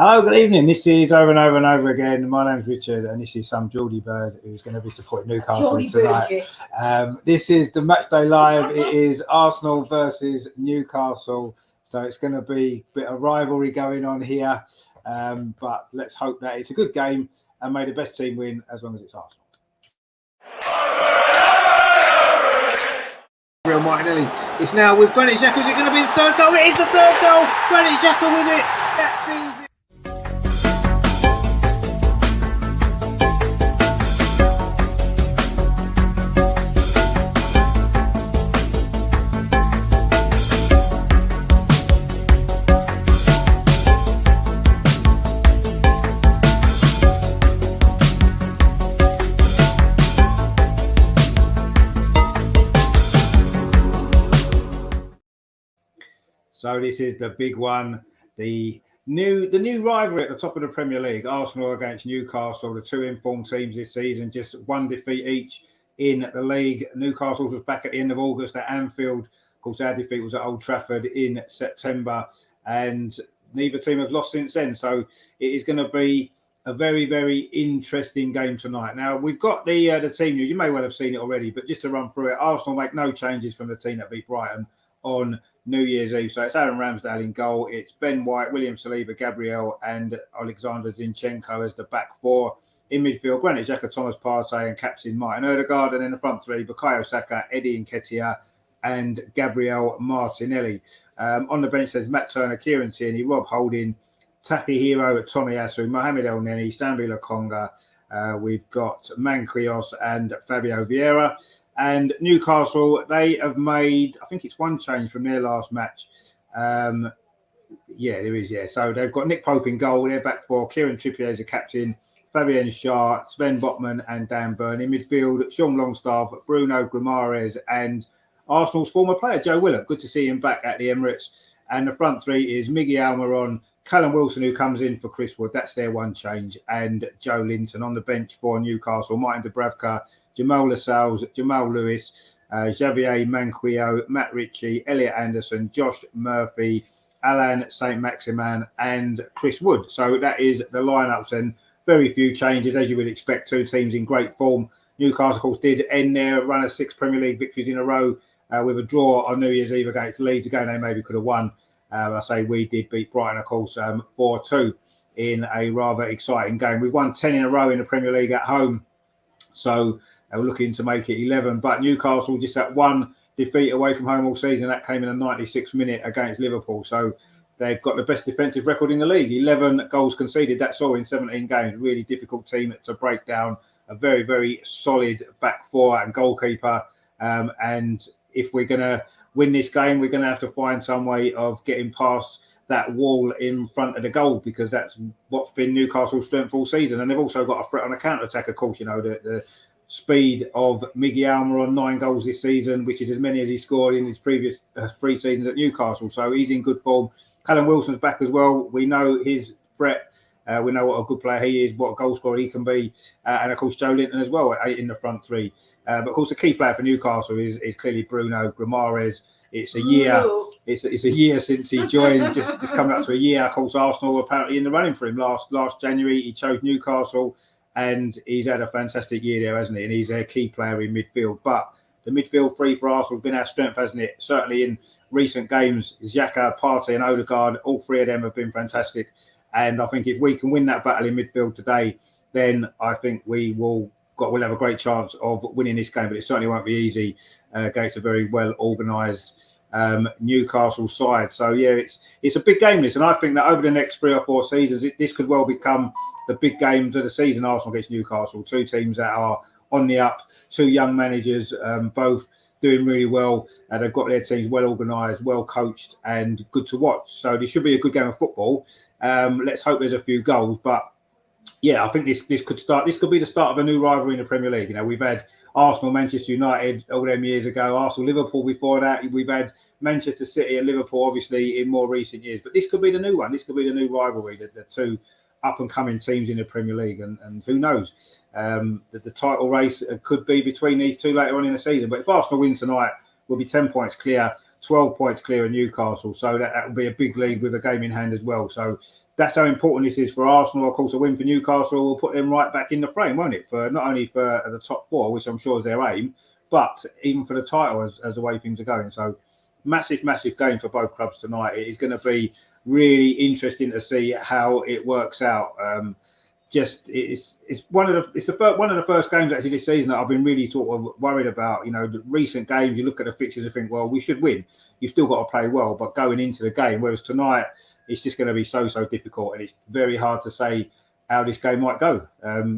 Hello, good evening. This is Over and Over and Over again. My name's Richard, and this is some Geordie bird who's going to be supporting Newcastle tonight. This is the Matchday Live. It is Arsenal versus Newcastle, so it's going to be a bit of rivalry going on here. But let's hope that it's a good game and may the best team win as long as it's Arsenal. Real Martinelli. It's now with Granit Xhaka. Is it going to be the third goal? It is the third goal. Granit Xhaka with it. That seals it. So this is the big one, the new rivalry at the top of the Premier League. Arsenal against Newcastle, the two informed teams this season, just one defeat each in the league. Newcastle was back at the end of August at Anfield. Of course, our defeat was at Old Trafford in September, and neither team have lost since then. So it is going to be a very, very interesting game tonight. Now, we've got the team news. You may well have seen it already, but just to run through it, Arsenal make no changes from the team that beat Brighton on New Year's Eve. So it's Aaron Ramsdale in goal. It's Ben White, William Saliba, Gabriel and Alexander Zinchenko as the back four. In midfield, Granit Xhaka, Thomas Partey and captain Martin Odegaard. And in the front three, Bukayo Saka, Eddie Nketiah and Gabriel Martinelli. On the bench, there's Matt Turner, Kieran Tierney, Rob Holding, Takehiro Tomiyasu, Mohamed El Neni, Sambi Lokonga. We've got Manquillos and Fabio Vieira. And Newcastle, they have made, I think it's one change from their last match. Yeah, there is, yeah. So they've got Nick Pope in goal. They're back four. Kieran Trippier is a captain. Fabian Schär, Sven Botman and Dan Burn. In midfield, Sean Longstaff, Bruno Guimaraes and Arsenal's former player, Joe Willock. Good to see him back at the Emirates. And the front three is Miggy Almiron, Callum Wilson, who comes in for Chris Wood. That's their one change. And Joe Linton on the bench for Newcastle. Martin Dubravka, Jamal Lascelles, Jamal Lewis, Xavier Manquillo, Matt Ritchie, Elliot Anderson, Josh Murphy, Alan St. Maximin and Chris Wood. So that is the lineups and very few changes, as you would expect. Two teams in great form. Newcastle, of course, did end their run of 6 Premier League victories in a row with a draw on New Year's Eve against Leeds. Again, they maybe could have won. I say we did beat Brighton, of course, 4-2 in a rather exciting game. We've won 10 in a row in the Premier League at home. So we're looking to make it 11. But Newcastle just that one defeat away from home all season. That came in the 96th minute against Liverpool. So they've got the best defensive record in the league. 11 goals conceded. That's all in 17 games. Really difficult team to break down. A very, very solid back four and goalkeeper. And if we're going to win this game, we're going to have to find some way of getting past that wall in front of the goal, because that's what's been Newcastle's strength all season. And they've also got a threat on the counter-attack, of course. You know, the speed of Miggy Almiron, 9 goals this season, which is as many as he scored in his previous 3 seasons at Newcastle. So he's in good form. Callum Wilson's back as well. We know his threat. We know what a good player he is, what a goal scorer he can be. And, of course, Joe Linton as well, 8 in the front 3. But, of course, the key player for Newcastle is clearly Bruno Guimaraes. It's a year. It's a year since he joined, just coming up to a year. Of course, Arsenal were apparently in the running for him last January. He chose Newcastle, and he's had a fantastic year there, hasn't he? And he's a key player in midfield. But the midfield three for Arsenal has been our strength, hasn't it? Certainly in recent games, Xhaka, Partey and Odegaard, all 3 of them have been fantastic. And I think if we can win that battle in midfield today, then I think we'll have a great chance of winning this game. But it certainly won't be easy against a very well organised Newcastle side. So yeah, it's a big game, this, and I think that over the next 3 or 4 seasons, this could well become the big games of the season. Arsenal against Newcastle, 2 teams that are on the up, 2 young managers, both doing really well. They've got their teams well organised, well coached, and good to watch. So this should be a good game of football. Let's hope there's a few goals, but yeah, I think this could start. This could be the start of a new rivalry in the Premier League. You know, we've had Arsenal, Manchester United all them years ago. Arsenal, Liverpool before that. We've had Manchester City and Liverpool, obviously, in more recent years. But this could be the new one. This could be the new rivalry. The 2 up and coming teams in the Premier League, and who knows? The title race could be between these 2 later on in the season. But if Arsenal win tonight, we'll be 10 points clear, 12 points clear of Newcastle. So that will be a big lead with a game in hand as well. So that's how important this is for Arsenal. Of course, a win for Newcastle will put them right back in the frame, won't it? For not only for the top 4, which I'm sure is their aim, but even for the title as the way things are going. So massive game for both clubs tonight. It is going to be really interesting to see how it works out. It's one of the first games actually this season that I've been really sort of worried about. You know, the recent games, you look at the fixtures and think, well, we should win. You've still got to play well, but going into the game, whereas tonight it's just going to be so difficult, and it's very hard to say how this game might go.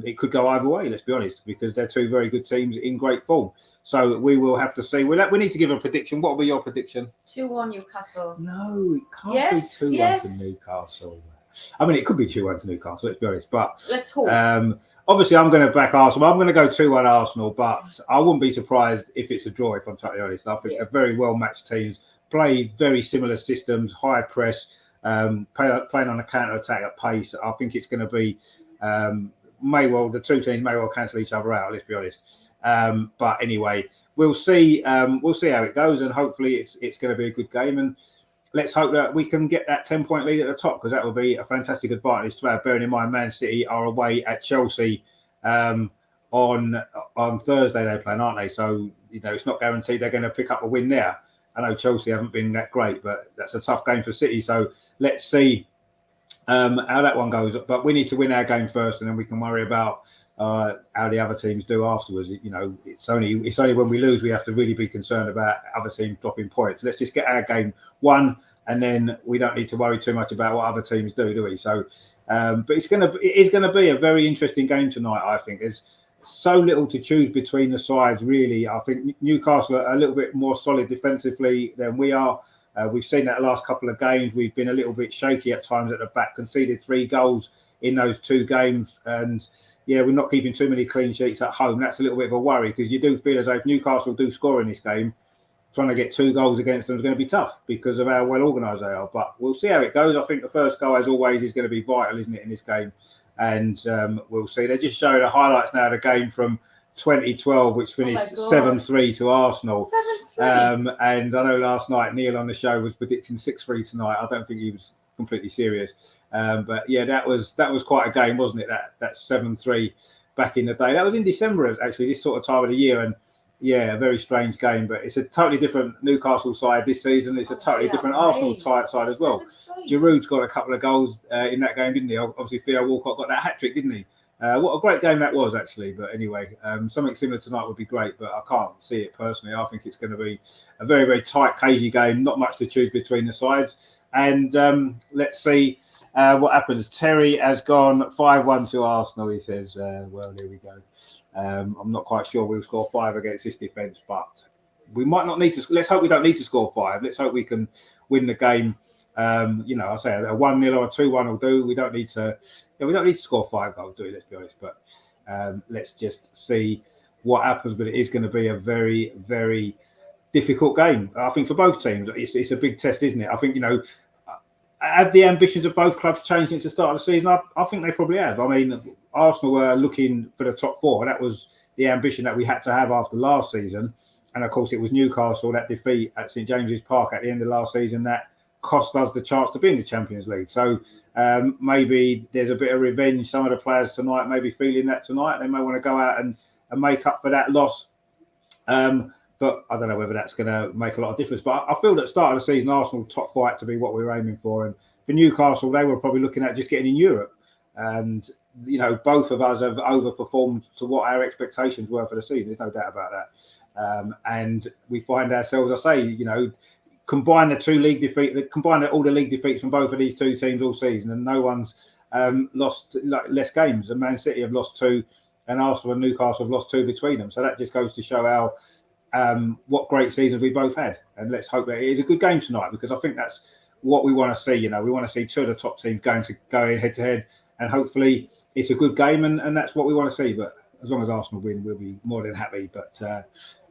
It could go either way, let's be honest, because they're 2 very good teams in great form. So we will have to see. We need to give a prediction. What will be your prediction? 2-1 Newcastle. No, it can't be 2-1 to Newcastle. I mean, it could be 2-1 to Newcastle, let's be honest. But let's hope. Obviously, I'm going to back Arsenal. I'm going to go 2-1 Arsenal, but I wouldn't be surprised if it's a draw, if I'm totally honest. I think they're very well-matched teams, play very similar systems, high press, playing on a counter-attack at pace. I think it's going to be the 2 teams may well cancel each other out, let's be honest. But anyway, we'll see how it goes, and hopefully it's going to be a good game. And let's hope that we can get that 10-point lead at the top, because that will be a fantastic advantage to have, bearing in mind Man City are away at Chelsea on Thursday they play, aren't they? So, you know, it's not guaranteed they're going to pick up a win there. I know Chelsea haven't been that great, but that's a tough game for City. So let's see how that one goes. But we need to win our game first, and then we can worry about how the other teams do afterwards. You know, it's only when we lose we have to really be concerned about other teams dropping points. Let's just get our game won, and then we don't need to worry too much about what other teams do we? So, but it is going to be a very interesting game tonight. I think there's so little to choose between the sides, really. I think Newcastle are a little bit more solid defensively than we are. We've seen that the last couple of games. We've been a little bit shaky at times at the back, conceded 3 goals in those 2 games. And yeah, we're not keeping too many clean sheets at home. That's a little bit of a worry, because you do feel as though if Newcastle do score in this game, trying to get 2 goals against them is going to be tough because of how well organised they are. But we'll see how it goes. I think the first goal, as always, is going to be vital, isn't it, in this game? And we'll see. They're just showing the highlights now of the game from 2012, which finished 7-3 to Arsenal. 7-3. And I know last night Neil on the show was predicting 6-3 tonight. I don't think he was completely serious. But yeah, that was quite a game, wasn't it? That 7-3 back in the day. That was in December, actually, this sort of time of the year. And yeah, a very strange game, but it's a totally different Newcastle side this season. It's a totally different Arsenal side as well. Giroud's got a couple of goals in that game, didn't he? Obviously, Theo Walcott got that hat-trick, didn't he? What a great game that was, actually. But anyway, something similar tonight would be great, but I can't see it personally. I think it's going to be a very, very tight, cagey game. Not much to choose between the sides. And let's see what happens. Terry has gone 5-1 to Arsenal, he says. Well, there we go. I'm not quite sure we'll score 5 against this defence, but we might not need to. Let's hope we don't need to score 5. Let's hope we can win the game. You know, I say a 1-0 or a 2-1 will do. We don't need to. We don't need to score 5 goals, do we? Let's be honest. But let's just see what happens. But it is going to be a very, very difficult game. I think for both teams, it's a big test, isn't it? I think, you know, have the ambitions of both clubs changed since the start of the season? I think they probably have. I mean, Arsenal were looking for the top 4. That was the ambition that we had to have after last season. And of course, it was Newcastle, that defeat at St James's Park at the end of last season, that cost us the chance to be in the Champions League. So maybe there's a bit of revenge. Some of the players tonight may be feeling that tonight. They may want to go out and make up for that loss. But I don't know whether that's going to make a lot of difference. But I feel that start of the season, Arsenal top flight to be what we were aiming for. And for Newcastle, they were probably looking at just getting in Europe. And, you know, both of us have overperformed to what our expectations were for the season. There's no doubt about that. And we find ourselves, I say, you know, combine the two league defeats, combine all the league defeats from both of these two teams all season, and no one's lost less games. And Man City have lost 2, and Arsenal and Newcastle have lost 2 between them. So that just goes to show how what great seasons we both had. And let's hope that it is a good game tonight, because I think that's what we want to see. We want to see 2 of the top teams going head to head, and hopefully it's a good game, and that's what we want to see. But as long as Arsenal win, we'll be more than happy. But I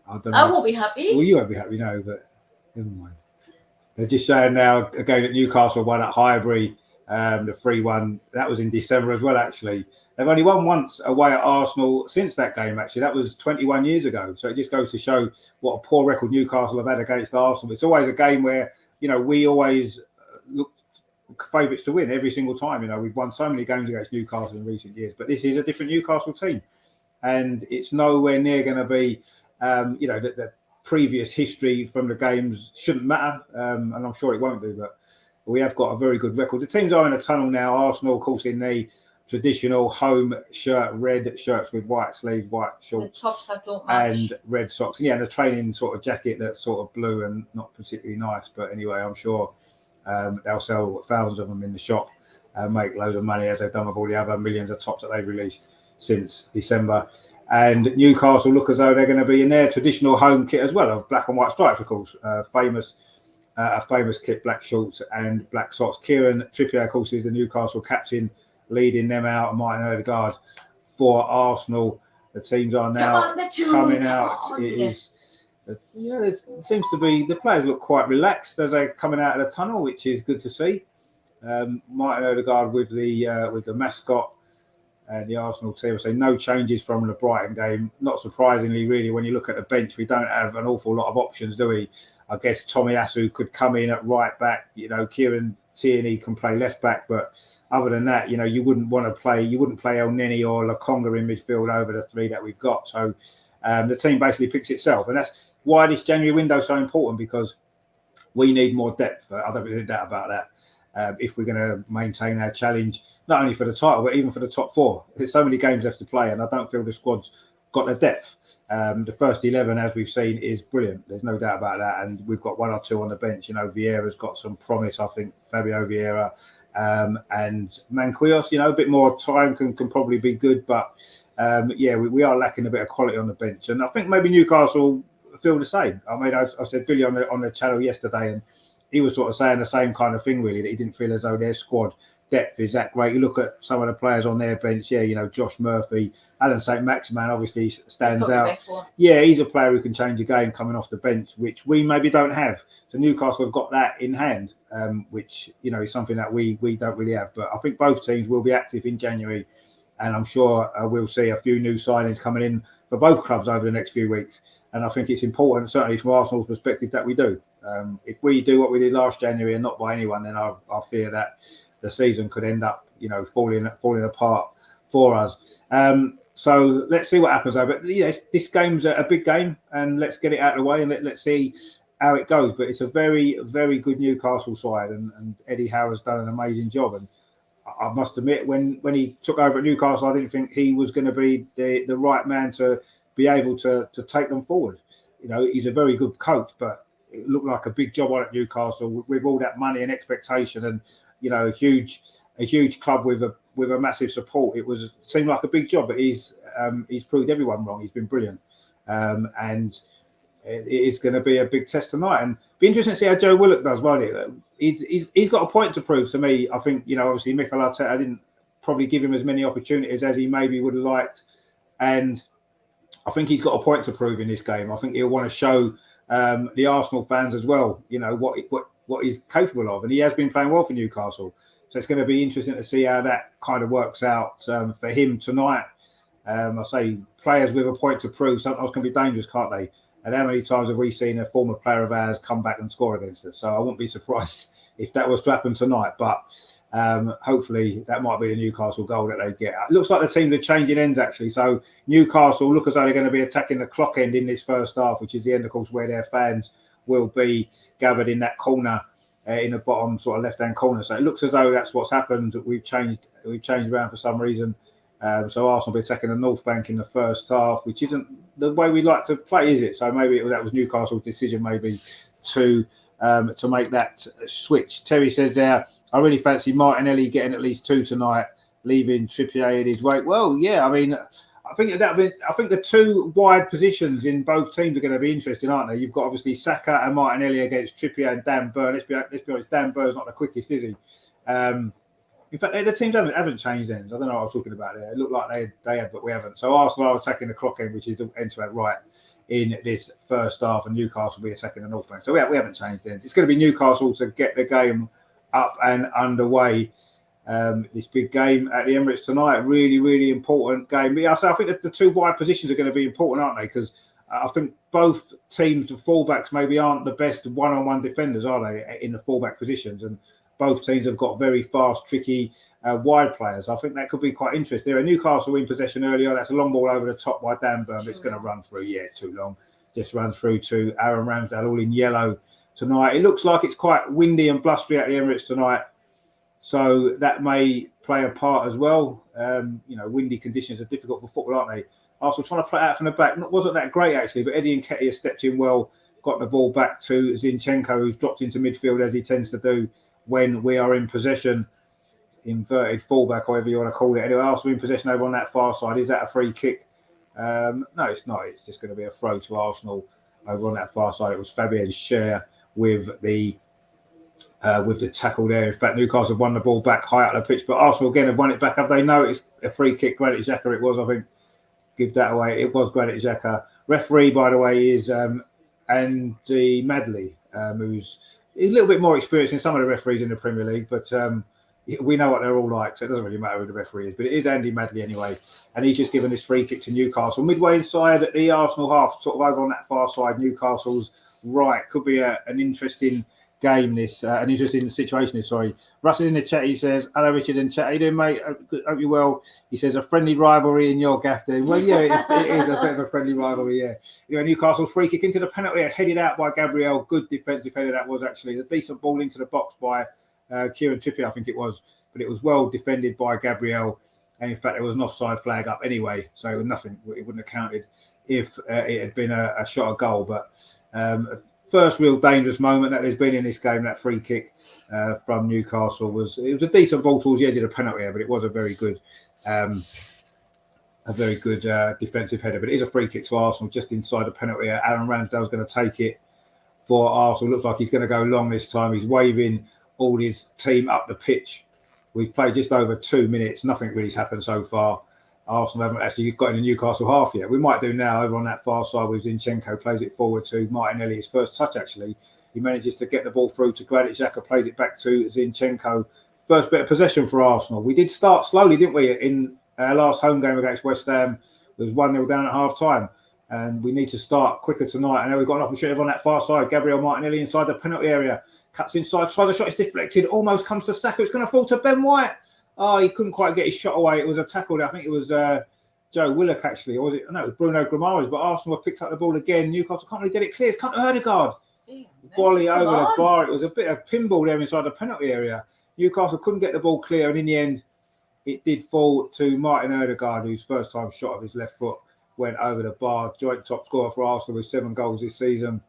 don't know. I won't be happy. Well, you won't be happy, no, but never mind. They're just showing now a game at Newcastle won at Highbury, the 3-1. That was in December as well, actually. They've only won once away at Arsenal since that game, actually. That was 21 years ago. So it just goes to show what a poor record Newcastle have had against Arsenal. It's always a game where, we always look favourites to win every single time. We've won so many games against Newcastle in recent years, but this is a different Newcastle team. And it's nowhere near going to be, the previous history from the games shouldn't matter, and I'm sure it won't do, but we have got a very good record. The teams are in a tunnel now. Arsenal, of course, in the traditional home shirt, red shirts with white sleeves, white shorts, the tops that don't match, and red socks. Yeah, and a training sort of jacket that's sort of blue and not particularly nice. But anyway, I'm sure they'll sell thousands of them in the shop and make loads of money, as they've done with all the other millions of tops that they've released since December. And Newcastle look as though they're going to be in their traditional home kit as well, of black and white stripes, of course. A famous kit, black shorts and black socks. Kieran Trippier, of course, is the Newcastle captain, leading them out. Martin Odegaard for Arsenal. The teams are now coming out. It seems to be the players look quite relaxed as they're coming out of the tunnel, which is good to see. Martin Odegaard with the mascot. And the Arsenal team, so no changes from the Brighton game. Not surprisingly, really, when you look at the bench, we don't have an awful lot of options, do we? I guess Tomiyasu could come in at right back. Kieran Tierney can play left back, but other than that, you wouldn't play El Neni or Lokonga in midfield over the 3 that we've got. So the team basically picks itself, and that's why this January window is so important, because we need more depth. I don't really doubt about that. If we're going to maintain our challenge, not only for the title, but even for the top 4. There's so many games left to play, and I don't feel the squad's got the depth. The first 11, as we've seen, is brilliant. There's no doubt about that. And we've got 1 or 2 on the bench. Vieira's got some promise, I think, Fabio Vieira. And Manquillos, a bit more time can probably be good. But, we are lacking a bit of quality on the bench. And I think maybe Newcastle feel the same. I mean, I said Billy on the channel yesterday, and he was sort of saying the same kind of thing, really, that he didn't feel as though their squad depth is that great. You look at some of the players on their bench, Josh Murphy, Alan St. Maximan obviously stands out. Yeah, he's a player who can change a game coming off the bench, which we maybe don't have. So Newcastle have got that in hand, which, is something that we don't really have. But I think both teams will be active in January, and I'm sure we'll see a few new signings coming in for both clubs over the next few weeks. And I think it's important, certainly from Arsenal's perspective, that we do. If we do what we did last January and not buy anyone, then I fear that the season could end up, falling apart for us. So let's see what happens. But this game's a big game, and let's get it out of the way, and let's see how it goes. But it's a very, very good Newcastle side, and Eddie Howe has done an amazing job. And I must admit, when he took over at Newcastle, I didn't think he was going to be the right man to be able to take them forward. He's a very good coach, but it looked like a big job on at Newcastle with all that money and expectation, and a huge club with a massive support. It seemed like a big job, but he's proved everyone wrong. He's been brilliant, and it is going to be a big test tonight. And be interesting to see how Joe Willock does, won't it? He's got a point to prove to me. I think obviously Mikel Arteta didn't probably give him as many opportunities as he maybe would have liked, and I think he's got a point to prove in this game. I think he'll want to show the Arsenal fans as well, what he's capable of, and he has been playing well for Newcastle. So it's going to be interesting to see how that kind of works out for him tonight. I say players with a point to prove sometimes can be dangerous, can't they? And how many times have we seen a former player of ours come back and score against us? So I wouldn't be surprised if that was to happen tonight. But hopefully that might be the Newcastle goal that they get. It looks like the teams are changing ends, actually. So Newcastle look as though they're going to be attacking the clock end in this first half, which is the end, of course, where their fans will be gathered in that corner, in the bottom sort of left-hand corner. So it looks as though that's what's happened. We've changed around for some reason. So Arsenal will be attacking the North Bank in the first half, which isn't the way we like to play, is it? So maybe that was Newcastle's decision, maybe to to make that switch. Terry says there, I really fancy Martinelli getting at least 2 tonight, leaving Trippier in his wake. Well, yeah, I mean, I think the 2 wide positions in both teams are going to be interesting, aren't they? You've got obviously Saka and Martinelli against Trippier and Dan Burn. Let's be honest, Dan Burn's not the quickest, is he? In fact, the teams haven't changed ends. I don't know what I was talking about there. It looked like they had, but we haven't. So Arsenal are attacking the clock end, which is the end to right in this first half, and Newcastle will be attacking the north end. So we haven't changed ends. It's going to be Newcastle to get the game up and underway. This big game at the Emirates tonight, really, really important game. But yeah, so I think that the 2 wide positions are going to be important, aren't they? Because I think both teams, the fullbacks maybe aren't the best one-on-one defenders, are they, in the fullback positions? And both teams have got very fast, tricky wide players. I think that could be quite interesting. Newcastle in possession earlier. That's a long ball over the top by Dan Burn. It's going to run through. Yeah, too long. Just run through to Aaron Ramsdale, all in yellow tonight. It looks like it's quite windy and blustery at the Emirates tonight, so that may play a part as well. Windy conditions are difficult for football, aren't they? Arsenal trying to play out from the back. Wasn't that great, actually, but Eddie Nketiah stepped in well, got the ball back to Zinchenko, who's dropped into midfield, as he tends to do when we are in possession, inverted fullback, however you want to call it. Anyway, Arsenal in possession over on that far side. Is that a free kick? No, it's not. It's just going to be a throw to Arsenal over on that far side. It was Fabian Schär with the tackle there. In fact, Newcastle have won the ball back high up the pitch, but Arsenal again have won it back up. They know it's a free kick. Granit Xhaka it was, I think. Give that away. It was Granit Xhaka. Referee, by the way, is Andy Madley, who's a little bit more experienced than some of the referees in the Premier League, but we know what they're all like, so it doesn't really matter who the referee is. But it is Andy Madley anyway, and he's just given this free kick to Newcastle. Midway inside the Arsenal half, sort of over on that far side, Newcastle's right. Could be an interesting game, an interesting situation. Sorry. Russ is in the chat. He says, hello, Richard and chat. How you doing, mate? Hope you're well. He says, a friendly rivalry in your gaff then. Well, yeah, it is a bit of a friendly rivalry, yeah. Newcastle free kick into the penalty, headed out by Gabriel. Good defensive header that was, actually. A decent ball into the box by Kieran Trippier, I think it was. But it was well defended by Gabriel. And in fact, there was an offside flag up anyway. So it was nothing. It wouldn't have counted if it had been a shot at goal. But first real dangerous moment that there's been in this game, that free kick from Newcastle was a decent ball towards the edge of the penalty area, but it was a very good defensive header. But it is a free kick to Arsenal just inside the penalty area. Aaron Ramsdale's going to take it for Arsenal. Looks like he's going to go long this time. He's waving all his team up the pitch. We've played just over 2 minutes. Nothing really's happened so far. Arsenal haven't actually got in the Newcastle half yet. We might do now over on that far side with Zinchenko, plays it forward to Martinelli. His first touch, actually. He manages to get the ball through to Granit Xhaka, plays it back to Zinchenko. First bit of possession for Arsenal. We did start slowly, didn't we, in our last home game against West Ham. It was 1-0 down at half-time. And we need to start quicker tonight. And now we've got an opportunity on that far side. Gabriel Martinelli inside the penalty area. Cuts inside, tries a shot, it's deflected, almost comes to Saka. It's going to fall to Ben White. Oh, he couldn't quite get his shot away. It was a tackle there. I think it was Joe Willock, actually. Or was it? No, it was Bruno Guimaraes. But Arsenal have picked up the ball again. Newcastle can't really get it clear. It's come to Ødegaard. Volley over the bar. It was a bit of pinball there inside the penalty area. Newcastle couldn't get the ball clear. And in the end, it did fall to Martin Ødegaard, whose first time shot of his left foot went over the bar. Joint top scorer for Arsenal with 7 goals this season.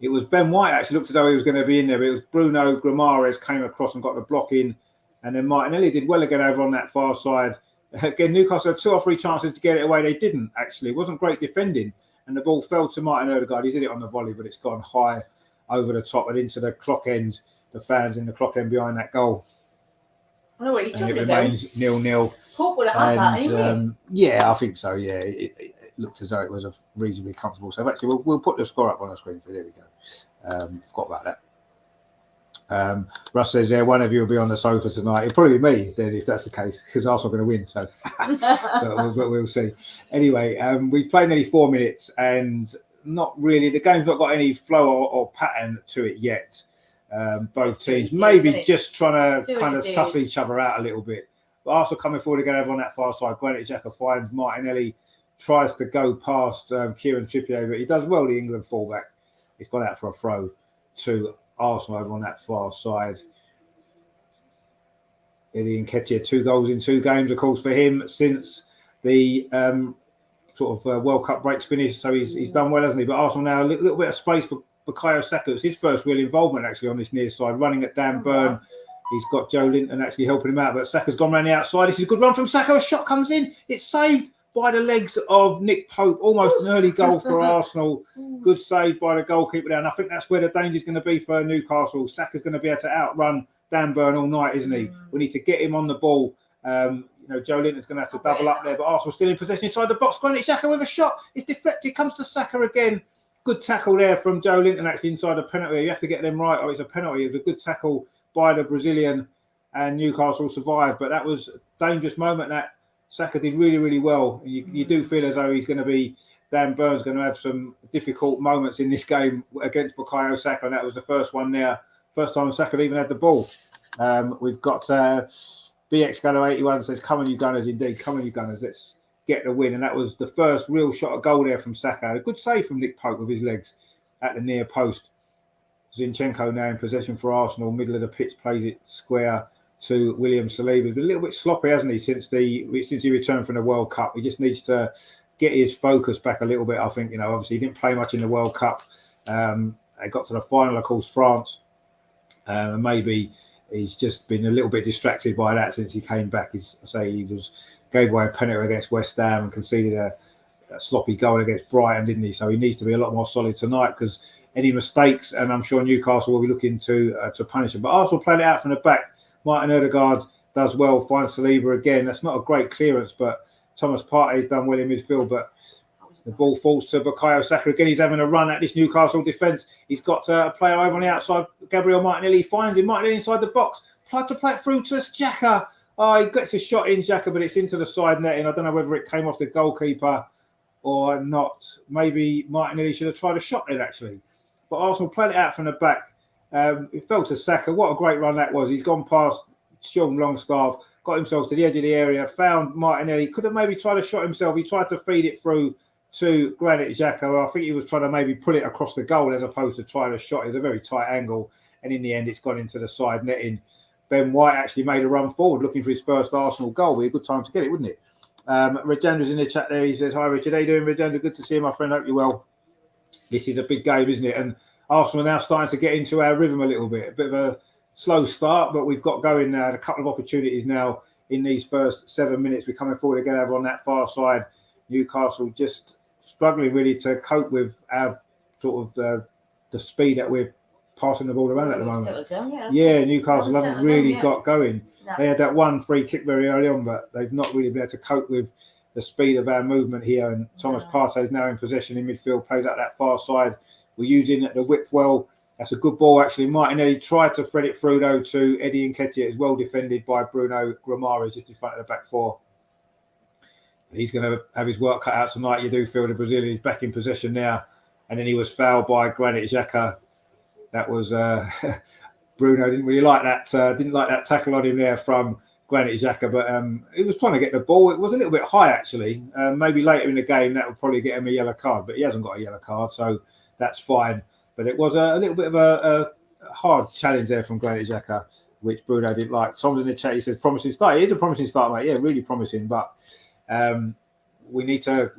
It was Ben White, actually. Looked as though he was going to be in there. But it was Bruno Guimaraes came across and got the block in. And then Martinelli did well again over on that far side. Again, Newcastle had 2 or 3 chances to get it away. They didn't, actually. It wasn't great defending. And the ball fell to Martin Ødegaard. He's hit it on the volley, but it's gone high over the top and into the clock end. The fans in the clock end behind that goal. I know what he's and talking it about. remains 0-0. Paul would have had that, anyway. Yeah, I think so, yeah. It looked as though it was a reasonably comfortable save. Actually, we'll put the score up on the screen for you. There we go. Forgot about that. Russ says, one of you will be on the sofa tonight. It'll probably be me then if that's the case, because Arsenal are going to win. So but we'll see. Anyway, we've played nearly 4 minutes and not really, the game's not got any flow or pattern to it yet. Both teams maybe just trying to kind of suss each other out a little bit. But Arsenal coming forward again over on that far side. Granit Xhaka finds Martinelli, tries to go past Kieran Trippier, but he does well, the England fullback. He's gone out for a throw to Arsenal over on that far side. Eddie Nketiah, 2 goals in 2 games, of course, for him since the World Cup breaks finished. So he's done well, hasn't he? But Arsenal now a little bit of space for Bukayo Saka. It's his first real involvement actually on this near side, running at Dan Burn. He's got Joe Linton actually helping him out, but Saka's gone around the outside. This is a good run from Saka. A shot comes in. It's saved by the legs of Nick Pope. Almost an early goal for Arsenal. Good save by the goalkeeper there. And I think that's where the danger is going to be for Newcastle. Saka's going to be able to outrun Dan Burn all night, isn't he? We need to get him on the ball. Joe Linton's going to have to double up there, but Arsenal still in possession inside the box. Granit Xhaka with a shot. It's deflected. Comes to Saka again. Good tackle there from Joe Linton actually inside the penalty. You have to get them right or it's a penalty. It was a good tackle by the Brazilian, and Newcastle survived. But that was a dangerous moment that Saka did really, really well. You do feel as though he's going to be, Dan Burn's going to have some difficult moments in this game against Bukayo Saka, and that was the first one there. First time Saka even had the ball. We've got BX Gunner 81 says, "Come on, you Gunners, indeed. Come on, you Gunners. Let's get the win." And that was the first real shot of goal there from Saka. A good save from Nick Pope with his legs at the near post. Zinchenko now in possession for Arsenal, middle of the pitch, plays it square to William Saliba. He's been a little bit sloppy, hasn't he, since he returned from the World Cup? He just needs to get his focus back a little bit, I think. Obviously he didn't play much in the World Cup. They got to the final, of course, France. And maybe he's just been a little bit distracted by that since he came back. He gave away a penalty against West Ham and conceded a sloppy goal against Brighton, didn't he? So he needs to be a lot more solid tonight, because any mistakes, and I'm sure Newcastle will be looking to punish him. But Arsenal played it out from the back. Martin Ødegaard does well, finds Saliba again. That's not a great clearance, but Thomas Partey's done well in midfield. But the ball falls to Bukayo Saka again. He's having a run at this Newcastle defence. He's got a player over on the outside, Gabriel Martinelli. He finds him, Martinelli inside the box. Tried to play it through to Xhaka. Oh, he gets a shot in, Xhaka, but it's into the side netting. I don't know whether it came off the goalkeeper or not. Maybe Martinelli should have tried a shot then, actually. But Arsenal played it out from the back. It fell to Saka. What a great run that was. He's gone past Sean Longstaff, got himself to the edge of the area, found Martinelli. Could have maybe tried a shot himself. He tried to feed it through to Granit Xhaka. I think he was trying to maybe pull it across the goal as opposed to trying a shot. It was a very tight angle. And in the end, it's gone into the side netting. Ben White actually made a run forward looking for his first Arsenal goal. Would be a good time to get it, wouldn't it? Rajendra's in the chat there. He says, "Hi, Richard. How you doing, Rajendra? Good to see you, my friend. Hope you're well." This is a big game, isn't it? And Arsenal are now starting to get into our rhythm a little bit. A bit of a slow start, but we've got going now. A couple of opportunities now in these first 7 minutes. We're coming forward again over on that far side. Newcastle just struggling really to cope with our sort of the speed that we're passing the ball around at the moment. Newcastle haven't really got going. No. They had that one free kick very early on, but they've not really been able to cope with the speed of our movement here. And Thomas Partey is now in possession in midfield, plays out that far side. We're using the width well. That's a good ball, actually. Martinelli tried to thread it through, though, to Eddie Nketiah. It's well defended by Bruno Guimaraes just in front of the back four. He's going to have his work cut out tonight. You do feel the Brazilian is back in possession now. And then he was fouled by Granit Xhaka. That was Bruno didn't really like that. Didn't like that tackle on him there from Granit Xhaka. But he was trying to get the ball. It was a little bit high, actually. Maybe later in the game that would probably get him a yellow card. But he hasn't got a yellow card, so that's fine. But it was a little bit of a hard challenge there from Granit Xhaka, which Bruno didn't like. Tom's in the chat. He says promising start. It is a promising start, mate. Yeah, really promising. But we need to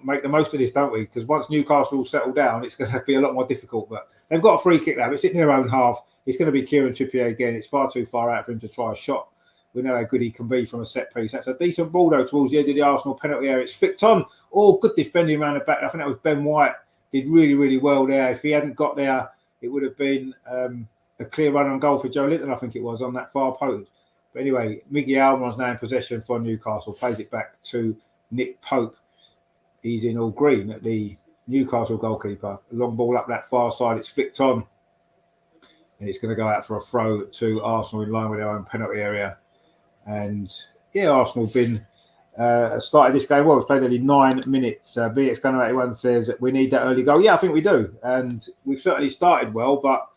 make the most of this, don't we? Because once Newcastle settle down, it's going to be a lot more difficult. But they've got a free kick now. It's in their own half. It's going to be Kieran Trippier again. It's far too far out for him to try a shot. We know how good he can be from a set piece. That's a decent ball, though, towards the edge of the Arsenal penalty area. It's flicked on. Oh, good defending around the back. I think that was Ben White. Did really, really well there. If he hadn't got there, it would have been a clear run on goal for Joe Linton, I think it was, on that far post. But anyway, Miggy Almiron's now in possession for Newcastle. Plays it back to Nick Pope. He's in all green at the Newcastle goalkeeper. Long ball up that far side. It's flicked on. And it's going to go out for a throw to Arsenal in line with their own penalty area. And, yeah, Arsenal have been... started this game well. We've played only 9 minutes. BX Gunner 81 says we need that early goal. Yeah, I think we do, and we've certainly started well. But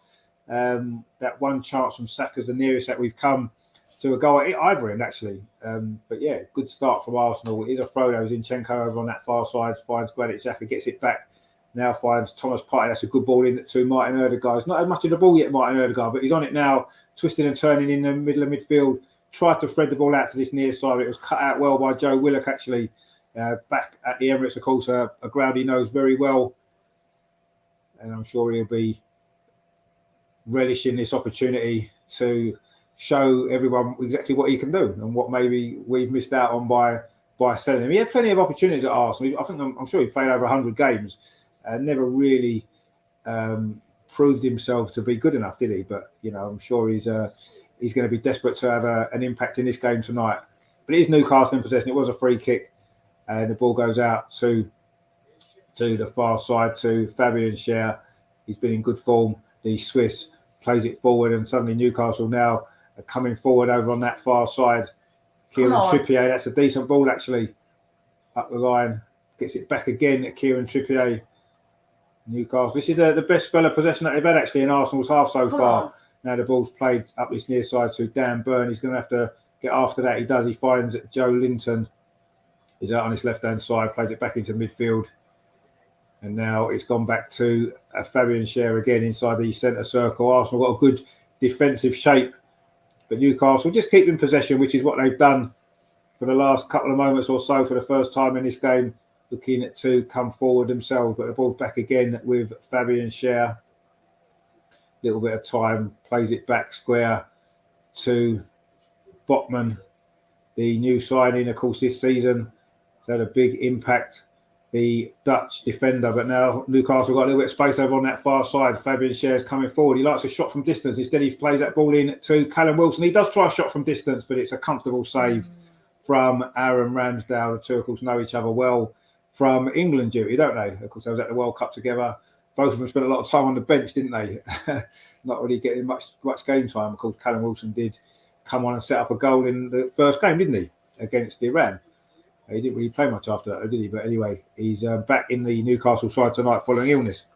that one chance from Saka's the nearest that we've come to a goal at either end, actually. But yeah, good start from Arsenal. It is a throw. There was Zinchenko over on that far side. Finds Granit Xhaka, gets it back. Now finds Thomas Partey. That's a good ball in to Martin Ødegaard. He's not had much of the ball yet, Martin Ødegaard, but he's on it now, twisting and turning in the middle of midfield. Tried to thread the ball out to this near side. It was cut out well by Joe Willock, actually, back at the Emirates, of course, a ground he knows very well. and I'm sure he'll be relishing this opportunity to show everyone exactly what he can do and what maybe we've missed out on by selling him. He had plenty of opportunities at Arsenal. I think I'm sure he played over 100 games and never really proved himself to be good enough, did he? But I'm sure he's going to be desperate to have an impact in this game tonight. But it is Newcastle in possession. It was a free kick, and the ball goes out to the far side to Fabian Schär. He's been in good form. The Swiss plays it forward, and suddenly Newcastle now are coming forward over on that far side. Kieran Trippier, that's a decent ball actually. Up the line, gets it back again at Kieran Trippier. Newcastle. This is the best spell of possession that they've had actually in Arsenal's half so far. Now the ball's played up this near side to Dan Burn. He's going to have to get after that. He does. He finds Joe Linton. He's out on his left-hand side, plays it back into midfield. And now it's gone back to Fabian Schär again inside the centre circle. Arsenal got a good defensive shape, but Newcastle just keep in possession, which is what they've done for the last couple of moments or so for the first time in this game, looking to come forward themselves. But the ball's back again with Fabian Schär. Little bit of time, plays it back square to Botman, the new signing, of course, this season. It's had a big impact, the Dutch defender. But now Newcastle got a little bit of space over on that far side. Fabian Schär's coming forward. He likes a shot from distance. Instead, he plays that ball in to Callum Wilson. He does try a shot from distance, but it's a comfortable save from Aaron Ramsdale. The two, of course, know each other well from England duty, don't they? Of course, they was at the World Cup together. Both of them spent a lot of time on the bench, didn't they? Not really getting much game time. Of course, Callum Wilson did come on and set up a goal in the first game, didn't he? Against Iran. He didn't really play much after that, did he? But anyway, he's back in the Newcastle side tonight following illness.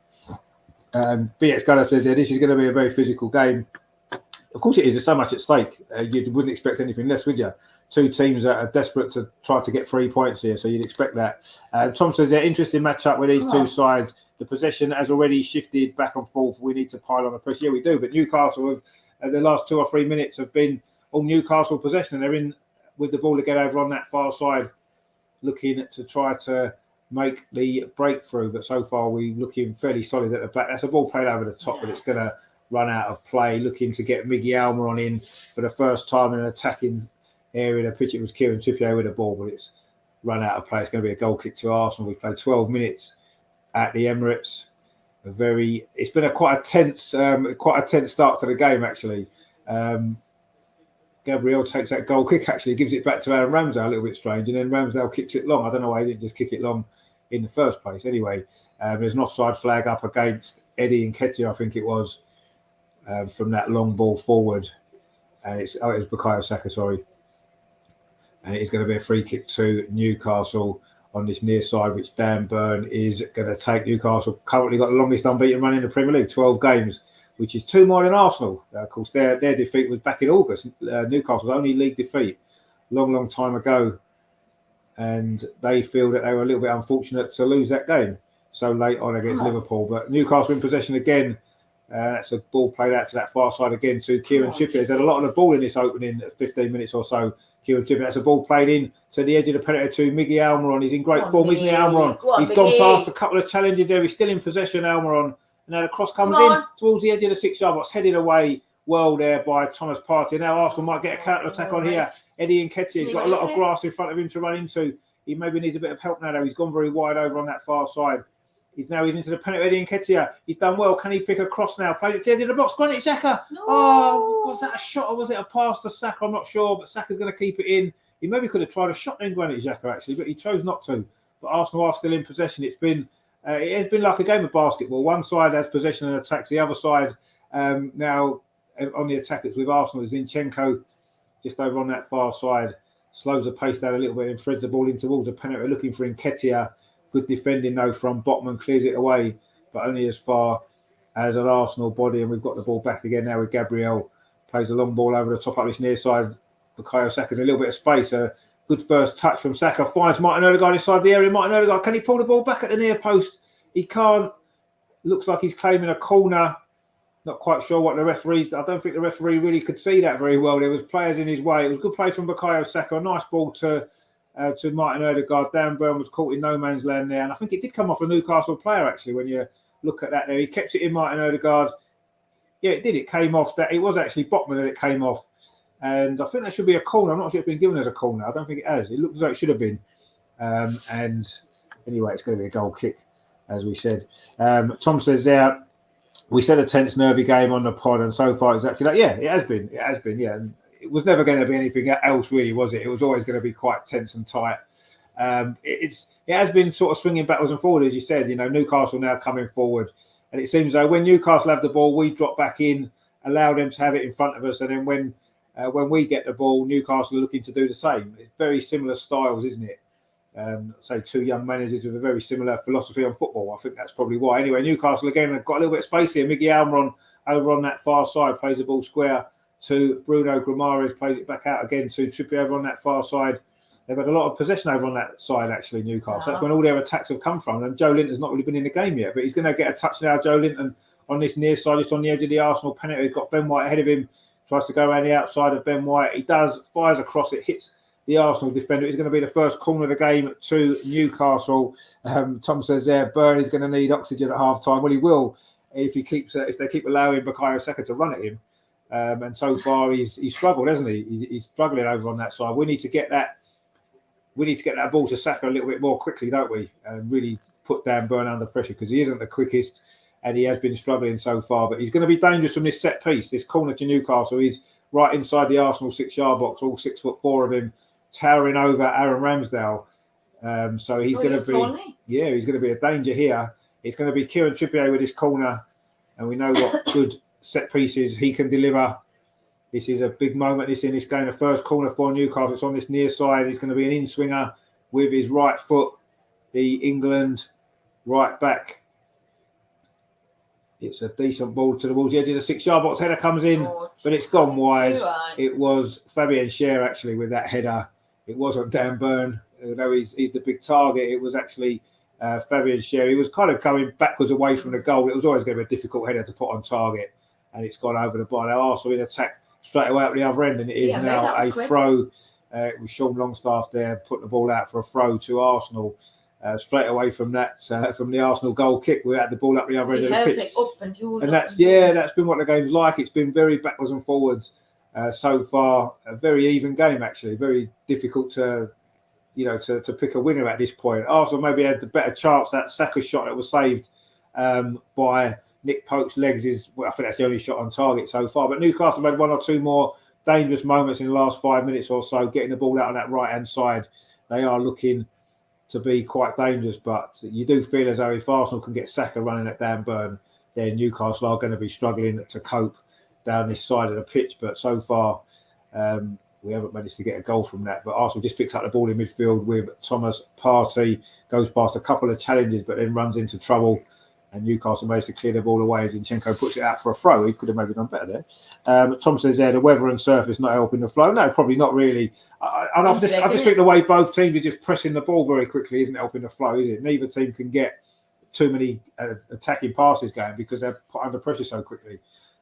BX Gunner says, this is going to be a very physical game. Of course it is. There's so much at stake. You wouldn't expect anything less, would you? Two teams that are desperate to try to get 3 points here, so you'd expect that. Tom says, interesting matchup with these two sides. The possession has already shifted back and forth. We need to pile on the press. Yeah, we do. But Newcastle, the last 2 or 3 minutes have been all Newcastle possession. They're in with the ball to get over on that far side, looking to try to make the breakthrough. But so far, we're looking fairly solid at the back. That's a ball played over the top, but it's going to run out of play. Looking to get Miggy Almiron in for the first time in an attacking area. The pitch, it was Kieran Trippier with the ball, but it's run out of play. It's going to be a goal kick to Arsenal. We've played 12 minutes at the Emirates. It's been quite a tense start to the game actually. Gabriel takes that goal kick, actually gives it back to Aaron Ramsdale, a little bit strange, and then Ramsdale kicks it long. I don't know why he didn't just kick it long in the first place. Anyway, there's an offside flag up against Eddie Nketiah, I think it was, from that long ball forward, and it was Bukayo Saka, sorry. And it's going to be a free kick to Newcastle on this near side, which Dan Burn is going to take. Newcastle currently got the longest unbeaten run in the Premier League, 12 games, which is 2 more than Arsenal. Of course, their defeat was back in August. Newcastle's only league defeat, long time ago. And they feel that they were a little bit unfortunate to lose that game so late on against Liverpool. But Newcastle in possession again. That's a ball played out to that far side again to Kieran Trippier. He's had a lot of the ball in this opening 15 minutes or so. Kieran Trippier, that's a ball played in to the edge of the penalty to Miggy Almiron. He's in great form, isn't he, Almiron? He's gone past a couple of challenges there. He's still in possession, Almiron. Now the cross comes in towards the edge of the 6-yard box, headed away well there by Thomas Partey. Now Arsenal might get a counter-attack on here. Eddie Nketiah, he's got a lot of grass in front of him to run into. He maybe needs a bit of help now, though. He's gone very wide over on that far side. He's into the penalty. Eddie Nketiah. He's done well. Can he pick a cross now? Plays it to the edge of the box. Granit Xhaka. No. Oh, was that a shot or was it a pass to Saka? I'm not sure, but Saka's going to keep it in. He maybe could have tried a shot in Granit Xhaka, actually, but he chose not to. But Arsenal are still in possession. It has been like a game of basketball. One side has possession and attacks. The other side now on the attackers with Arsenal is Zinchenko just over on that far side. Slows the pace down a little bit and threads the ball in towards the penalty. Looking for Nketiah. Good defending though from Botman. Clears it away, but only as far as an Arsenal body. And we've got the ball back again now with Gabriel. Plays a long ball over the top up this near side. Bukayo Saka's a little bit of space. A good first touch from Saka. Finds Martin Odegaard inside the area. Martin Odegaard, can he pull the ball back at the near post? He can't. Looks like he's claiming a corner. Not quite sure what the referee. I don't think the referee really could see that very well. There was players in his way. It was good play from Bukayo Saka. A nice ball to Martin Odegaard. Dan Burn was caught in no man's land there, and I think it did come off a Newcastle player actually when you look at that there. He kept it in, Martin Odegaard. Yeah, it did. It came off. That it was actually Botman that it came off. And I think that should be a corner. I'm not sure it's been given as a corner. I don't think it has. It looks as though it should have been. And anyway, it's going to be a goal kick, as we said. Tom says there, we said a tense, nervy game on the pod, and so far exactly that. Yeah, it has been. It has been, yeah. And it was never going to be anything else, really, was it? It was always going to be quite tense and tight. It has been sort of swinging backwards and forward, as you said. You know, Newcastle now coming forward. And it seems though when Newcastle have the ball, we drop back in, allow them to have it in front of us. And then when we get the ball, Newcastle are looking to do the same. It's very similar styles, isn't it? Say two young managers with a very similar philosophy on football. I think that's probably why. Anyway, Newcastle again have got a little bit of space here. Miggy Almiron over on that far side plays the ball square to Bruno Guimaraes, plays it back out again to Trippier over on that far side. They've had a lot of possession over on that side, actually, Newcastle. That's when all their attacks have come from. And Joe Linton's not really been in the game yet, but he's going to get a touch now, Joe Linton, on this near side, just on the edge of the Arsenal penalty. He's got Ben White ahead of him, tries to go around the outside of Ben White. He does, fires across it, hits the Arsenal defender. It's going to be the first corner of the game to Newcastle. Tom says there, Burn is going to need oxygen at half-time. Well, he will if they keep allowing Bukayo Saka to run at him. And so far, he's struggled, hasn't he? He's struggling over on that side. We need to get that ball to Saka a little bit more quickly, don't we? And really put Dan Burn under pressure because he isn't the quickest and he has been struggling so far. But he's going to be dangerous from this set piece. This corner to Newcastle, he's right inside the Arsenal 6-yard box, all 6'4" of him, towering over Aaron Ramsdale. So he's going to be, he's going to be a danger here. It's going to be Kieran Trippier with his corner, and we know what good set pieces he can deliver. This is a big moment in this game. The first corner for Newcastle. It's on this near side. He's going to be an in-swinger with his right foot. The England right back. It's a decent ball towards the edge of the 6-yard box. Header comes in, but it's gone wide. It was Fabian Schär actually with that header. It wasn't Dan Burn, although he's the big target. It was actually Fabian Schär. He was kind of going backwards away from the goal. It was always going to be a difficult header to put on target, and it's gone over the bar. Now Arsenal in attack straight away at the other end, and it is now a throw. It was Sean Longstaff there putting the ball out for a throw to Arsenal. Straight away from that, from the Arsenal goal kick, we had the ball up the other end of the pitch. And that's been what the game's like. It's been very backwards and forwards so far. A very even game, actually. Very difficult to pick a winner at this point. Arsenal maybe had the better chance. That Saka shot that was saved by Nick Pope's legs I think that's the only shot on target so far. But Newcastle made one or two more dangerous moments in the last 5 minutes or so, getting the ball out on that right-hand side. They are looking to be quite dangerous, but you do feel as though if Arsenal can get Saka running at Dan Burn, then Newcastle are going to be struggling to cope down this side of the pitch. But so far, we haven't managed to get a goal from that. But Arsenal just picks up the ball in midfield with Thomas Partey, goes past a couple of challenges, but then runs into trouble. And Newcastle managed to clear the ball away as Zinchenko puts it out for a throw. He could have maybe done better there. Tom says there, the weather and surface not helping the flow. No, probably not really. I just think the way both teams are just pressing the ball very quickly isn't helping the flow, is it? Neither team can get too many attacking passes going because they're put under pressure so quickly.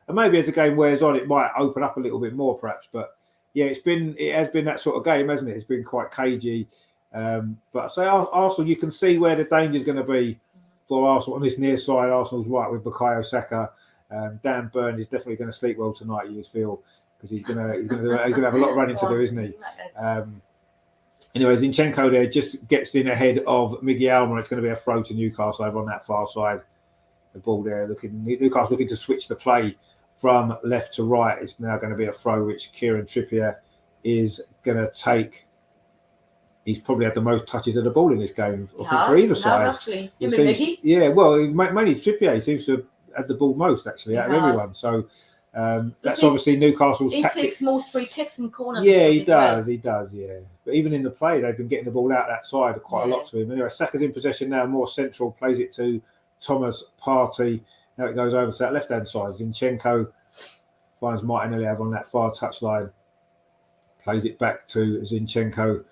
And maybe as the game wears on, it might open up a little bit more, perhaps. But yeah, it has been that sort of game, hasn't it? It's been quite cagey. But I say Arsenal, you can see where the danger is going to be for Arsenal on this near side. Arsenal's right with Bukayo Saka. Dan Burn is definitely going to sleep well tonight, you feel, because he's going to have a lot of running to do, isn't he? Anyway, Zinchenko there just gets in ahead of Miggy Almiron. It's going to be a throw to Newcastle over on that far side. The ball there, Newcastle looking to switch the play from left to right. It's now going to be a throw which Kieran Trippier is going to take. He's probably had the most touches of the ball in this game, I think, for either side. Actually. You mean Miggy? Yeah, well, mainly Trippier. He seems to have had the ball most, actually, out of everyone. So that's obviously Newcastle's tactic. He takes most free kicks and corners. Yeah, he does, yeah. But even in the play, they've been getting the ball out that side quite a lot to him. Anyway, Saka's in possession now, more central, plays it to Thomas Partey. Now it goes over to that left-hand side. Zinchenko finds Martinelli over on that far touchline. Plays it back to Zinchenko.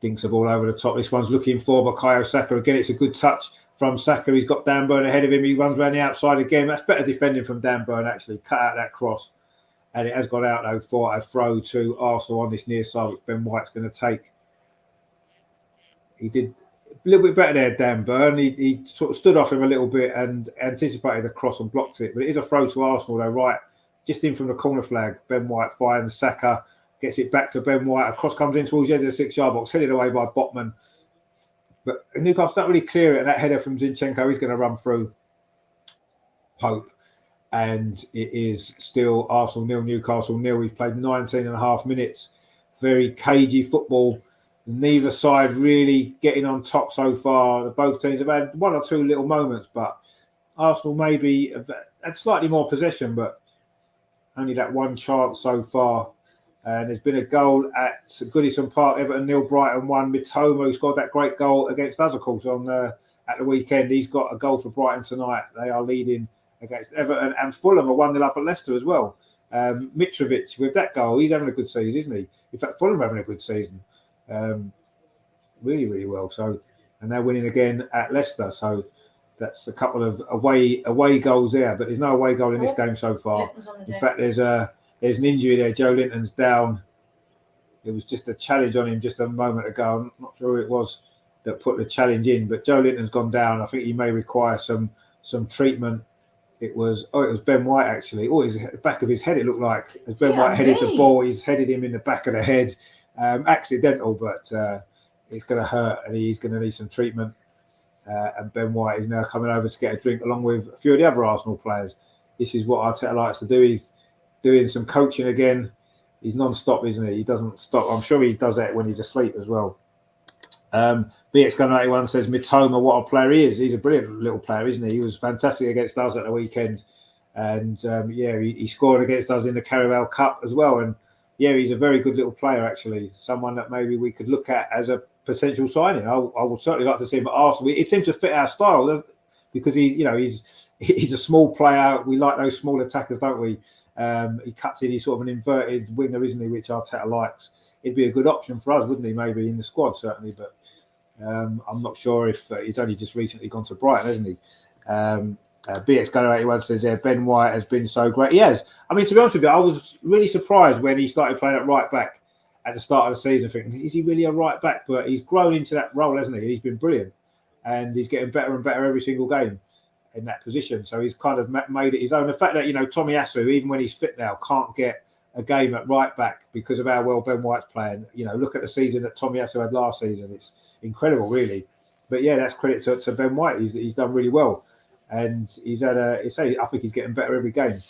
Dinks the ball over the top. This one's looking for Bukayo Saka. Again, it's a good touch from Saka. He's got Dan Burn ahead of him. He runs around the outside again. That's better defending from Dan Burn, actually. Cut out that cross. And it has gone out, though, for a throw to Arsenal on this near side, which Ben White's going to take. little bit better there, Dan Burn. He sort of stood off him a little bit and anticipated the cross and blocked it. But it is a throw to Arsenal, though, right? Just in from the corner flag. Ben White finds Saka, gets it back to Ben White. A cross comes in towards the edge of the 6-yard box, headed away by Botman. But Newcastle don't really clear it, and that header from Zinchenko is going to run through Pope. And it is still Arsenal 0, Newcastle 0. We've played 19 and a half minutes. Very cagey football. Neither side really getting on top so far. Both teams have had one or two little moments, but Arsenal maybe have had slightly more possession, but only that one chance so far. And there's been a goal at Goodison Park, Everton 0, Brighton 1. Mitoma, who scored that great goal against us, of course, at the weekend. He's got a goal for Brighton tonight. They are leading against Everton, and Fulham are 1-0 up at Leicester as well. Mitrovic, with that goal, he's having a good season, isn't he? In fact, Fulham are having a good season. Really, really well. So, and they're winning again at Leicester. So that's a couple of away goals there, but there's no away goal in this game so far. In fact, there's an injury there. Joe Linton's down. It was just a challenge on him just a moment ago. I'm not sure who it was that put the challenge in, but Joe Linton's gone down. I think he may require some treatment. It was Ben White actually. His back of his head, it looked like. As Ben White headed the ball, he's headed him in the back of the head. Accidental, but it's going to hurt, and he's going to need some treatment. And Ben White is now coming over to get a drink along with a few of the other Arsenal players. This is what Arteta likes to do. He's doing some coaching again. He's non-stop, isn't he? He doesn't stop. I'm sure he does that when he's asleep as well. BX81 says, Mitoma, what a player he is. He's a brilliant little player, isn't he? He was fantastic against us at the weekend. And he scored against us in the Carabao Cup as well. And yeah, he's a very good little player, actually. Someone that maybe we could look at as a potential signing. I would certainly like to see him at Arsenal. It seems to fit our style because he's a small player. We like those small attackers, don't we? He cuts in. He's sort of an inverted winger, isn't he? Which Arteta likes. It'd be a good option for us, wouldn't he? Maybe in the squad, certainly. But I'm not sure if he's only just recently gone to Brighton, hasn't he? BX81 says, Ben White has been so great. He has. I mean, to be honest with you, I was really surprised when he started playing at right back at the start of the season, thinking, is he really a right back? But he's grown into that role, hasn't he? He's been brilliant. And he's getting better and better every single game in that position. So he's kind of made it his own. The fact that, Tomiyasu, even when he's fit now, can't get a game at right back because of how well Ben White's playing. Look at the season that Tomiyasu had last season. It's incredible, really. But yeah, that's credit to Ben White. He's done really well. And he's had I think he's getting better every game.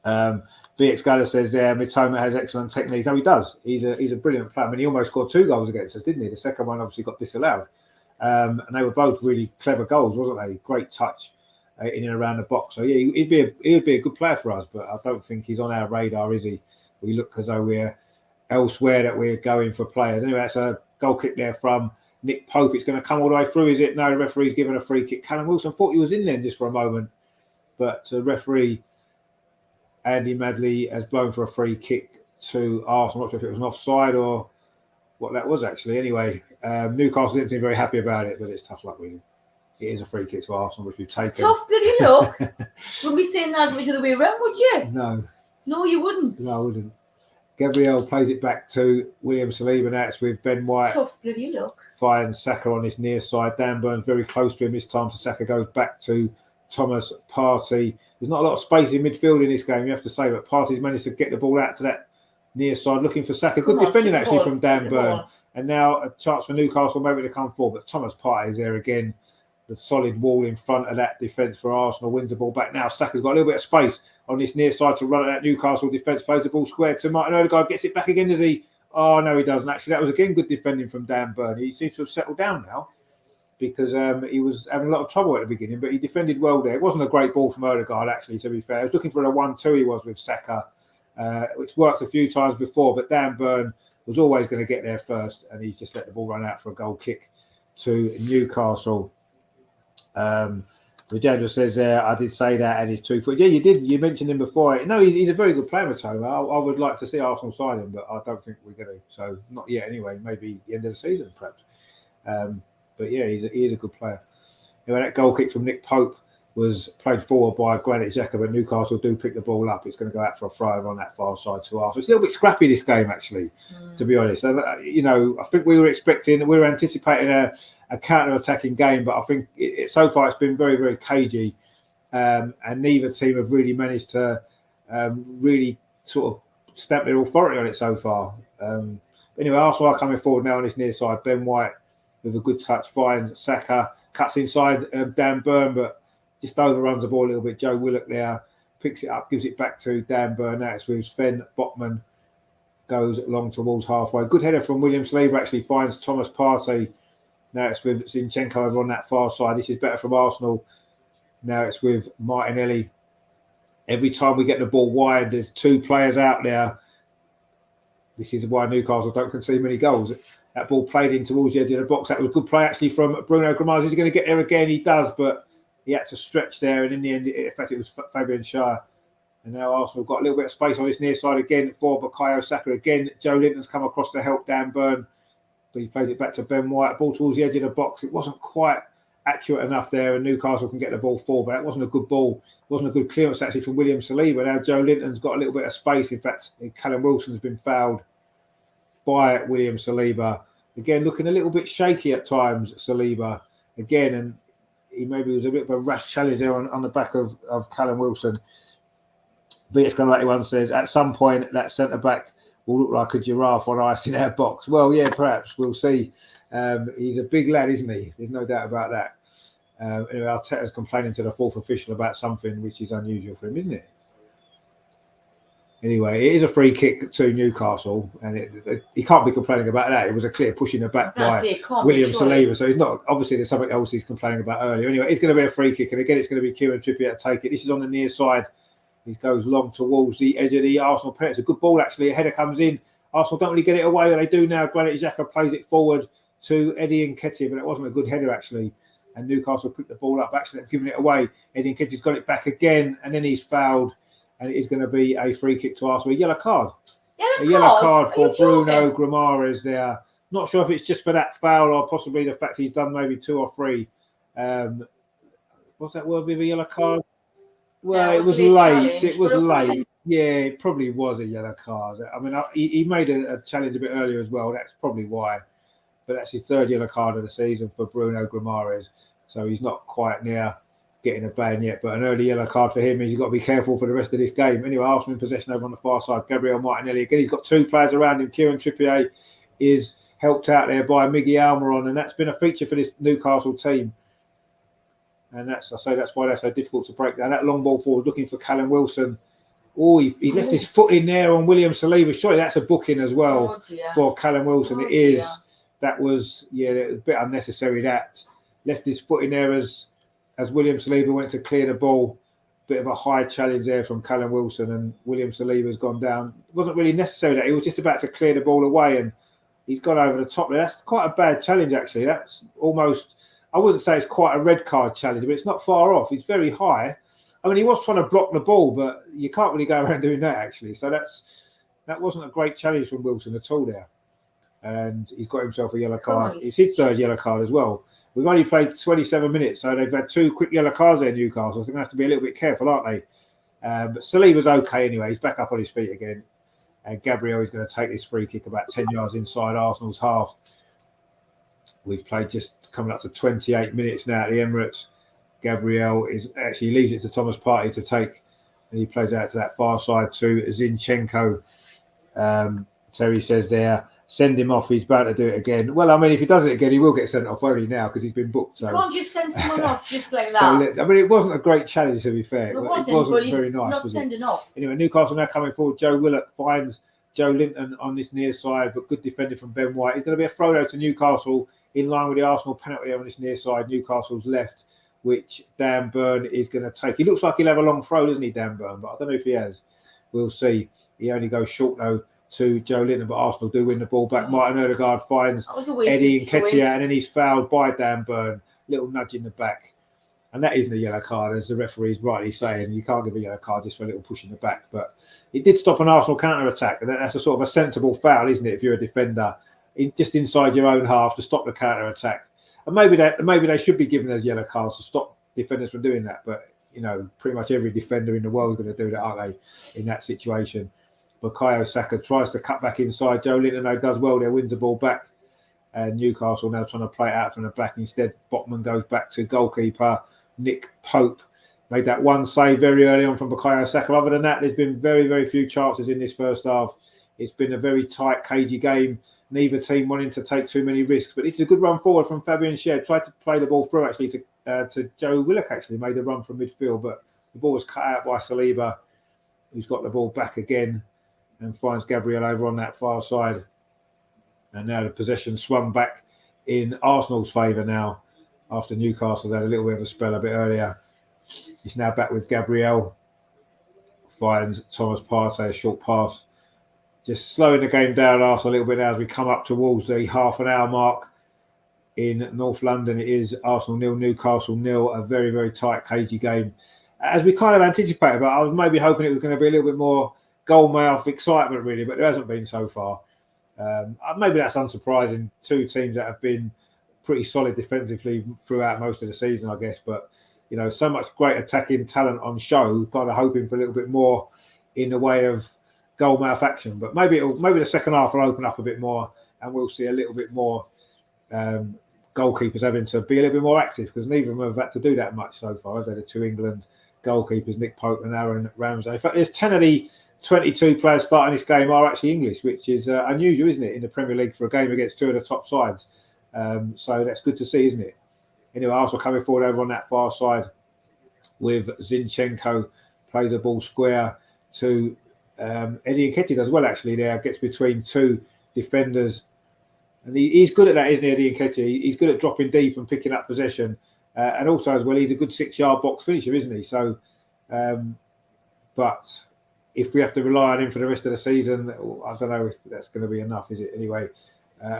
BX Gala says Mitoma has excellent technique. No, he does. He's a brilliant player. I mean, he almost scored 2 goals against us, didn't he? The second one obviously got disallowed. And they were both really clever goals, wasn't they? Great touch in and around the box. So yeah, he'd be a good player for us, but I don't think he's on our radar, is he? We look as though we're elsewhere that we're going for players. Anyway, that's a goal kick there from Nick Pope. It's going to come all the way through, is it? No, the referee's given a free kick. Callum Wilson thought he was in there just for a moment, but the referee Andy Madley has blown for a free kick to Arsenal. I'm not sure if it was an offside or what that was actually. Anyway, Newcastle didn't seem very happy about it, but it's tough luck, really. It is a free kick to Arsenal, which we've taken. Tough bloody luck. Wouldn't be saying that if it was the other way around, would you? No. No, you wouldn't. No, I wouldn't. Gabriel plays it back to William Saliba. Now it's with Ben White. Tough bloody luck. Finds Saka on his near side. Dan Burns very close to him this time, so Saka goes back to Thomas Partey. There's not a lot of space in midfield in this game, you have to say, but Partey's managed to get the ball out to that near side, looking for Saka. Good defending actually from Dan Burn. And now a chance for Newcastle maybe to come forward, but Thomas Partey is there again. The solid wall in front of that defence for Arsenal wins the ball back. Now Saka's got a little bit of space on this near side to run at that Newcastle defence. Plays the ball square to Martin Odegaard. Gets it back again, does he? Oh, no, he doesn't. Actually, that was again good defending from Dan Burn. He seems to have settled down now because he was having a lot of trouble at the beginning, but he defended well there. It wasn't a great ball from Odegaard, actually, to be fair. I was looking for a 1-2 he was with Saka, which worked a few times before, but Dan Burn was always going to get there first, and he's just let the ball run out for a goal kick to Newcastle. Rajendra says there, I did say that, and he's 2 foot. Yeah, you did. You mentioned him before. No, he's a very good player, Matoma. I would like to see Arsenal sign him, but I don't think we're going to. So not yet, anyway. Maybe the end of the season, perhaps. But yeah, he is a good player. Anyway, that goal kick from Nick Pope was played forward by Granit Xhaka, but Newcastle do pick the ball up. It's going to go out for a throw on that far side to Arsenal. It's a little bit scrappy, this game, actually, to be honest. And, I think we were anticipating a counter-attacking game, but I think so far it's been very, very cagey. And neither team have really managed to really sort of stamp their authority on it so far. Anyway, Arsenal are coming forward now on this near side. Ben White with a good touch finds Saka, cuts inside Dan Burn, but just overruns the ball a little bit. Joe Willock there picks it up, gives it back to Dan Burn. Now it's with Sven Botman, goes long towards halfway. Good header from William Saliba, actually finds Thomas Partey. Now it's with Zinchenko over on that far side. This is better from Arsenal. Now it's with Martinelli. Every time we get the ball wide, there's two players out there. This is why Newcastle don't concede many goals. That ball played in towards the edge of the box. That was a good play, actually, from Bruno Guimaraes. Is he going to get there again? He does, but he had to stretch there. And in the end, in fact, it was Fabian Schär. And now Arsenal got a little bit of space on this near side again for Bukayo Saka. Again, Joe Linton's come across to help Dan Burn, but he plays it back to Ben White. Ball towards the edge of the box. It wasn't quite accurate enough there, and Newcastle can get the ball forward. But that wasn't a good ball. It wasn't a good clearance, actually, from William Saliba. Now Joe Linton's got a little bit of space. In fact, Callum Wilson's been fouled by William Saliba. Again, looking a little bit shaky at times, Saliba. Again, and he maybe was a bit of a rash challenge there on the back of Callum Wilson. VX81 says, at some point, that centre-back will look like a giraffe on ice in our box. Well, yeah, perhaps. We'll see. He's a big lad, isn't he? There's no doubt about that. Anyway, Arteta's complaining to the fourth official about something which is unusual for him, isn't it? Anyway, it is a free kick to Newcastle, and he can't be complaining about that. It was a clear push in the back by William Saliba. So he's not, obviously there's something else he's complaining about earlier. Anyway, it's going to be a free kick, and again, it's going to be Kieran Trippier to take it. This is on the near side. He goes long towards the edge of the Arsenal penalty. It's a good ball, actually. A header comes in. Arsenal don't really get it away. They do now. Granit Xhaka plays it forward to Eddie Nketiah, but it wasn't a good header, actually. And Newcastle picked the ball up, actually giving it away. Eddie Nketiah's got it back again, and then he's fouled. And it is going to be a free kick to Arsenal. A yellow card. Yellow card for Bruno Guimaraes there. Not sure if it's just for that foul or possibly the fact he's done maybe 2 or 3. What's that word with a yellow card? Well, it was late. It was late. Yeah, it probably was a yellow card. I mean, he made a challenge a bit earlier as well. That's probably why. But that's his 3rd yellow card of the season for Bruno Guimaraes. So he's not quite near getting a ban yet, but an early yellow card for him means he's got to be careful for the rest of this game. Anyway, Arsenal in possession over on the far side. Gabriel Martinelli again. He's got 2 players around him. Kieran Trippier is helped out there by Miggy Almiron, and that's been a feature for this Newcastle team. And that's why they're so difficult to break down. That long ball forward, looking for Callum Wilson. Oh, he left his foot in there on William Saliba. Surely that's a booking as well for Callum Wilson. It is. That was, it was a bit unnecessary. That left his foot in there as William Saliba went to clear the ball. Bit of a high challenge there from Callum Wilson, and William Saliba's gone down. It wasn't really necessary that he was just about to clear the ball away, and he's gone over the top there. That's quite a bad challenge, actually. That's almost, I wouldn't say it's quite a red card challenge, but it's not far off. It's very high. I mean, he was trying to block the ball, but you can't really go around doing that, actually. So that wasn't a great challenge from Wilson at all there. And he's got himself a yellow card. It's his 3rd yellow card as well. We've only played 27 minutes, so they've had 2 quick yellow cards there, Newcastle. So they're going to have to be a little bit careful, aren't they? But Saliba's okay anyway. He's back up on his feet again. And Gabriel is going to take this free kick about 10 yards inside Arsenal's half. We've played just coming up to 28 minutes now at the Emirates. Gabriel leaves it to Thomas Partey to take, and he plays out to that far side to Zinchenko. Terry says there, send him off. He's about to do it again. Well, I mean, if he does it again, he will get sent off only now because he's been booked. So. You can't just send someone off just like that. I mean, it wasn't a great challenge, to be fair. It wasn't very nice. Not sending off. Anyway, Newcastle now coming forward. Joe Willock finds Joe Linton on this near side, but good defending from Ben White. It's going to be a throw to Newcastle in line with the Arsenal penalty on this near side. Newcastle's left, which Dan Burn is going to take. He looks like he'll have a long throw, doesn't he, Dan Burn? But I don't know if he has. We'll see. He only goes short, though, to Joe Linton, but Arsenal do win the ball back. Martin Odegaard finds Eddie Nketiah, and then he's fouled by Dan Burn. Little nudge in the back. And that isn't a yellow card, as the referee's rightly saying. You can't give a yellow card just for a little push in the back. But it did stop an Arsenal counter-attack. And that's a sort of a sensible foul, isn't it, if you're a defender? Just inside your own half to stop the counter-attack. And maybe they should be given as yellow cards to stop defenders from doing that. But, you know, pretty much every defender in the world is going to do that, aren't they, in that situation? Bukayo Saka tries to cut back inside. Joe Linton, though, does well there, wins the ball back. And Newcastle now trying to play it out from the back. Instead, Botman goes back to goalkeeper Nick Pope. Made that one save very early on from Bukayo Saka. Other than that, there's been very, very few chances in this first half. It's been a very tight, cagey game. Neither team wanting to take too many risks. But this is a good run forward from Fabian Schär. Tried to play the ball through, actually, to Joe Willock, actually. Made the run from midfield. But the ball was cut out by Saliba, who's got the ball back again and finds Gabriel over on that far side. And now the possession swung back in Arsenal's favour now after Newcastle had a little bit of a spell a bit earlier. He's now back with Gabriel. Finds Thomas Partey, a short pass. Just slowing the game down Arsenal a little bit now as we come up towards the half an hour mark in North London. It is Arsenal 0, Newcastle 0. A very, very tight, cagey game. As we kind of anticipated, but I was maybe hoping it was going to be a little bit more goal-mouth excitement, really, but there hasn't been so far. Maybe that's unsurprising. Two teams that have been pretty solid defensively throughout most of the season, I guess. But, you know, so much great attacking talent on show, kind of hoping for a little bit more in the way of goal-mouth action. But maybe the second half will open up a bit more and we'll see a little bit more goalkeepers having to be a little bit more active, because neither of them have had to do that much so far. They're the two England goalkeepers, Nick Pope and Aaron Ramsey. In fact, there's 10 of the 22 players starting this game are actually English, which is unusual, isn't it, in the Premier League for a game against two of the top sides. So that's good to see, isn't it? Anyway, Arsenal coming forward over on that far side with Zinchenko, plays a ball square to Eddie Nketiah does well, actually, there. Gets between two defenders. And he's good at that, isn't he, Eddie Nketiah? He's good at dropping deep and picking up possession. And also, as well, he's a good 6-yard box finisher, isn't he? So, but if we have to rely on him for the rest of the season, I don't know if that's going to be enough, is it? Anyway,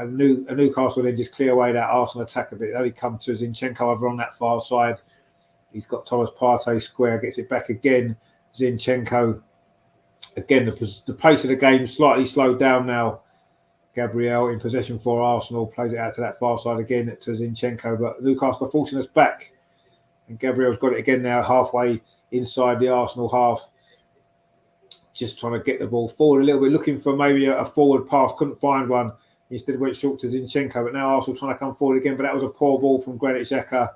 Newcastle then just clear away that Arsenal attack a bit. Then he comes to Zinchenko over on that far side. He's got Thomas Partey square, gets it back again. Zinchenko. Again, the pace of the game slightly slowed down now. Gabriel in possession for Arsenal, plays it out to that far side again to Zinchenko, but Newcastle are forcing us back. And Gabriel's got it again now, halfway inside the Arsenal half. Just trying to get the ball forward a little bit, looking for maybe a forward pass, couldn't find one. Instead went short to Zinchenko, but now Arsenal trying to come forward again, but that was a poor ball from Granit Xhaka.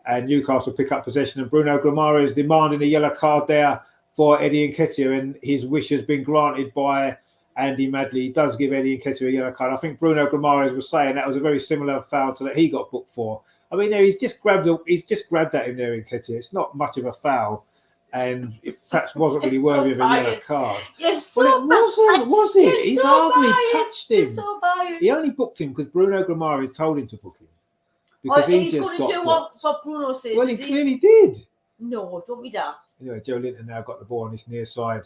And Newcastle pick up possession, and Bruno Guimaraes demanding a yellow card there for Eddie Nketiah, and his wish has been granted by Andy Madley. He does give Eddie Nketiah a yellow card. I think Bruno Guimaraes was saying that was a very similar foul to that he got booked for. I mean, he's just grabbed at him there, Nketiah. It's not much of a foul, and it perhaps wasn't really worthy of a yellow card. Well, it wasn't, was it? He's hardly touched him. So he only booked him because Bruno Guimaraes told him to book him. Because he's going to do what Bruno says. Well, he clearly did. No, don't be daft. Anyway, Joe Linton now got the ball on his near side.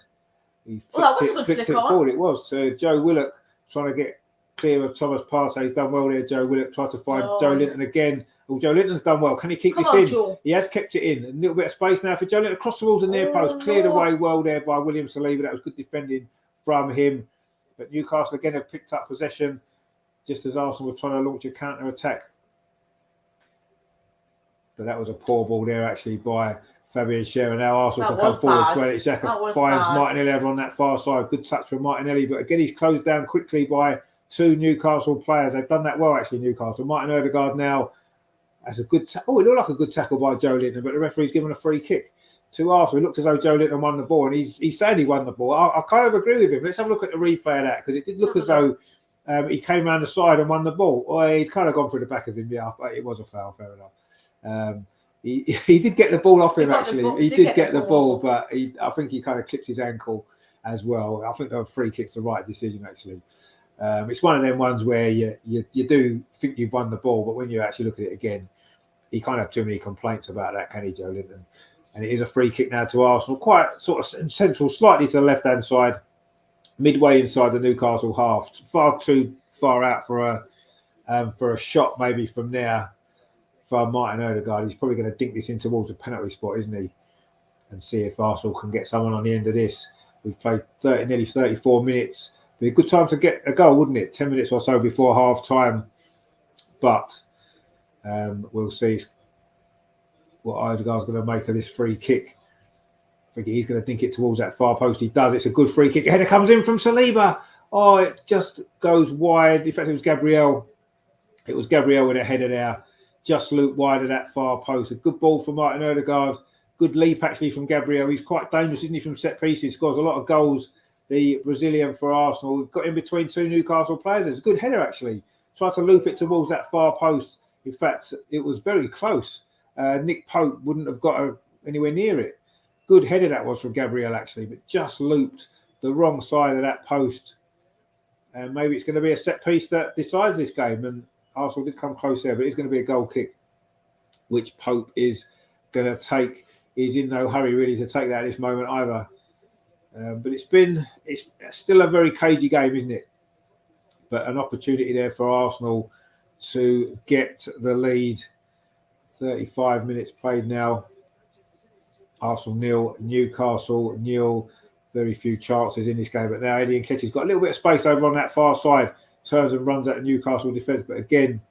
He flicked it forward. It was to Joe Willock, trying to get clear of Thomas Partey. He's done well there. Joe Willock tried to find Joe Linton again. Oh, Joe Linton's done well. Can he keep this in? Joe. He has kept it in. A little bit of space now for Joe Linton. Across towards the near post. Cleared away well there by William Saliba. That was good defending from him. But Newcastle again have picked up possession just as Arsenal were trying to launch a counter-attack. But that was a poor ball there actually by Fabian Schär. Now Arsenal can come forward. Granit Xhaka finds Martinelli over on that far side. Good touch from Martinelli, but again he's closed down quickly by two Newcastle players. They've done that well actually, Newcastle. Martin Odegaard now has a good it looked like a good tackle by Joe Linton, but the referee's given a free kick to Arsenal. It looked as though Joe Linton won the ball, and he's saying he won the ball. I kind of agree with him. Let's have a look at the replay of that, because it did look as though he came around the side and won the ball. Or he's kind of gone through the back of him, yeah, but it was a foul, fair enough. He did get the ball off him, actually. He did get the ball, but I think he kind of clipped his ankle as well. I think the free kick's the right decision, actually. It's one of them ones where you do think you've won the ball, but when you actually look at it again, he can't have too many complaints about that, can he, Joe Linton? And it is a free kick now to Arsenal, quite sort of central, slightly to the left-hand side, midway inside the Newcastle half. Far too far out for a shot maybe from there. For Martin Odegaard, he's probably going to dink this in towards a penalty spot, isn't he? And see if Arsenal can get someone on the end of this. We've played nearly 34 minutes. Be a good time to get a goal, wouldn't it? 10 minutes or so before half time. But we'll see. what Odegaard's going to make of this free kick. I think he's going to dink it towards that far post. He does. It's a good free kick. Header comes in from Saliba. Oh, it just goes wide. In fact, it was Gabriel. It was Gabriel with a header there. Just looped wide of that far post. A good ball from Martin Odegaard. Good leap, actually, from Gabriel. He's quite dangerous, isn't he, from set pieces. Scores a lot of goals, the Brazilian for Arsenal. Got in between two Newcastle players. It's a good header, actually. Tried to loop it towards that far post. In fact, it was very close. Nick Pope wouldn't have got anywhere near it. Good header that was from Gabriel, actually, but just looped the wrong side of that post. And maybe it's going to be a set piece that decides this game. And Arsenal did come close there, but it's going to be a goal kick, which Pope is going to take. He's in no hurry, really, to take that at this moment either. But it's still a very cagey game, isn't it? But an opportunity there for Arsenal to get the lead. 35 minutes played now. Arsenal 0, Newcastle 0. Very few chances in this game. But now Eddie Nketiah's got a little bit of space over on that far side. Turns and runs at the Newcastle defence. But again,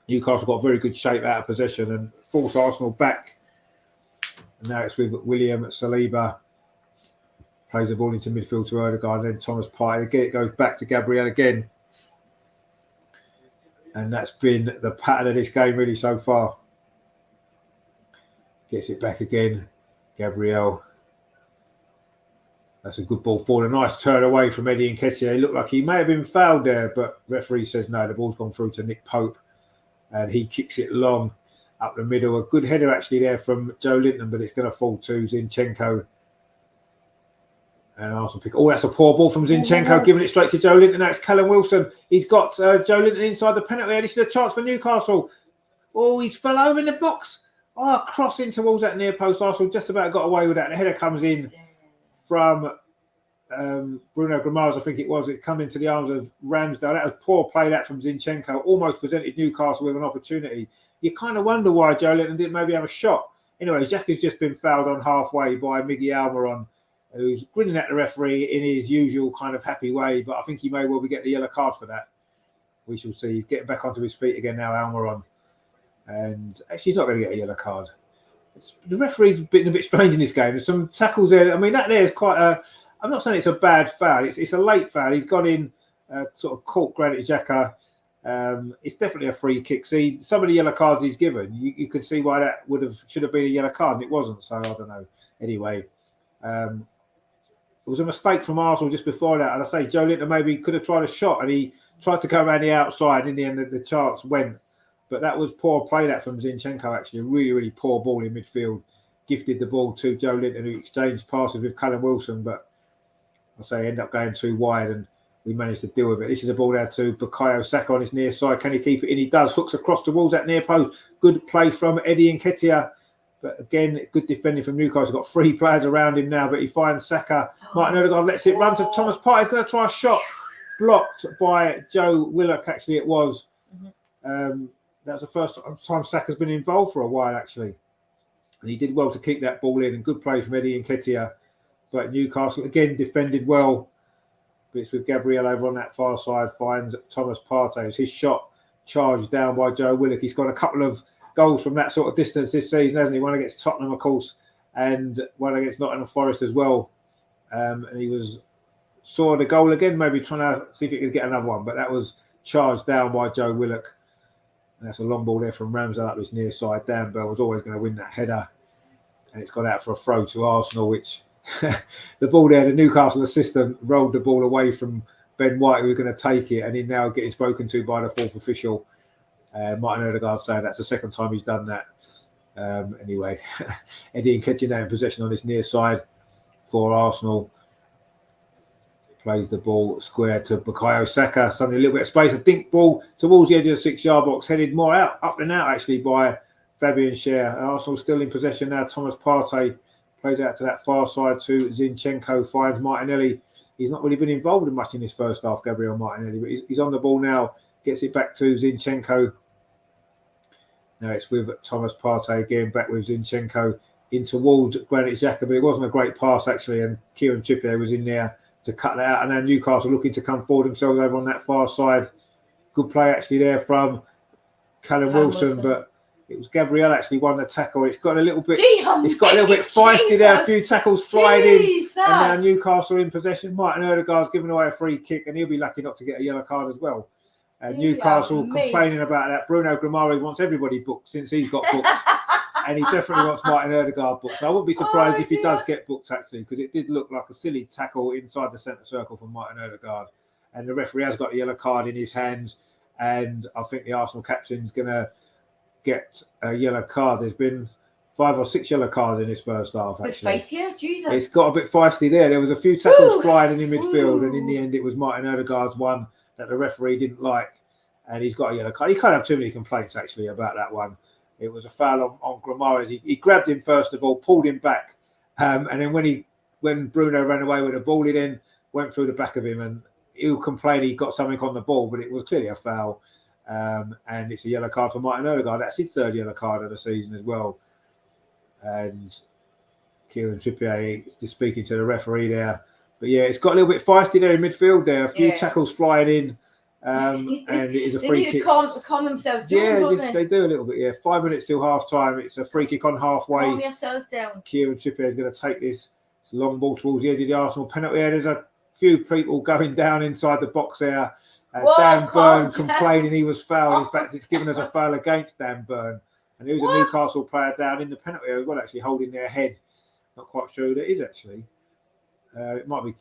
Newcastle got very good shape out of possession and force Arsenal back. And now it's with William Saliba. Plays the ball into midfield to Odegaard. And then Thomas Partey. Again, it goes back to Gabriel again. And that's been the pattern of this game really so far. Gets it back again. Gabriel. That's a good ball forward. A nice turn away from Eddie Nketiah. It looked like he may have been fouled there, but referee says no, the ball's gone through to Nick Pope. And he kicks it long up the middle. A good header actually there from Joe Linton, but it's going to fall to Zinchenko. And Arsenal pick. Oh, that's a poor ball from Zinchenko, giving it straight to Joe Linton. That's Callum Wilson. He's got Joe Linton inside the penalty area. This is a chance for Newcastle. Oh, he's fell over in the box. Oh, crossing towards that near post. Arsenal just about got away with that. The header comes in from Bruno Grimaldo, I think it was. It come into the arms of Ramsdale. That was poor play, that from Zinchenko. Almost presented Newcastle with an opportunity. You kind of wonder why Joe Linton didn't maybe have a shot. Anyway, Xhaka's just been fouled on halfway by Miggy Almiron, who's grinning at the referee in his usual kind of happy way, but I think he may well be getting the yellow card for that. We shall see. He's getting back onto his feet again now, Almiron. And actually, he's not going to get a yellow card. The referee's been a bit strange in this game. There's some tackles there. I mean, that there is quite a... I'm not saying it's a bad foul. It's a late foul. He's gone in, sort of caught Granit Xhaka. It's definitely a free kick. See, some of the yellow cards he's given, you could see why that should have been a yellow card, and it wasn't. So, I don't know. Anyway, it was a mistake from Arsenal just before that. And I say, Joe Linton maybe could have tried a shot, and he tried to go around the outside. In the end, the chance went. But that was poor play that from Zinchenko, actually. A really, really poor ball in midfield. Gifted the ball to Joe Linton, who exchanged passes with Callum Wilson. But I say, end up going too wide, and we managed to deal with it. This is a ball there to Bukayo Saka on his near side. Can he keep it in? He does. Hooks across towards that near post. Good play from Eddie Nketiah. But again, good defending from Newcastle. Got 3 players around him now, but he finds Saka. Martin Odegaard lets it run to Thomas Partey. He's going to try a shot. Blocked by Joe Willock, actually, it was. That was the first time Saka's been involved for a while, actually. And he did well to keep that ball in. And good play from Eddie Nketiah. But Newcastle, again, defended well. But it's with Gabriel over on that far side. Finds Thomas Partey. His shot charged down by Joe Willock. He's got a couple of goals from that sort of distance this season, hasn't he? One against Tottenham, of course, and one against Nottingham Forest as well. And he saw the goal again, maybe trying to see if he could get another one. But that was charged down by Joe Willock. And that's a long ball there from Ramsdale up his near side. Dan Bell was always going to win that header. And it's gone out for a throw to Arsenal, which the ball there, the Newcastle assistant rolled the ball away from Ben White, who was going to take it, and he's now getting spoken to by the 4th official. Martin Odegaard saying that's the second time he's done that. Anyway, Eddie Nketiah now in possession on his near side for Arsenal. Plays the ball square to Bukayo Saka. Suddenly a little bit of space. A dink ball towards the edge of the 6-yard box. Headed more up and out, actually, by Fabian Schär. Arsenal still in possession now. Thomas Partey plays out to that far side to Zinchenko. Finds Martinelli. He's not really been involved in much in this first half, Gabriel Martinelli. But he's on the ball now. Gets it back to Zinchenko. Now it's with Thomas Partey again. Back with Zinchenko in towards Granit Xhaka. But it wasn't a great pass, actually. And Kieran Trippier was in there to cut that out. And now Newcastle looking to come forward themselves over on that far side. Good play actually there from Callum Wilson, but It was Gabriel actually won the tackle. It's got a little bit. Dear It's got a little bit feisty there. A few tackles flying in, and now Newcastle in possession. Martin Odegaard's given away a free kick, and he'll be lucky not to get a yellow card as well. Newcastle complaining about that. Bruno Grimaldi wants everybody booked since he's got booked, and he definitely wants Martin Odegaard booked. So I wouldn't be surprised if he does get booked actually, because it did look like a silly tackle inside the centre circle from Martin Odegaard, and the referee has got a yellow card in his hands, and I think the Arsenal captain's going to get a yellow card. There's been 5 or 6 yellow cards in this first half actually. Jesus. It's got a bit feisty there. There was a few tackles flying in the midfield, and in the end it was Martin Odegaard's one that the referee didn't like, and he's got a yellow card. He can't have too many complaints actually about that one. It was a foul on Grimaldi. He grabbed him first of all, pulled him back, and then when Bruno ran away with the ball, he then went through the back of him, and he'll complain he got something on the ball, but it was clearly a foul. And it's a yellow card for Martin Odegaard. That's his 3rd yellow card of the season as well. And Kieran Trippier is just speaking to the referee there. But yeah, it's got a little bit feisty there in midfield there. A few tackles flying in. And it is a free kick. They need to calm themselves down, they do a little bit, 5 minutes till half time. It's a free kick on halfway. Calm yourselves down. Kieran Trippier is going to take this. It's a long ball towards the edge of the Arsenal penalty area. There's a few people going down inside the box there. Dan Burn complaining he was fouled. In fact, it's given us a foul against Dan Burn. And there was a Newcastle player down in the penalty area as well, actually holding their head. Not quite sure who that is, actually. It might be...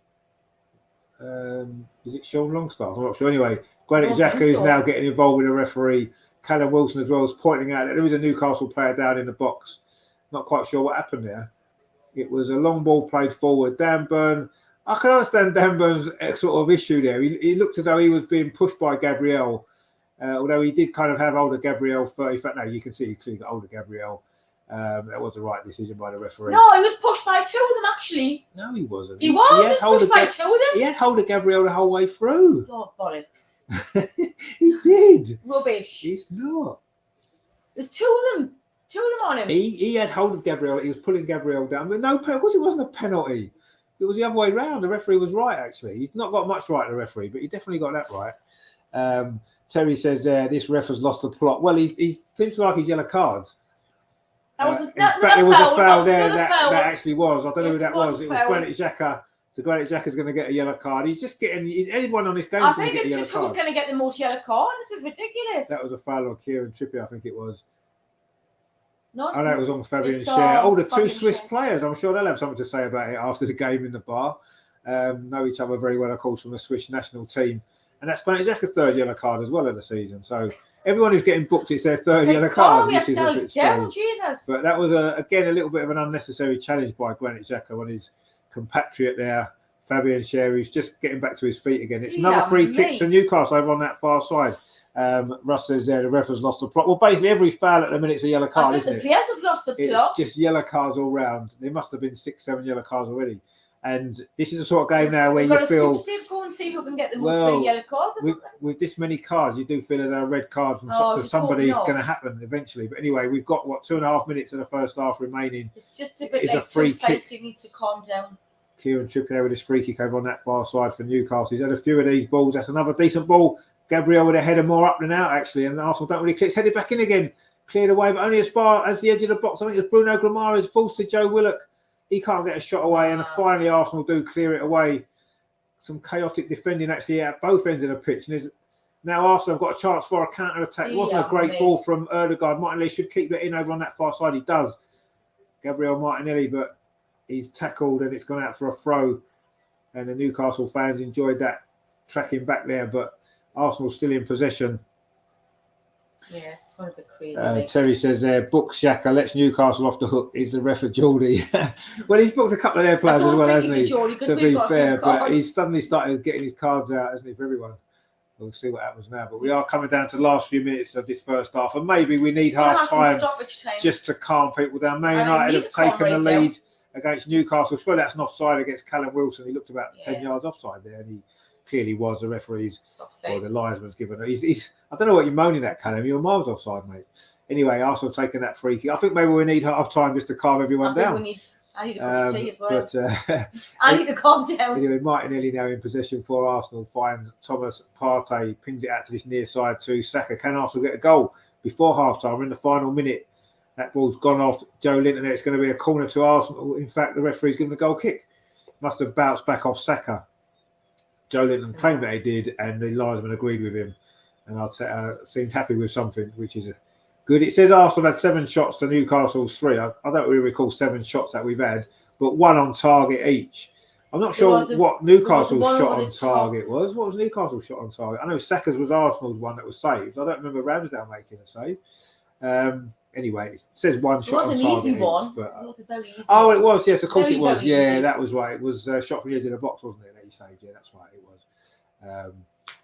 is it Sean Longstaff? I'm not sure. Anyway, Granit Xhaka is now getting involved with the referee. Callum Wilson as well is pointing out that there is a Newcastle player down in the box. Not quite sure what happened there. It was a long ball played forward. Dan Burn... I can understand Dan Burn's sort of issue there. He looked as though he was being pushed by Gabriel, although he did kind of have older Gabriel. In fact, no, you can see he clearly got older Gabriel. That was the right decision by the referee. No, he was pushed by 2 of them actually. No, he wasn't. He was pushed by 2 of them. He had hold of Gabriel the whole way through. Oh, bollocks. He did. Rubbish. He's not. There's 2 of them. 2 of them on him. He had hold of Gabriel. He was pulling Gabriel down. But no, because it wasn't a penalty. It was the other way round. The referee was right, actually. He's not got much right, the referee, but he definitely got that right. Terry says this ref has lost the plot. Well, he seems to like his yellow cards. There was a foul there that actually was. I don't know who that was. It was Granit Xhaka. So Granit Xhaka's going to get a yellow card. He's just getting... Anyone on this game I think it's just who's going to get the most yellow cards. This is ridiculous. That was a foul on Kieran Trippier, I think it was. No, I know it was on Fabian Schär. The 2 Swiss players, I'm sure they'll have something to say about it after the game in the bar. Know each other very well, of course, from the Swiss national team. And that's Granit Xhaka's 3rd yellow card as well of the season. So everyone who's getting booked, it's their 3rd yellow card, which is a bit strange. But that was, again, a little bit of an unnecessary challenge by Granit Xhaka on his compatriot there, Fabian Schär, who's just getting back to his feet again. It's another free kick to Newcastle over on that far side. Russ says there the ref has lost the plot. Well, basically every foul at the minute's a yellow card, isn't it? The players have lost the plot. It's just yellow cards all round. There must have been 6, 7 yellow cards already. And this is the sort of game now where you feel... Go and see who can get the most many yellow cards or something. With this many cards, you do feel as though a red card from somebody's going to happen eventually. But anyway, we've got, 2.5 minutes of the first half remaining. It's just a bit like free kick. He needs to calm down. Kieran Trippier with his free kick over on that far side for Newcastle. He's had a few of these balls. That's another decent ball. Gabriel with a header more up than out, actually. And Arsenal don't really click. It's headed back in again. Cleared away, but only as far as the edge of the box. I think it's Bruno Grimaldi falls to Joe Willock. He can't get a shot away. And finally, Arsenal do clear it away. Some chaotic defending, actually, at both ends of the pitch. And now Arsenal have got a chance for a counter-attack. It wasn't a great ball from Odegaard. Martinelli should keep it in over on that far side. He does. Gabriel Martinelli, but he's tackled and it's gone out for a throw. And the Newcastle fans enjoyed that tracking back there. But Arsenal still in possession. Yeah, it's one of the crazy. Terry says there, book Xhaka, lets Newcastle off the hook. Is the ref a Geordie? Well, he's booked a couple of their players as well, hasn't he? To be fair, but he's suddenly started getting his cards out, hasn't he, for everyone? We'll see what happens now. But we are coming down to the last few minutes of this first half, and maybe we need half time just to calm people down. Man United have taken the lead against Newcastle. Surely that's an offside against Callum Wilson. He looked about 10 yards offside there, and he clearly was. The referee's or the linesman's given it. He's I don't know what you're moaning at, Callum. You're miles offside, mate. Anyway, Arsenal have taken that free kick. I think maybe we need half time just to calm everyone down. I need a cup of tea as well. I need to calm down. Anyway, Martinelli now in possession for Arsenal, finds Thomas Partey, pins it out to this near side to Saka. Can Arsenal get a goal? before half-time. In the final minute, that ball's gone off Joe Linton. It's going to be a corner to Arsenal. In fact, the referee's given a goal kick. Must have bounced back off Saka. Joe Linton claimed that he did, and the linesman agreed with him. And I seemed happy with something, which is good. It says Arsenal had 7 shots to Newcastle's 3. I don't really recall 7 shots that we've had, but 1 on target each. I'm not sure what Newcastle's shot on target was. What was Newcastle's shot on target? I know Saka's was Arsenal's one that was saved. I don't remember Ramsdale making a save. Anyway, it says 1 shot on target. It was an easy one. But, it was a very easy one. It was. Yes, of course it was. Yeah, easy. That was right. It was shot from the edge of the box, wasn't it, that he saved? Yeah, that's right. It was.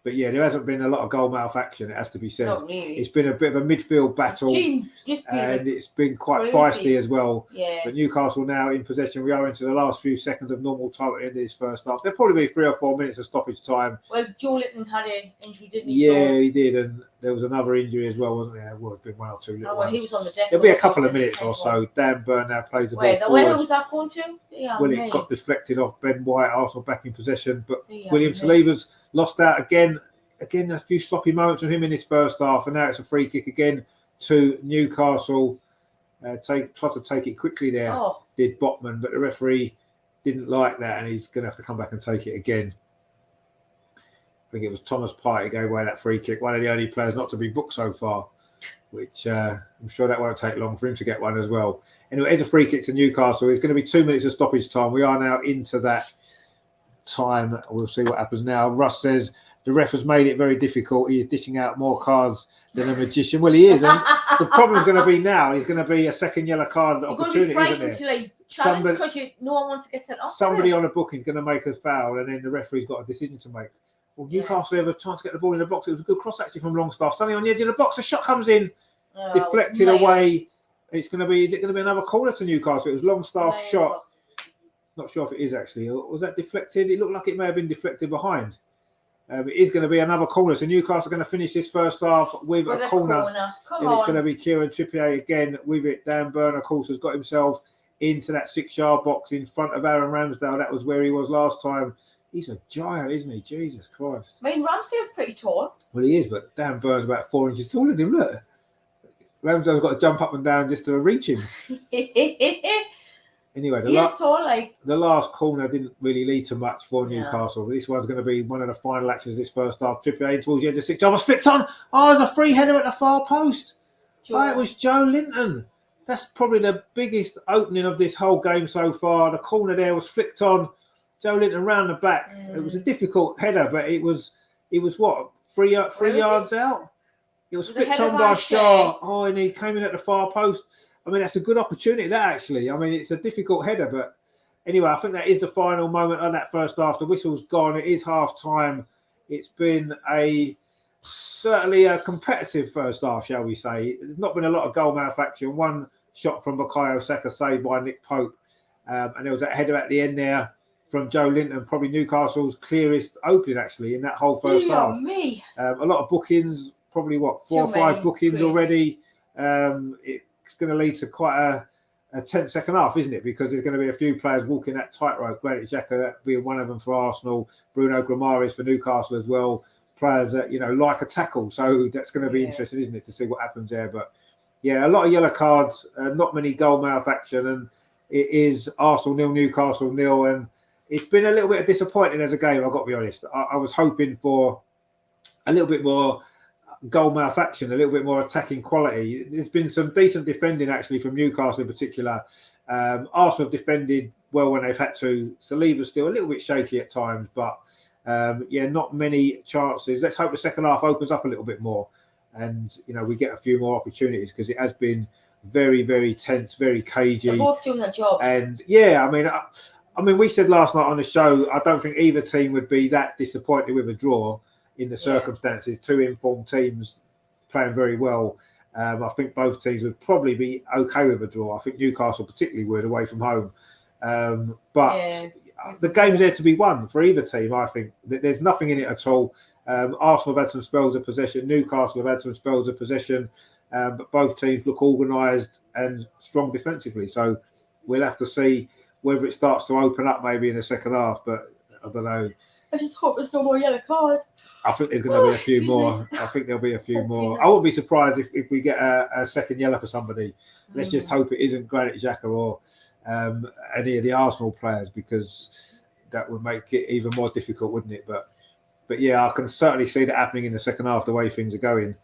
But yeah, there hasn't been a lot of goal mouth action, it has to be said. Not really. It's been a bit of a midfield battle, and it's been quite feisty as well. Yeah. But Newcastle now in possession. We are into the last few seconds of normal time at the end of this first half. There'll probably be 3 or 4 minutes of stoppage time. Well, Joe Linton had an injury, didn't he? Yeah, he did, and there was another injury as well, wasn't there? Well, it's been 1 or 2 little ones. He was on the deck. There'll be a couple of minutes or so. Dan Burn now plays the ball forward. Where was that going to? Well, it got deflected off Ben White. Arsenal back in possession, but William Saliba's lost out again. Again, a few sloppy moments from him in this first half, and now it's a free kick again to Newcastle. Tried to take it quickly there, did Botman, but the referee didn't like that, and he's going to have to come back and take it again. I think it was Thomas Partey who gave away that free kick, one of the only players not to be booked so far, which I'm sure that won't take long for him to get one as well. Anyway, it's a free kick to Newcastle. It's going to be 2 minutes of stoppage time. We are now into that time. We'll see what happens now. Russ says the ref has made it very difficult. He is dishing out more cards than a magician. Well, he is. And the problem is going to be now, he's going to be a second yellow card opportunity, isn't it? Challenge because no one wants to get sent off. Somebody on a booking is going to make a foul, and then the referee's got a decision to make. Well, Newcastle have a chance to get the ball in the box. It was a good cross actually from Longstaff. Standing on the edge of the box, the shot comes in, deflected away. It's going to be. Is it going to be another corner to Newcastle? It was Longstaff's shot. Not sure if it is actually. Was that deflected? It looked like it may have been deflected behind. It is going to be another corner. So Newcastle are going to finish this first half with a corner. And it's going to be Kieran Trippier again with it. Dan Burn, of course, has got himself into that 6-yard box in front of Aaron Ramsdale. That was where he was last time. He's a giant, isn't he? Jesus Christ. I mean, Ramsdale's pretty tall. Well, he is, but Dan Burn's about 4 inches taller than him. Look. Ramsdale's got to jump up and down just to reach him. Anyway, the last corner didn't really lead to much for Newcastle. This one's going to be one of the final actions of this first half. Trippier in towards the edge of 6. Was flicked on. Oh, there's a free header at the far post. It was Joe Linton. That's probably the biggest opening of this whole game so far. The corner there was flicked on. Joe Linton round the back. It was a difficult header, but it was what, 3 yards out? It was flicked on by Shaw. Oh, and he came in at the far post. I mean, that's a good opportunity, that actually. I mean, it's a difficult header, but anyway, I think that is the final moment of that first half. The whistle's gone. It is half time. It's been certainly a competitive first half, shall we say. There's not been a lot of goal mouth action. One shot from Bukayo Saka saved by Nick Pope. And there was that header at the end there from Joe Linton, probably Newcastle's clearest opening, actually, in that whole first half. A lot of bookings, probably, 4 or 5 bookings already. It's going to lead to quite a tense second half, isn't it? Because there's going to be a few players walking that tightrope. Granit Xhaka being one of them for Arsenal, Bruno Guimaraes for Newcastle as well. Players that, like a tackle. So that's going to be interesting, isn't it, to see what happens there. But yeah, a lot of yellow cards, not many goal mouth action, and it is Arsenal 0, Newcastle 0. And it's been a little bit disappointing as a game, I've got to be honest. I was hoping for a little bit more goal mouth action, a little bit more attacking quality. There's been some decent defending actually from Newcastle in particular. Arsenal have defended well when they've had to. Saliba's still a little bit shaky at times, but not many chances. Let's hope the second half opens up a little bit more, and we get a few more opportunities, because it has been very, very tense, very cagey. They're both doing their jobs. And I mean, we said last night on the show, I don't think either team would be that disappointed with a draw. In the circumstances, 2 informed teams playing very well. I think both teams would probably be okay with a draw. I think Newcastle particularly would, away from home. But the game's there to be won for either team, I think. There's nothing in it at all. Arsenal have had some spells of possession. Newcastle have had some spells of possession. But both teams look organised and strong defensively. So we'll have to see whether it starts to open up maybe in the second half. But I don't know. I just hope there's no more yellow cards. I think there's going to be a few more. I think there'll be a few more. I wouldn't be surprised if we get a second yellow for somebody. Let's just hope it isn't Granit Xhaka or any of the Arsenal players, because that would make it even more difficult, wouldn't it? But yeah, I can certainly see that happening in the second half, the way things are going.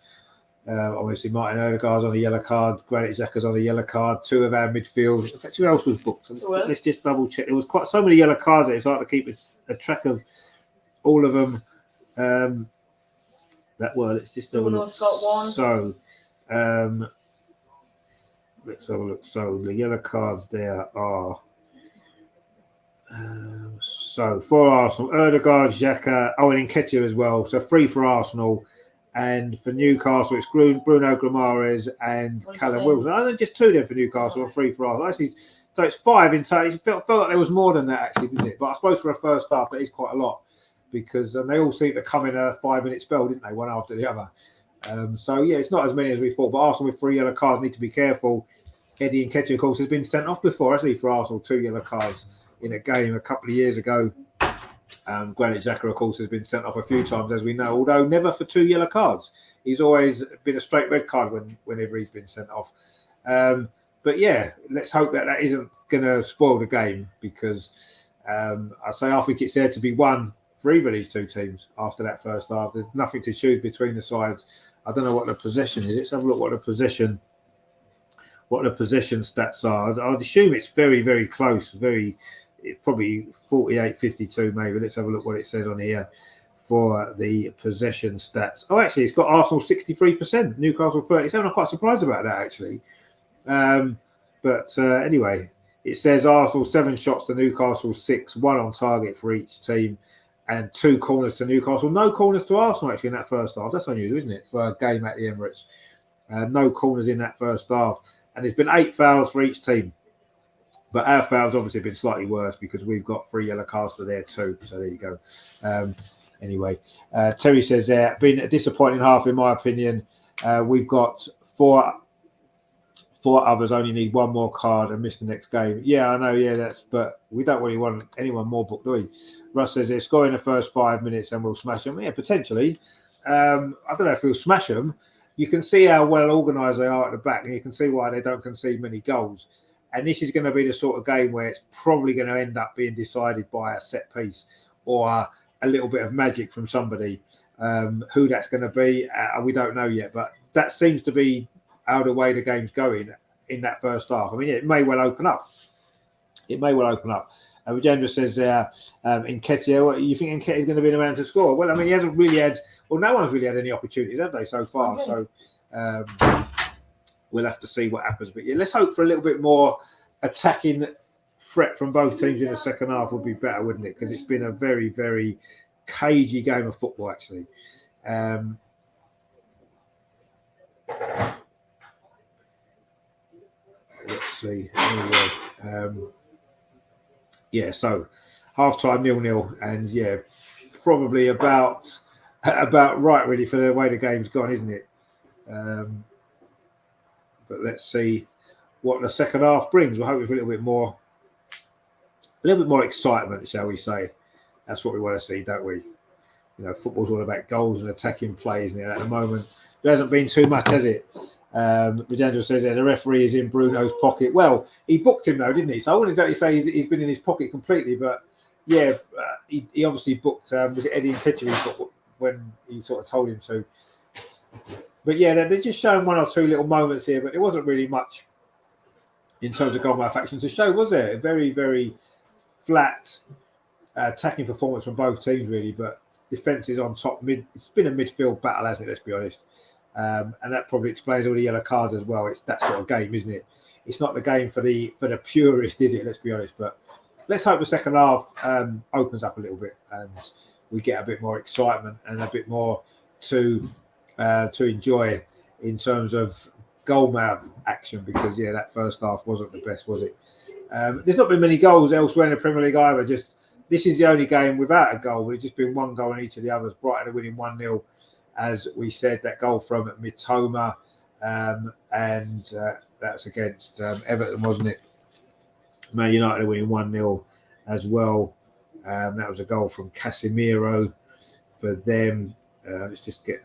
Obviously, Martin Odegaard's on a yellow card, Granit Xhaka's on a yellow card, 2 of our midfield. In fact, who else was booked? Let's just double check. There was quite so many yellow cards that it's hard to keep a track of all of them. Let's just have a look. So, let's have a look. So the yellow cards there are so for Arsenal, Odegaard, Xhaka, and Nketiah as well. So 3 for Arsenal, and for Newcastle it's Bruno Guimaraes and Callum Wilson. Oh, just 2 then for Newcastle and 3 for Arsenal. Actually, so it's 5 in total. It felt like there was more than that actually, didn't it? But I suppose for a first half that is quite a lot, because they all seem to come in a 5-minute spell, didn't they? One after the other. So yeah, it's not as many as we thought. But Arsenal with 3 yellow cards need to be careful. Eddie Nketiah, of course, has been sent off before, hasn't he, for Arsenal? 2 yellow cards in a game a couple of years ago. Granit Xhaka, of course, has been sent off a few times, as we know, although never for 2 yellow cards. He's always been a straight red card whenever he's been sent off. But yeah, let's hope that isn't going to spoil the game, because I think it's there to be won for either of these 2 teams after that first half. There's nothing to choose between the sides. I don't know what the possession is. Let's have a look what the possession stats are. I'd assume it's very, very close. It's probably 48-52 maybe. Let's have a look what it says on here for the possession stats. Oh, actually, it's got Arsenal 63%, Newcastle 37%. I'm quite surprised about that, actually. But anyway, it says Arsenal 7 shots to Newcastle 6, 1 on target for each team, and 2 corners to Newcastle. No corners to Arsenal, actually, in that first half. That's unusual, isn't it, for a game at the Emirates? No corners in that first half. And there's been 8 fouls for each team. But our fouls obviously have been slightly worse, because we've got 3 yellow cards to there too. So there you go. Anyway, Terry says there, been a disappointing half in my opinion. We've got 4 others only need 1 more card and miss the next game. Yeah, I know. Yeah, but we don't really want anyone more booked, do we? Russ says they're scoring the first 5 minutes and we'll smash them. Yeah, potentially. I don't know if we'll smash them. You can see how well organised they are at the back, and you can see why they don't concede many goals. And this is going to be the sort of game where it's probably going to end up being decided by a set piece or a little bit of magic from somebody. Who that's going to be, we don't know yet. But that seems to be how the way the game's going in that first half. I mean, it may well open up. Rajendra says Nketiah, you think Nketiah is going to be the man to score? Well, I mean, he hasn't really had, no one's really had any opportunities, have they, so far? Okay. So we'll have to see what happens. But yeah, let's hope for a little bit more attacking threat from both teams in the second half would be better, wouldn't it? Because it's been a very, very cagey game of football, actually. Let's see. So half-time 0-0, and yeah, probably about right really for the way the game's gone, isn't it? But let's see what the second half brings. We're hoping for a little bit more excitement, shall we say? That's what we want to see, don't we? You know, football's all about goals and attacking plays, and at the moment there hasn't been too much, has it? Rajendra says the referee is in Bruno's pocket. Well, he booked him though, didn't he? So I wouldn't exactly say he's been in his pocket completely, but yeah, he obviously booked. Was it Eddie Nketiah when he sort of told him to? But yeah, they're just showing 1 or 2 little moments here, but there wasn't really much in terms of goal malfunction to show, was there? A very, very flat attacking performance from both teams, really. But defence is on top. It's been a midfield battle, hasn't it? Let's be honest. And that probably explains all the yellow cards as well. It's that sort of game, isn't it? It's not the game for the purist, is it? Let's be honest. But let's hope the second half opens up a little bit and we get a bit more excitement and a bit more to enjoy in terms of goal mouth action, because yeah, that first half wasn't the best, was it? There's not been many goals elsewhere in the Premier League either. Just this is the only game without a goal. It's just been 1 goal in each of the others. Brighton are winning 1-0. As we said, that goal from Mitoma, and that's against Everton, wasn't it? Man United are winning 1-0 as well. That was a goal from Casemiro for them. Let's get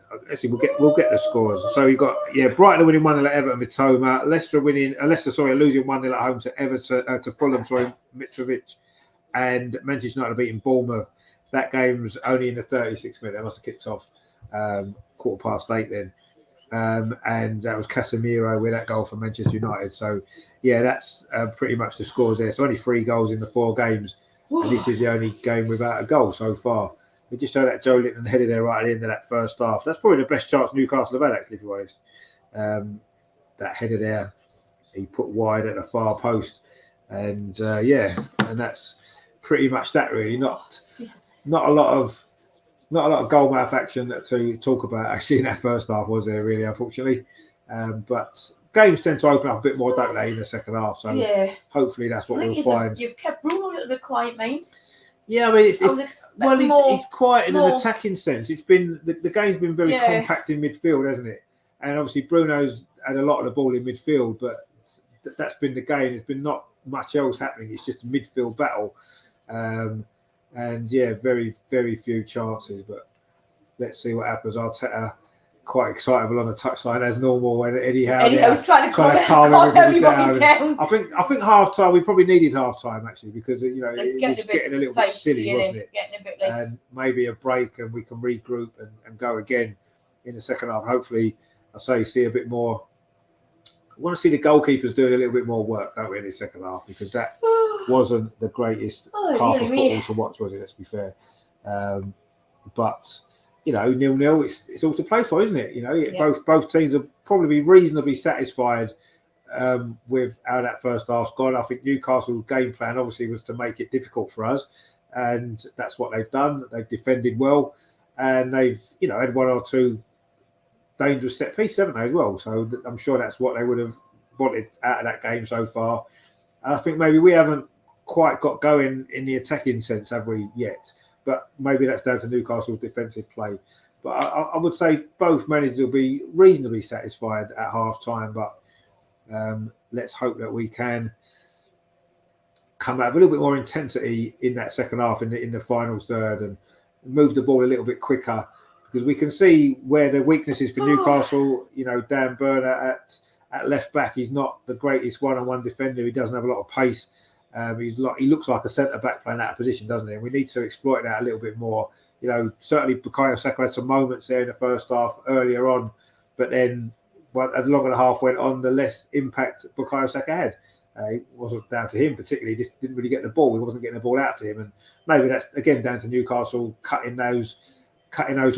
we'll get the scores. So you got Brighton winning 1-0 at Everton with Toma, Leicester losing 1-0 at home to Everton to Fulham, Mitrovic, and Manchester United beating Bournemouth. That game's only in the 36th minute. It must have kicked off 8:15 then. And that was Casemiro with that goal for Manchester United. So that's pretty much the scores there. So only 3 goals in the 4 games, and this is the only game without a goal so far. We just heard that Joe Linton headed there right at the end of that first half. That's probably the best chance Newcastle have had, actually, if you're honest. That header there, he put wide at the far post. And and that's pretty much that, really. Not a lot of goal mouth action to talk about, actually, in that first half, was there, really, unfortunately. But games tend to open up a bit more, don't they, in the second half? So hopefully that's what we'll find. You've kept Bruno a little bit quiet, mate. Yeah, I mean, it's quiet in an attacking sense. It's been the game's been very compact in midfield, hasn't it? And obviously Bruno's had a lot of the ball in midfield, but that's been the game. There's been not much else happening. It's just a midfield battle, and very, very few chances. But let's see what happens. Arteta quite excitable on the touchline as normal, and Eddie Howe's trying to calm everybody down. I think half time, we probably needed half time, actually, because it was getting a little bit silly, wasn't it? And maybe a break, and we can regroup and go again in the second half. Hopefully, see a bit more. I want to see the goalkeepers doing a little bit more work, don't we, in the second half, because that wasn't the greatest half of football to watch, was it? Let's be fair. But 0-0, it's all to play for, isn't it? Both teams will probably be reasonably satisfied with how that first half's gone. I think Newcastle's game plan obviously was to make it difficult for us, and that's what they've done. They've defended well, and they've had 1 or 2 dangerous set pieces, haven't they, as well? So I'm sure that's what they would have wanted out of that game so far. And I think maybe we haven't quite got going in the attacking sense, have we, yet? But maybe that's down to Newcastle's defensive play. But I would say both managers will be reasonably satisfied at half-time. But let's hope that we can come out with a little bit more intensity in that second half, in the final third, and move the ball a little bit quicker. Because we can see where the weakness is for Newcastle. Dan Burner at left back, he's not the greatest one-on-one defender. He doesn't have a lot of pace. He looks like a centre back playing out of position, doesn't he? And we need to exploit that a little bit more. Certainly Bukayo Saka had some moments there in the first half earlier on, but then as longer the half went on, the less impact Bukayo Saka had. It wasn't down to him particularly. He just didn't really get the ball. He wasn't getting the ball out to him, and maybe that's again down to Newcastle cutting those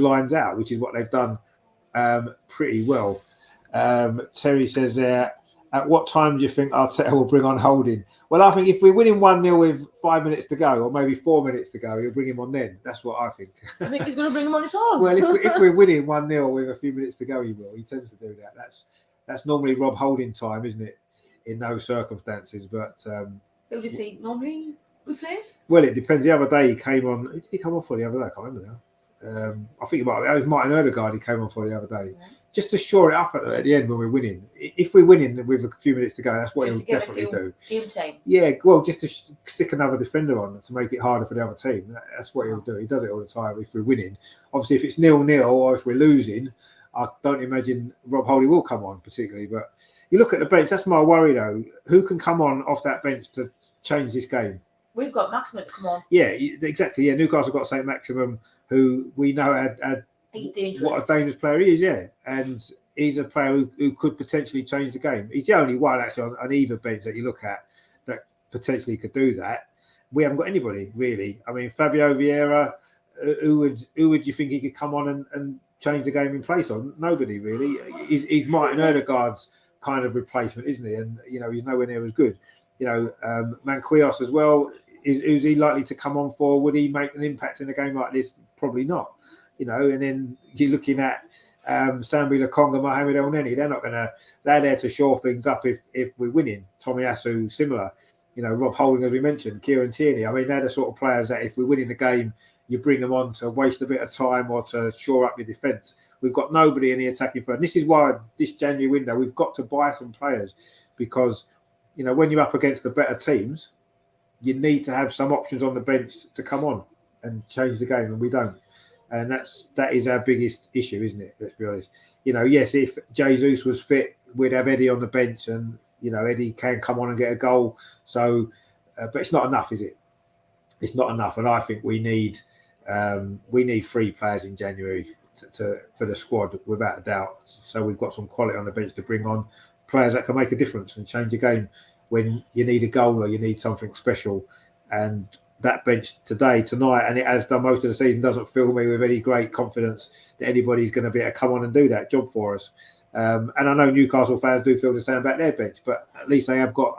lines out, which is what they've done pretty well. Terry says there, at what time do you think Arteta will bring on Holding? Well, I think if we're winning 1-0 with 5 minutes to go, or maybe 4 minutes to go, he'll bring him on then. That's what I think. I think he's going to bring him on at all. Well, if we're winning 1-0 with a few minutes to go, he will. He tends to do that. That's normally Rob Holding time, isn't it? In those circumstances, but who does he normally replace? Well, it depends. The other day he came on. Who did he come on for the other day? I can't remember now. I think it was Martin Odegaard he came on for the other day, just to shore it up at the end when we're winning. If we're winning with a few minutes to go, that's what he'll definitely do. Game time. Yeah, well, just to stick another defender on to make it harder for the other team. That's what he'll do. He does it all the time if we're winning. Obviously, if it's 0-0 or if we're losing, I don't imagine Rob Holding will come on particularly. But you look at the bench, that's my worry though. Who can come on off that bench to change this game? We've got Maximum to come on. Yeah, exactly. Yeah, Newcastle got St. Maximum, who we know had he's dangerous. What a dangerous player he is, yeah. And he's a player who could potentially change the game. He's the only one actually on either bench that you look at that potentially could do that. We haven't got anybody really. I mean, Fabio Vieira, who would you think he could come on and change the game in place of? Nobody really. He's Martin Odegaard's kind of replacement, isn't he? And he's nowhere near as good. Manquillos as well. Is he likely to come on for? Would he make an impact in a game like this? Probably not. And then you're looking at Sambi Lokonga, Mohamed El Neni. They're there to shore things up if we're winning. Tomiyasu, similar. Rob Holding, as we mentioned, Kieran Tierney. I mean, they're the sort of players that if we're winning the game, you bring them on to waste a bit of time or to shore up your defence. We've got nobody in the attacking third. And this is why this January window, we've got to buy some players because, when you're up against the better teams, you need to have some options on the bench to come on and change the game, and we don't. And that is our biggest issue, isn't it? Let's be honest. Yes, if Jesus was fit, we'd have Eddie on the bench, and Eddie can come on and get a goal. So, but it's not enough, is it? It's not enough, and I think we need 3 players in January for the squad, without a doubt. So we've got some quality on the bench to bring on players that can make a difference and change a game when you need a goal or you need something special. And that bench tonight, and it has done most of the season, doesn't fill me with any great confidence that anybody's going to be able to come on and do that job for us. And I know Newcastle fans do feel the same about their bench, but at least they have got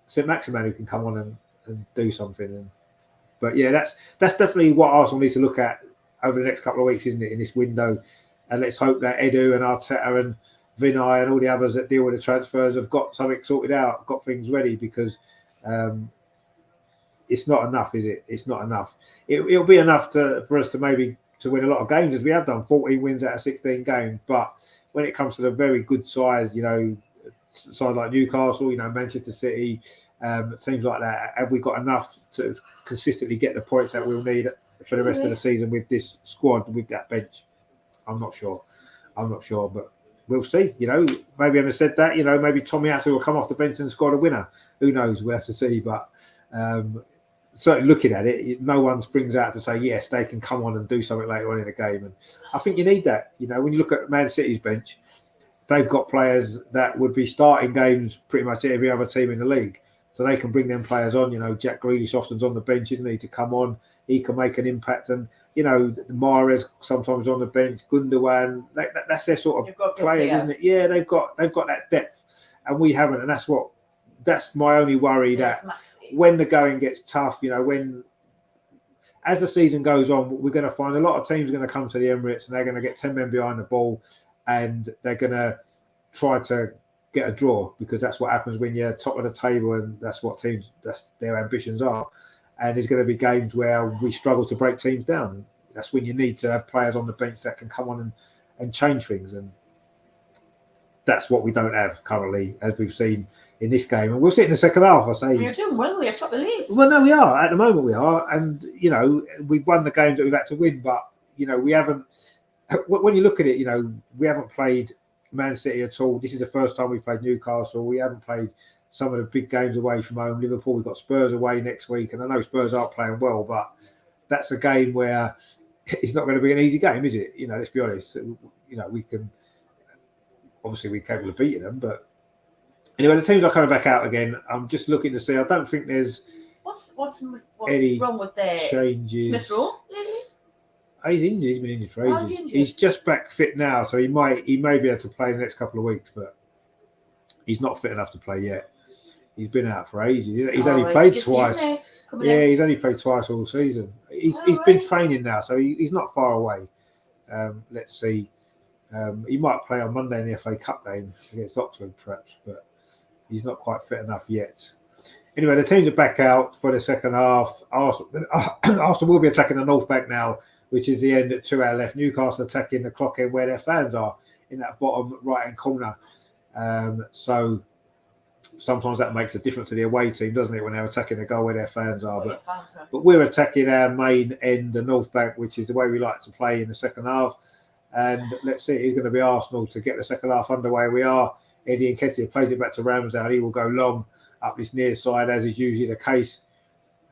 St Maximan who can come on and do something. But yeah, that's definitely what Arsenal needs to look at over the next couple of weeks, isn't it, in this window? And let's hope that Edu and Arteta and Vinay and all the others that deal with the transfers have got something sorted out, got things ready, because it's not enough, is it? It's not enough. It'll be enough for us to maybe to win a lot of games, as we have done, 14 wins out of 16 games. But when it comes to the very good size, side like Newcastle, Manchester City, teams like that, have we got enough to consistently get the points that we'll need for the rest of the season with this squad, with that bench? I'm not sure, but we'll see. Maybe having said that, maybe Tommy Asu will come off the bench and score a winner. Who knows? We'll have to see. But certainly looking at it, no one springs out to say, yes, they can come on and do something later on in the game. And I think you need that. When you look at Man City's bench, they've got players that would be starting games pretty much every other team in the league. So they can bring them players on. Jack Grealish often's on the bench, isn't he, to come on. He can make an impact. And, Mahrez sometimes on the bench, Gundogan, that's their sort of players, isn't it? Yeah, they've got that depth. And we haven't. And that's my only worry, that when the going gets tough, as the season goes on, we're going to find a lot of teams are going to come to the Emirates and they're going to get 10 men behind the ball and they're going to try to get a draw, because that's what happens when you're top of the table, and that's their ambitions are. And there's going to be games where we struggle to break teams down. That's when you need to have players on the bench that can come on and change things. And that's what we don't have currently, as we've seen in this game. And we'll see it in the second half, I say. We're doing well. We're top of the league. Well, no, we are. At the moment, we are. And, we've won the games that we've had to win. But, we haven't... When you look at it, we haven't played Man City at all. This is the first time we've played Newcastle. We haven't played some of the big games away from home. Liverpool, we've got Spurs away next week. And I know Spurs aren't playing well, but that's a game where it's not going to be an easy game, is it? Let's be honest. We can... Obviously, we're capable of beating them, but anyway, the teams are coming back out again. I'm just looking to see. I don't think there's what's wrong with their changes. Smith Rowe? He's injured. He's been injured for ages. He's just back fit now, so he may be able to play the next couple of weeks, but he's not fit enough to play yet. He's been out for ages. He's only played twice. He's only played twice all season. He's been training now, so he's not far away. Let's see. He might play on Monday in the FA Cup game against Oxford, perhaps, but he's not quite fit enough yet. Anyway, the teams are back out for the second half. Arsenal will be attacking the North Bank now, which is the end at 2 hours left. Newcastle attacking the clock end where their fans are, in that bottom right-hand corner. So sometimes that makes a difference to the away team, doesn't it, when they're attacking the goal where their fans are. But we're attacking our main end, the North Bank, which is the way we like to play in the second half. And let's see, it's going to be Arsenal to get the second half underway. We are. Eddie Nketiah plays it back to Ramsdale. He will go long up this near side, as is usually the case.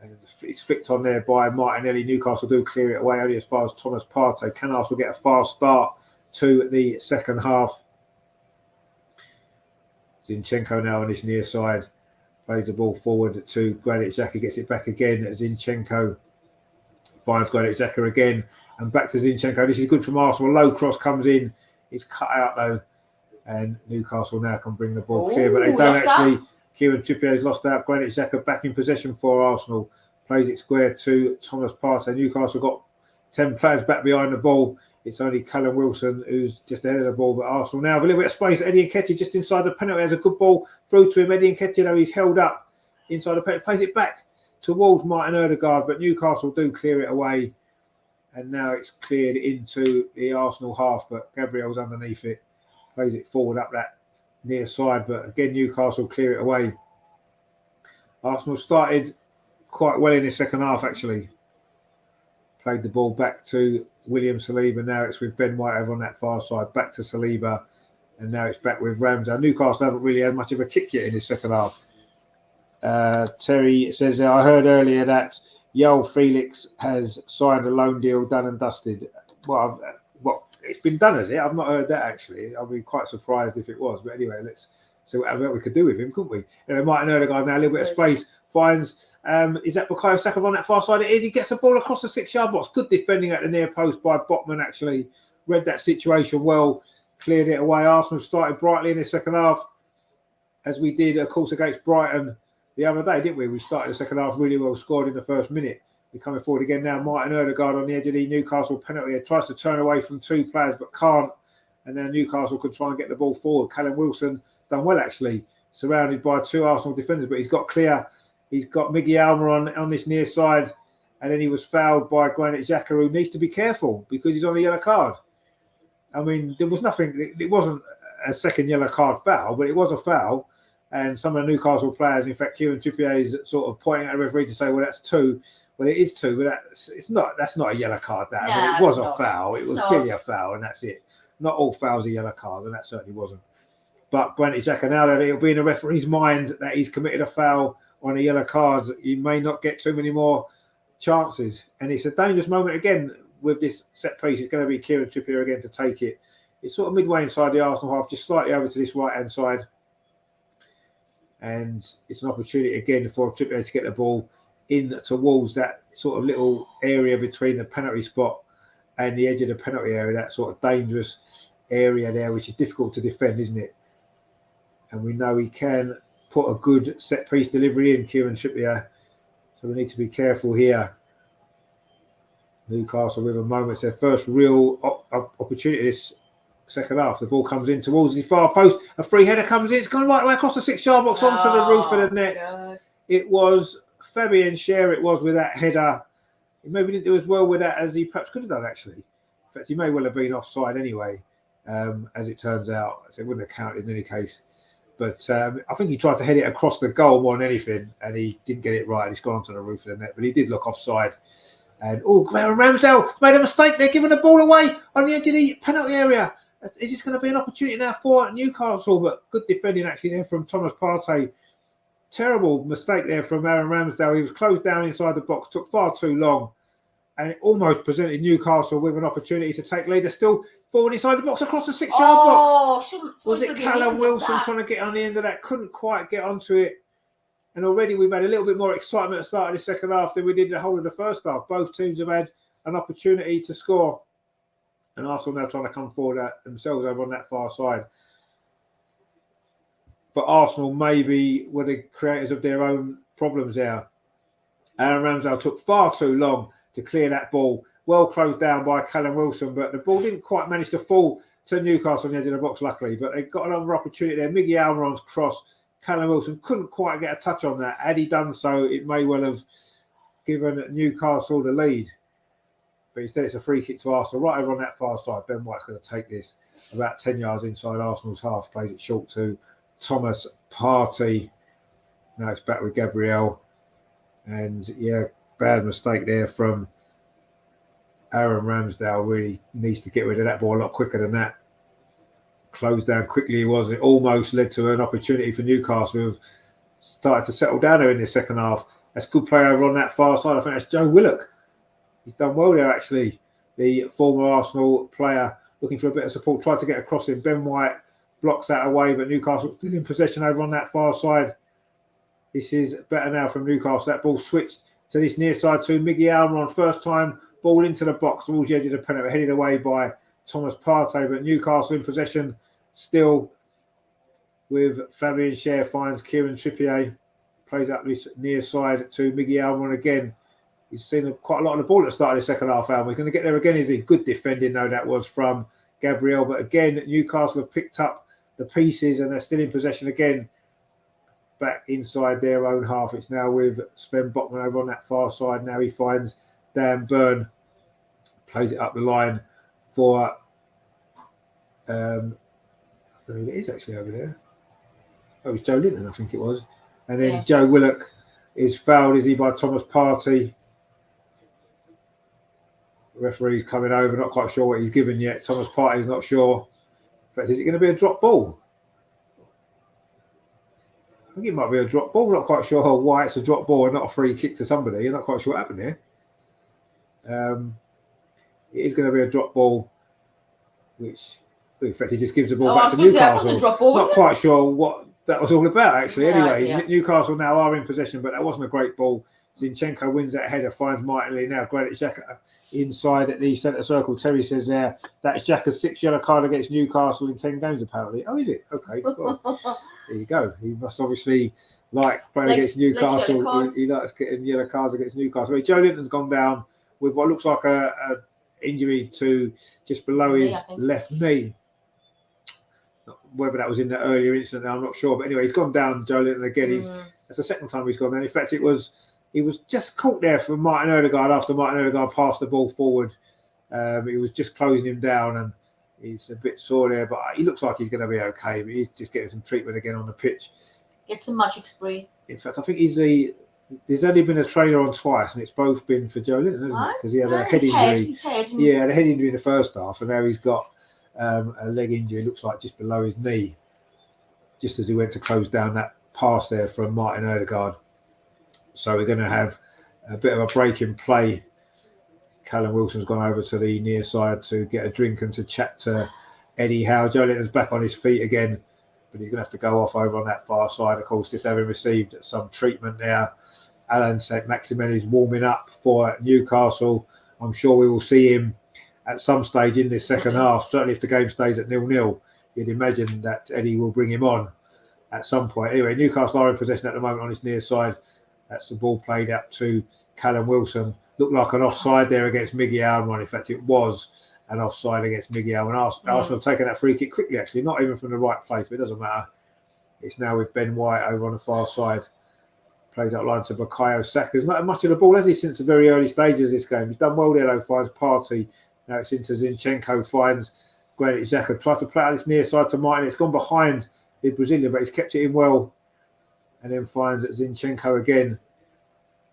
And it's flicked on there by Martinelli. Newcastle do clear it away only as far as Thomas Partey. Can Arsenal get a fast start to the second half? Zinchenko now on this near side. Plays the ball forward to Granit Xhaka. Gets it back again. Zinchenko finds Granit Xhaka again. And back to Zinchenko. This is good from Arsenal. A low cross comes in. It's cut out though. And Newcastle now can bring the ball clear. But they don't actually. Kieran Trippier has lost out. Granit Xhaka back in possession for Arsenal. Plays it square to Thomas Partey. Newcastle got 10 players back behind the ball. It's only Callum Wilson who's just ahead of the ball. But Arsenal now have a little bit of space. Eddie Nketiah just inside the penalty. Has a good ball through to him. Eddie Nketiah, though, he's held up inside the penalty. Plays it back towards Martin Ødegaard. But Newcastle do clear it away. And now it's cleared into the Arsenal half, but Gabriel's underneath it. Plays it forward up that near side, but again, Newcastle clear it away. Arsenal started quite well in the second half, actually. Played the ball back to William Saliba. Now it's with Ben White over on that far side. Back to Saliba. And now it's back with Ramsdale. Newcastle haven't really had much of a kick yet in this second half. Terry says, I heard earlier that João Felix has signed a loan deal, done and dusted. Well, it's been done, has it? I've not heard that, actually. I'll be quite surprised if it was. But anyway, let's see what we could do with him, couldn't we? Anyway, Martin Odegaard now, a little bit of space. Finds, is that Bukayo Saka on that far side? It is. He gets the ball across the 6-yard box. Good defending at the near post by Botman, actually. Read that situation well, cleared it away. Arsenal started brightly in the second half, as we did, of course, against Brighton the other day, didn't we? We started the second half really well, scored in the first minute. We're coming forward again now. Martin Odegaard on the edge of the Newcastle penalty. He tries to turn away from 2 players, but can't. And then Newcastle could try and get the ball forward. Callum Wilson done well, actually, surrounded by 2 Arsenal defenders, but he's got clear. He's got Miggy Almer on this near side, and then he was fouled by Granit Xhaka, who needs to be careful because he's on a yellow card. I mean, there was nothing. It wasn't a second yellow card foul, but it was a foul. And some of the Newcastle players, in fact, Kieran Trippier is sort of pointing at the referee to say, "Well, that's 2." Well, it is 2, but it's not. That's not a yellow card. That it was a foul. It was clearly a foul, and that's it. Not all fouls are yellow cards, and that certainly wasn't. But Granit Xhaka, now that it'll be in the referee's mind that he's committed a foul on a yellow card, he may not get too many more chances. And it's a dangerous moment again with this set piece. It's going to be Kieran Trippier again to take it. It's sort of midway inside the Arsenal half, just slightly over to this right-hand side. And it's an opportunity again for Trippier to get the ball in towards that sort of little area between the penalty spot and the edge of the penalty area, that sort of dangerous area there, which is difficult to defend, isn't it? And we know he can put a good set-piece delivery in, Kieran Trippier. So we need to be careful here. Newcastle with a moment. It's their first real opportunity this second half. The ball comes in towards the far post. A free header comes in. It's gone right away across the 6-yard box onto the roof of the net. God. It was Fabian Schär. It was with that header. He maybe didn't do as well with that as he perhaps could have done, actually. In fact, he may well have been offside anyway, as it turns out. So it wouldn't have counted in any case. But I think he tried to head it across the goal more than anything, and he didn't get it right. He's gone onto the roof of the net, but he did look offside. And Ramsdale made a mistake. They're giving the ball away on the edge of the penalty area. Is this going to be an opportunity now for Newcastle? But good defending actually there from Thomas Partey. Terrible mistake there from Aaron Ramsdale. He was closed down inside the box, took far too long, and it almost presented Newcastle with an opportunity to take lead. They're still forward inside the box across the 6-yard box. Was it Callum Wilson trying to get on the end of that? Couldn't quite get onto it. And already we've had a little bit more excitement at the start of the second half than we did the whole of the first half. Both teams have had an opportunity to score. And Arsenal now trying to come forward themselves over on that far side. But Arsenal maybe were the creators of their own problems there. Aaron Ramsdale took far too long to clear that ball. Well closed down by Callum Wilson, but the ball didn't quite manage to fall to Newcastle on the edge of the box, luckily. But they got another opportunity there. Miggy Almiron's cross. Callum Wilson couldn't quite get a touch on that. Had he done so, it may well have given Newcastle the lead. But instead, it's a free kick to Arsenal. Right over on that far side, Ben White's going to take this about 10 yards inside Arsenal's half. Plays it short to Thomas Partey. Now it's back with Gabriel. And, yeah, bad mistake there from Aaron Ramsdale. Really needs to get rid of that ball a lot quicker than that. Closed down quickly he was. It almost led to an opportunity for Newcastle, who have started to settle down there in the second half. That's good play over on that far side. I think that's Joe Willock. He's done well there, actually. The former Arsenal player looking for a bit of support. Tried to get across him. Ben White blocks that away, but Newcastle still in possession over on that far side. This is better now from Newcastle. That ball switched to this near side to Miggy Almiron. First time, ball into the box towards the edge of the penalty, headed away by Thomas Partey, but Newcastle in possession still with Fabian Schär. Finds Kieran Trippier, plays up this near side to Miggy Almiron again. He's seen quite a lot of the ball at the start of the second half. We're going to get there again. Is it good defending? No, that was from Gabriel. But again, Newcastle have picked up the pieces and they're still in possession again. Back inside their own half. It's now with Sven Botman over on that far side. Now he finds Dan Burn, plays it up the line for I don't know who it is actually over there. Oh, it was Joe Linton, I think it was. And then Joe Willock is fouled, is he, by Thomas Partey? The referee's coming over, not quite sure what he's given yet. Thomas Partey's not sure. In fact, is it going to be a drop ball? I think it might be a drop ball. Not quite sure why it's a drop ball and not a free kick to somebody. I'm not quite sure what happened here. It is going to be a drop ball, which in fact he just gives the ball back to Newcastle. Not quite sure what that was all about, actually. Anyway, Newcastle now are in possession, but that wasn't a great ball. Zinchenko wins that header, finds Martinelli now. Granit Xhaka inside at the centre circle. Terry says there that's Xhaka's 6th yellow card against Newcastle in 10 games, apparently. Oh, is it? Okay. Well, there you go. He must obviously like playing against Newcastle. He likes getting yellow cards against Newcastle. Joe Linton's gone down with what looks like a injury to just below his left knee. Whether that was in the earlier incident, I'm not sure. But anyway, he's gone down, Joe Linton, again. That's the second time he's gone down. In fact, he was just caught there for Martin Odegaard after Martin Odegaard passed the ball forward. He was just closing him down, and he's a bit sore there, but he looks like he's going to be okay. But he's just getting some treatment again on the pitch. Get some magic spray. In fact, I think there's only been a trailer on twice, and it's both been for Joe Linton, hasn't it? Because he had a head injury. His head. Yeah, the head injury in the first half, and now he's got a leg injury, looks like just below his knee, just as he went to close down that pass there from Martin Odegaard. So we're going to have a bit of a break in play. Callum Wilson's gone over to the near side to get a drink and to chat to Eddie Howe. Joe Linton's back on his feet again, but he's going to have to go off over on that far side, of course, just having received some treatment there. Alan Saint-Maximin is warming up for Newcastle. I'm sure we will see him at some stage in this second half. Certainly if the game stays at 0-0, you'd imagine that Eddie will bring him on at some point. Anyway, Newcastle are in possession at the moment on his near side. That's the ball played up to Callum Wilson. Looked like an offside there against Miggy Almiron. In fact, it was an offside against Miggy Almiron. Arsenal have taken that free kick quickly, actually, not even from the right place, but it doesn't matter. It's now with Ben White over on the far side. Plays out line to Bukayo Saka. There's not much of the ball, has he, since the very early stages of this game. He's done well there, though, finds Partey. Now it's into Zinchenko, finds Granit Xhaka. Tries to play out this near side to Martin. It's gone behind the Brazilian, but he's kept it in well. And then finds Zinchenko again.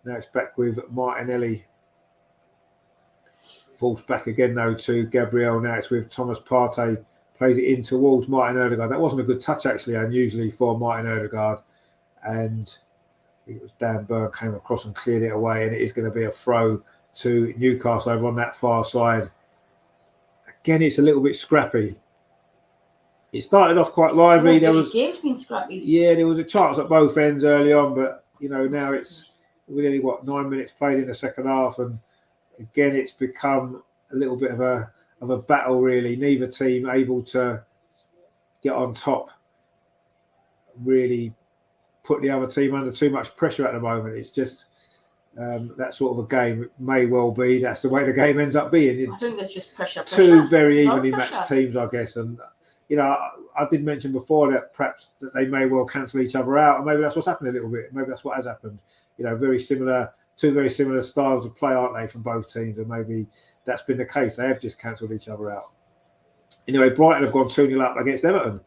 Now it's back with Martinelli. Falls back again, though, to Gabriel. Now it's with Thomas Partey. Plays it in towards Martin Odegaard. That wasn't a good touch, actually, unusually for Martin Odegaard. And it was Dan Burn came across and cleared it away. And it is going to be a throw to Newcastle over on that far side. Again, it's a little bit scrappy. It started off quite lively. Game's been scrappy. Yeah, there was a chance at both ends early on, but now it's really 9 minutes played in the second half, and again it's become a little bit of a battle, really. Neither team able to get on top, really put the other team under too much pressure at the moment. It's just that sort of a game. It may well be that's the way the game ends up being. I think there's just pressure. Two very evenly matched teams, I guess, and I did mention before that perhaps that they may well cancel each other out, and maybe that's what's happened a little bit. Maybe that's what has happened. Two very similar styles of play, aren't they, from both teams? And maybe that's been the case. They have just cancelled each other out. Anyway, Brighton have gone 2-0 up against Everton.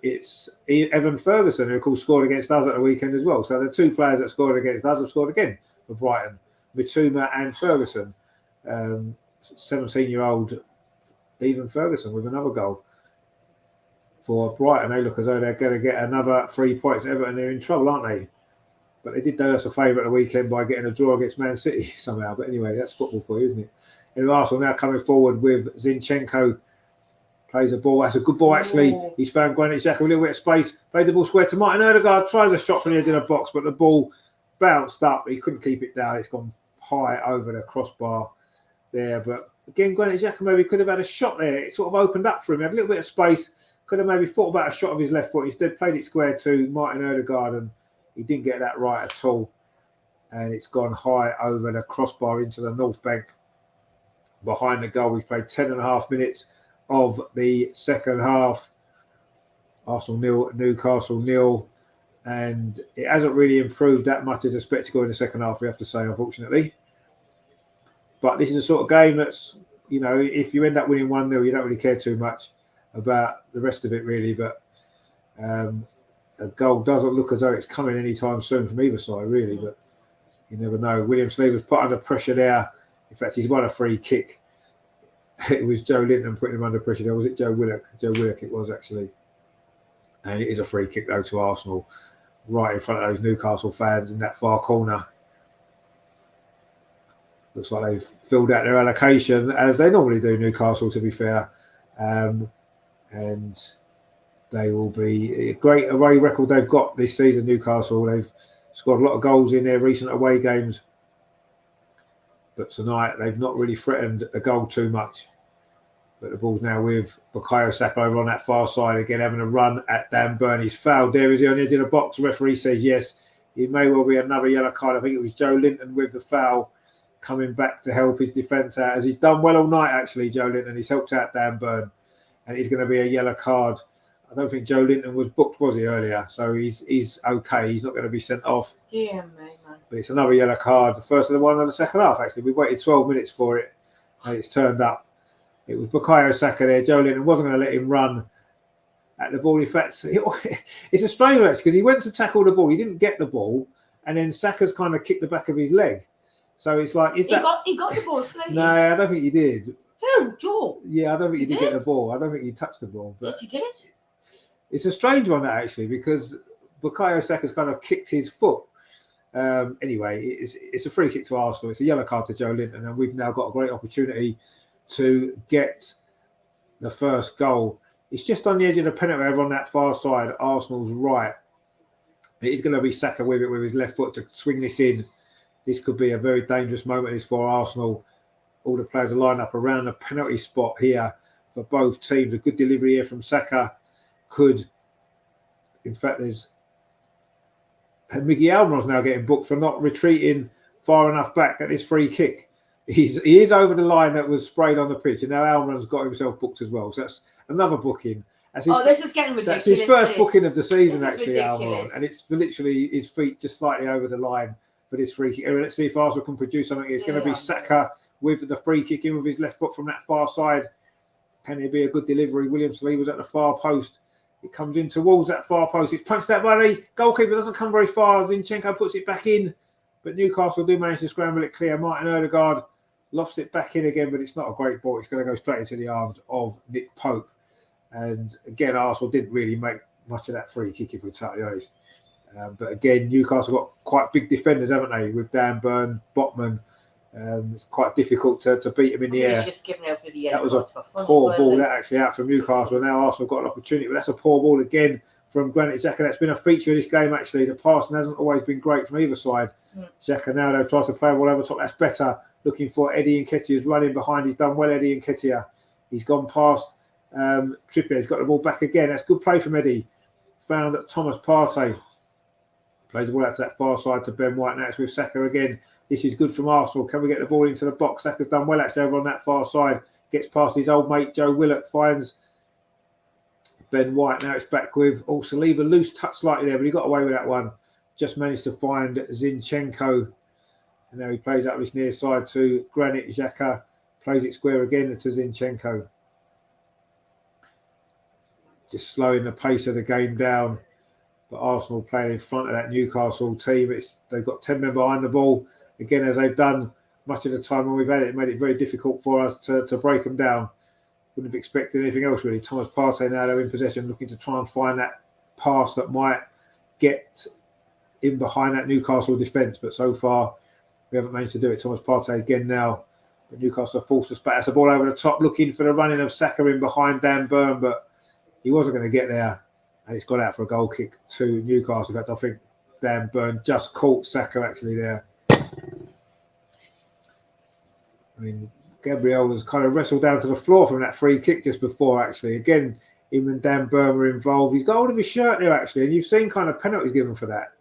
It's Evan Ferguson, who of course scored against us at the weekend as well. So the two players that scored against us have scored again for Brighton, Mitoma and Ferguson. 17-year-old Evan Ferguson with another goal for Brighton. They look as though they're going to get another 3 points. Everton are in trouble, aren't they? But they did do us a favour at the weekend by getting a draw against Man City somehow. But anyway, that's football for you, isn't it? And Arsenal now coming forward with Zinchenko. Plays a ball. That's a good ball, actually. He's found Granit Xhaka a little bit of space. Played the ball square to Martin Odegaard. Tries a shot from the edge of the box, but the ball bounced up. He couldn't keep it down. It's gone high over the crossbar there. But again, Granit Xhaka maybe could have had a shot there. It sort of opened up for him. He had a little bit of space. Could have maybe thought about a shot of his left foot. Instead, played it square to Martin Odegaard, and he didn't get that right at all. And it's gone high over the crossbar into the North Bank. Behind the goal, we've played 10.5 minutes of the second half. Arsenal 0, Newcastle 0. And it hasn't really improved that much as a spectacle in the second half, we have to say, unfortunately. But this is a sort of game that's, if you end up winning 1-0, you don't really care too much about the rest of it, really. But a goal doesn't look as though it's coming anytime soon from either side, really, but you never know. William Sleeve was put under pressure there. In fact, he's won a free kick. It was Joe Linton putting him under pressure there. Was it Joe Willock? Joe Willock it was, actually. And it is a free kick, though, to Arsenal, right in front of those Newcastle fans in that far corner. Looks like they've filled out their allocation, as they normally do, Newcastle, to be fair. And they will be a great away record they've got this season, Newcastle. They've scored a lot of goals in their recent away games. But tonight, they've not really threatened a goal too much. But the ball's now with Bukayo Saka over on that far side, again having a run at Dan Burn. He's fouled there. Is he on the edge of the box? The referee says yes. It may well be another yellow card. I think it was Joe Linton with the foul coming back to help his defence out. As he's done well all night, actually, Joe Linton. He's helped out Dan Burn. And it's going to be a yellow card. I don't think Joe Linton was booked, was he, earlier? So he's okay. He's not going to be sent off. Dear me, man. But it's another yellow card. The first of the one of the second half, actually. We waited 12 minutes for it, and it's turned up. It was Bukayo Saka there. Joe Linton wasn't going to let him run at the ball. In fact, it's a strange one, actually, because he went to tackle the ball. He didn't get the ball, and then Saka's kind of kicked the back of his leg. So it's like... He got the ball, slightly. No, I don't think he did. Who? Joe? Yeah, I don't think he did get the ball. I don't think he touched the ball. But yes, he did. It's a strange one, actually, because Bukayo Saka's kind of kicked his foot. Anyway, it's a free kick to Arsenal. It's a yellow card to Joe Linton, and we've now got a great opportunity to get the first goal. It's just on the edge of the penalty over on that far side, Arsenal's right. It is going to be Saka with it with his left foot to swing this in. This could be a very dangerous moment for Arsenal. All the players are lined up around the penalty spot here for both teams. A good delivery here from Saka could, in fact, there's Miggy Almiron's now getting booked for not retreating far enough back at this free kick. He is over the line that was sprayed on the pitch, and now Almiron's got himself booked as well. So that's another booking. This is getting ridiculous. That's his first booking of the season, actually, Almiron, and it's literally his feet just slightly over the line for this free kick. Let's see if Arsenal can produce something. It's going to be Saka with the free kick in with his left foot from that far side. Can it be a good delivery? William Saliba's at the far post. It comes in towards that far post. It's punched that by the goalkeeper. Doesn't come very far. Zinchenko puts it back in. But Newcastle do manage to scramble it clear. Martin Odegaard lofts it back in again, but it's not a great ball. It's going to go straight into the arms of Nick Pope. And again, Arsenal didn't really make much of that free kick, if we're totally honest. But again, Newcastle got quite big defenders, haven't they? With Dan Burn, Botman. It's quite difficult to beat him in the air. Just giving out with the that was a poor ball that actually out from Newcastle. Now Arsenal got an opportunity, but that's a poor ball again from Granit Xhaka. That's been a feature of this game, actually. The passing hasn't always been great from either side. Xhaka now, though, tries to play a ball over top. That's better. Looking for Eddie Nketiah's running behind. He's done well, Eddie Nketiah. He's gone past Trippier. He's got the ball back again. That's good play from Eddie. Found that Thomas Partey. Plays the ball out to that far side to Ben White. Now it's with Saka again. This is good from Arsenal. Can we get the ball into the box? Saka's done well actually over on that far side. Gets past his old mate Joe Willock. Finds Ben White. Now it's back with Saliba. Loose touch slightly there, but he got away with that one. Just managed to find Zinchenko. And now he plays out this near side to Granit Xhaka. Plays it square again to Zinchenko. Just slowing the pace of the game down. But Arsenal playing in front of that Newcastle team. They've got 10 men behind the ball. Again, as they've done much of the time when we've had it, it made it very difficult for us to break them down. Wouldn't have expected anything else, really. Thomas Partey now they're in possession, looking to try and find that pass that might get in behind that Newcastle defence. But so far, we haven't managed to do it. Thomas Partey again now. But Newcastle are forced to spat. That's a ball over the top, looking for the running of Saka in behind Dan Burn, but he wasn't going to get there. And it's gone out for a goal kick to Newcastle. In fact, I think Dan Burn just caught Saka actually there. I mean, Gabriel was kind of wrestled down to the floor from that free kick just before, actually. Again, him and Dan Burn were involved. He's got hold of his shirt there, actually, and you've seen kind of penalties given for that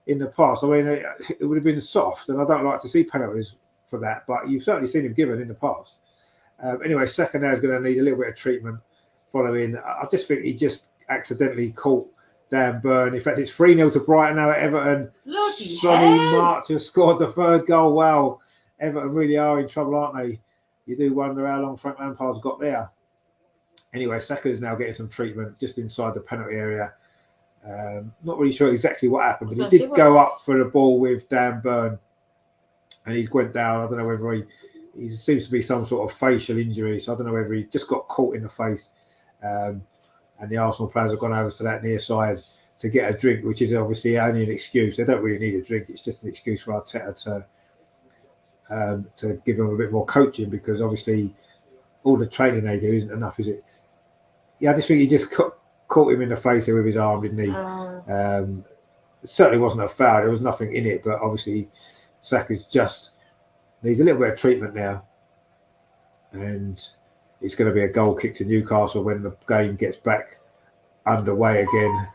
in the past. I mean, it would have been soft, and I don't like to see penalties for that, but you've certainly seen him given in the past. Anyway, Saka now is going to need a little bit of treatment following. I just think he just accidentally caught Dan Burn. In fact, it's 3-0 to Brighton now at Everton. Sonny March has scored the third goal. Wow, Everton really are in trouble, aren't they? You do wonder how long Frank Lampard's got there. Anyway, Saka's now getting some treatment just inside the penalty area. Not really sure exactly what happened, but he Well, she did was- go up for the ball with Dan Burn, and he's went down. I don't know whether he seems to be some sort of facial injury, so I don't know whether he just got caught in the face. And the Arsenal players have gone over to that near side to get a drink, which is obviously only an excuse. They don't really need a drink; it's just an excuse for Arteta to give them a bit more coaching, because obviously all the training they do isn't enough, is it? Yeah, I just think he just caught him in the face with his arm, didn't he? It certainly wasn't a foul. There was nothing in it, but obviously Saka's just needs a little bit of treatment now, and it's going to be a goal kick to Newcastle when the game gets back underway again.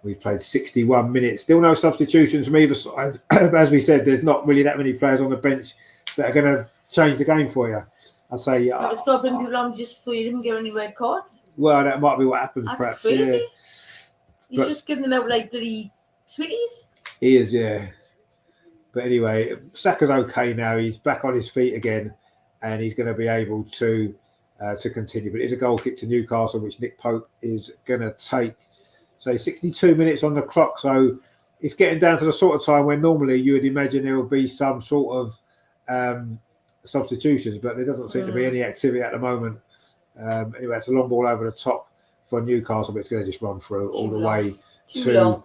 We've played 61 minutes. Still no substitutions from either side. As we said, there's not really that many players on the bench that are going to change the game for you. I'd say. That was stopping people on just so you didn't get any red cards. Well, that might be what happens. That's perhaps. crazy. Yeah. He's just giving them out like bloody sweeties. He is, yeah. But anyway, Saka's okay now. He's back on his feet again, and he's going to be able to continue. But it's a goal kick to Newcastle, which Nick Pope is going to take. So 62 minutes on the clock. So it's getting down to the sort of time when normally you would imagine there will be some sort of substitutions, but there doesn't seem to be any activity at the moment. Anyway, it's a long ball over the top for Newcastle, but it's going to just run through all the way to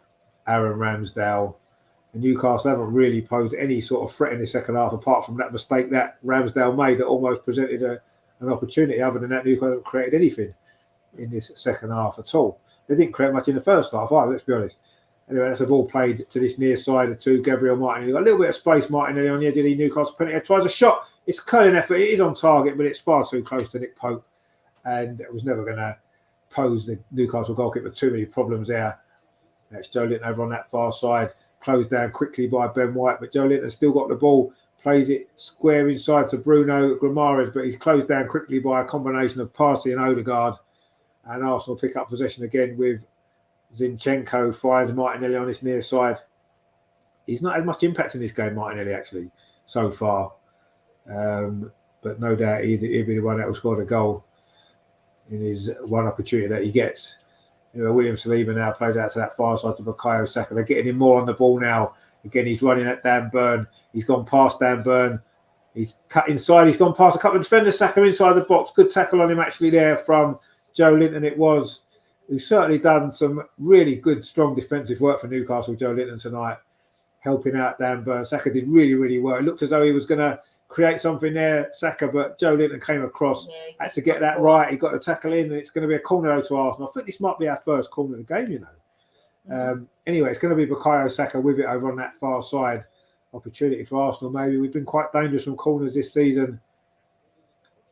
Aaron Ramsdale. And Newcastle haven't really posed any sort of threat in the second half, apart from that mistake that Ramsdale made that almost presented an opportunity. Other than that, Newcastle haven't created anything in this second half at all. They didn't create much in the first half either, let's be honest. Anyway, that's a ball played to this near side to Gabriel Martinelli. Got a little bit of space, Martinelli on the edge of the Newcastle penalty. Tries a shot. It's a curling effort. It is on target, but it's far too close to Nick Pope. And it was never going to pose the Newcastle goalkeeper too many problems there. That's Joe Linton over on that far side. Closed down quickly by Ben White, but Joe Linton still got the ball. Plays it square inside to Bruno Guimaraes, but he's closed down quickly by a combination of Partey and Odegaard. And Arsenal pick up possession again with Zinchenko. Finds Martinelli on this near side. He's not had much impact in this game, Martinelli, actually, so far. But no doubt he'll be the one that will score the goal in his one opportunity that he gets. William Saliba now plays out to that far side to Bukayo Saka. They're getting him more on the ball now. Again, he's running at Dan Burn. He's gone past Dan Burn. He's cut inside. He's gone past a couple of defenders. Saka inside the box. Good tackle on him actually there from Joe Linton. It was. Who's certainly done some really good, strong defensive work for Newcastle, Joe Linton, tonight, helping out Dan Burn. Saka did really, really well. It looked as though he was going to create something there, Saka, but Joe Linton came across, had to get that right. He got the tackle in, and it's going to be a corner though to Arsenal. I think this might be our first corner of the game, Anyway, it's going to be Bukayo Saka with it over on that far side. Opportunity for Arsenal, maybe. We've been quite dangerous from corners this season,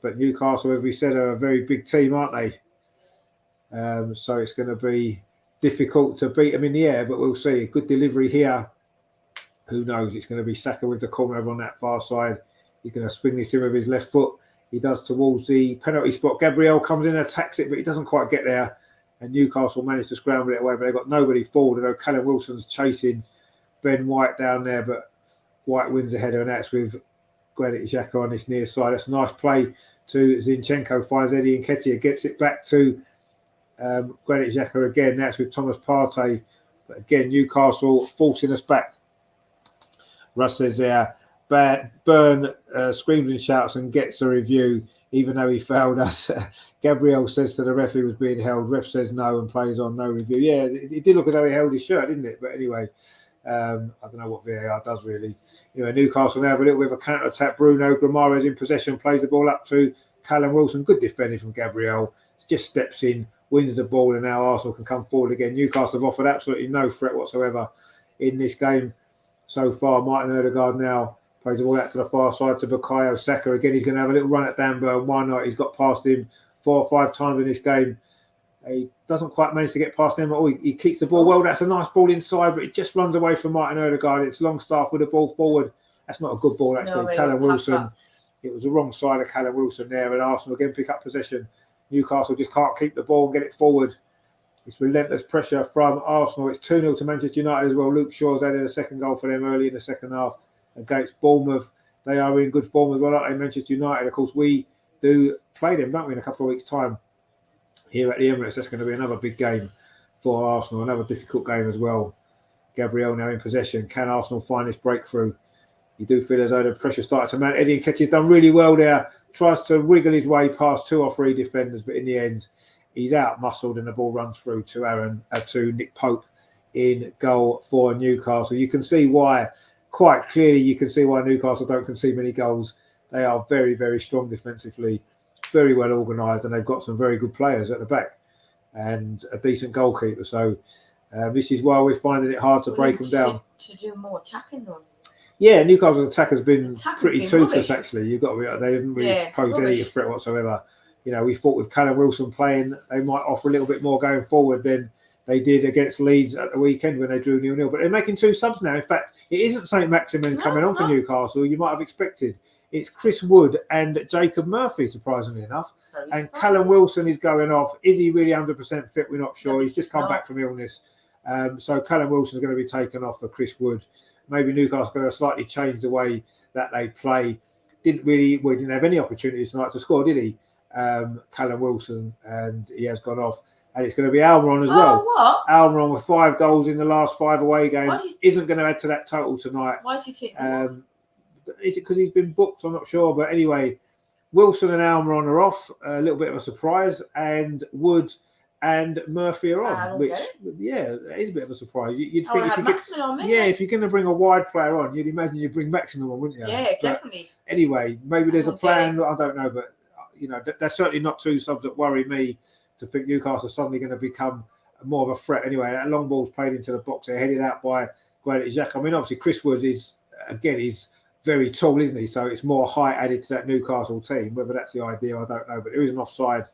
but Newcastle, as we said, are a very big team, aren't they? So it's going to be difficult to beat them in the air, but we'll see. A good delivery here. Who knows? It's going to be Saka with the corner over on that far side. He's going to swing this in with his left foot. He does towards the penalty spot. Gabriel comes in, attacks it, but he doesn't quite get there. And Newcastle managed to scramble it away, but they've got nobody forward. I know Callum Wilson's chasing Ben White down there, but White wins the header, and that's with Granit Xhaka on this near side. That's a nice play to Zinchenko. Finds Eddie Nketiah, gets it back to Granit Xhaka again. That's with Thomas Partey. But again, Newcastle forcing us back. Russ says there, Burn screams and shouts and gets a review, even though he failed us. Gabriel says to the ref he was being held. Ref says no and plays on no review. Yeah, it did look as though he held his shirt, didn't it? But anyway, I don't know what VAR does really. Newcastle now have a little bit of a counter attack. Bruno Guimaraes in possession, plays the ball up to Callum Wilson. Good defending from Gabriel. Just steps in, wins the ball, and now Arsenal can come forward again. Newcastle have offered absolutely no threat whatsoever in this game so far. Martin Odegaard now plays the ball out to the far side to Bukayo Saka. Again, he's going to have a little run at Dan Burn. Why not? He's got past him 4 or 5 times in this game. He doesn't quite manage to get past him. He keeps the ball well. That's a nice ball inside, but it just runs away from Martin Odegaard. It's Longstaff with the ball forward. That's not a good ball, actually. No, Callum Wilson. It was the wrong side of Callum Wilson there, and Arsenal again pick up possession. Newcastle just can't keep the ball and get it forward. It's relentless pressure from Arsenal. It's 2-0 to Manchester United as well. Luke Shaw's added a second goal for them early in the second half against Bournemouth. They are in good form as well, aren't they? Manchester United, of course, we do play them, don't we, in a couple of weeks' time here at the Emirates. That's going to be another big game for Arsenal. Another difficult game as well. Gabriel now in possession. Can Arsenal find this breakthrough? You do feel as though the pressure started to mount. Eddie Nketiah's done really well there. Tries to wriggle his way past 2 or 3 defenders, but in the end, he's out-muscled and the ball runs through to Nick Pope in goal for Newcastle. You can see why, quite clearly, you can see why Newcastle don't concede many goals. They are very, very strong defensively, very well organised, and they've got some very good players at the back and a decent goalkeeper. So this is why we're finding it hard to break them down. To do more attacking though. Yeah, Newcastle's attack has been pretty toothless, rubbish. actually. You've got to be, they haven't really posed rubbish. any threat whatsoever. You know, we thought with Callum Wilson playing, they might offer a little bit more going forward than they did against Leeds at the weekend when they drew 0-0. But they're making 2 subs now. In fact, it isn't St. Maximin coming on for Newcastle. You might have expected. It's Chris Wood and Jacob Murphy, surprisingly enough. And Callum Wilson is going off. Is he really 100% fit? We're not sure. He's just come back from illness. So Callum Wilson's going to be taken off for Chris Wood. Maybe Newcastle going to slightly change the way that they play. Didn't have any opportunities tonight to score, did he? Callum Wilson, and he has gone off. And it's going to be Almiron as well. What? Almiron with 5 goals in the last 5 away games isn't going to add to that total tonight. Why is he taking Is it because he's been booked? I'm not sure. But anyway, Wilson and Almiron are off. A little bit of a surprise. And Wood and Murphy are on, which, it is a bit of a surprise. You'd think if you're going to bring a wide player on, you'd imagine you'd bring Maximum on, wouldn't you? Yeah, definitely. But anyway, maybe there's a plan. I don't know, but you know, there's certainly not 2 subs that worry me to think Newcastle are suddenly going to become more of a threat. Anyway, that long ball's played into the box. They're headed out by Granit Xhaka. I mean, obviously, Chris Wood is very tall, isn't he? So it's more height added to that Newcastle team. Whether that's the idea, I don't know. But there is an offside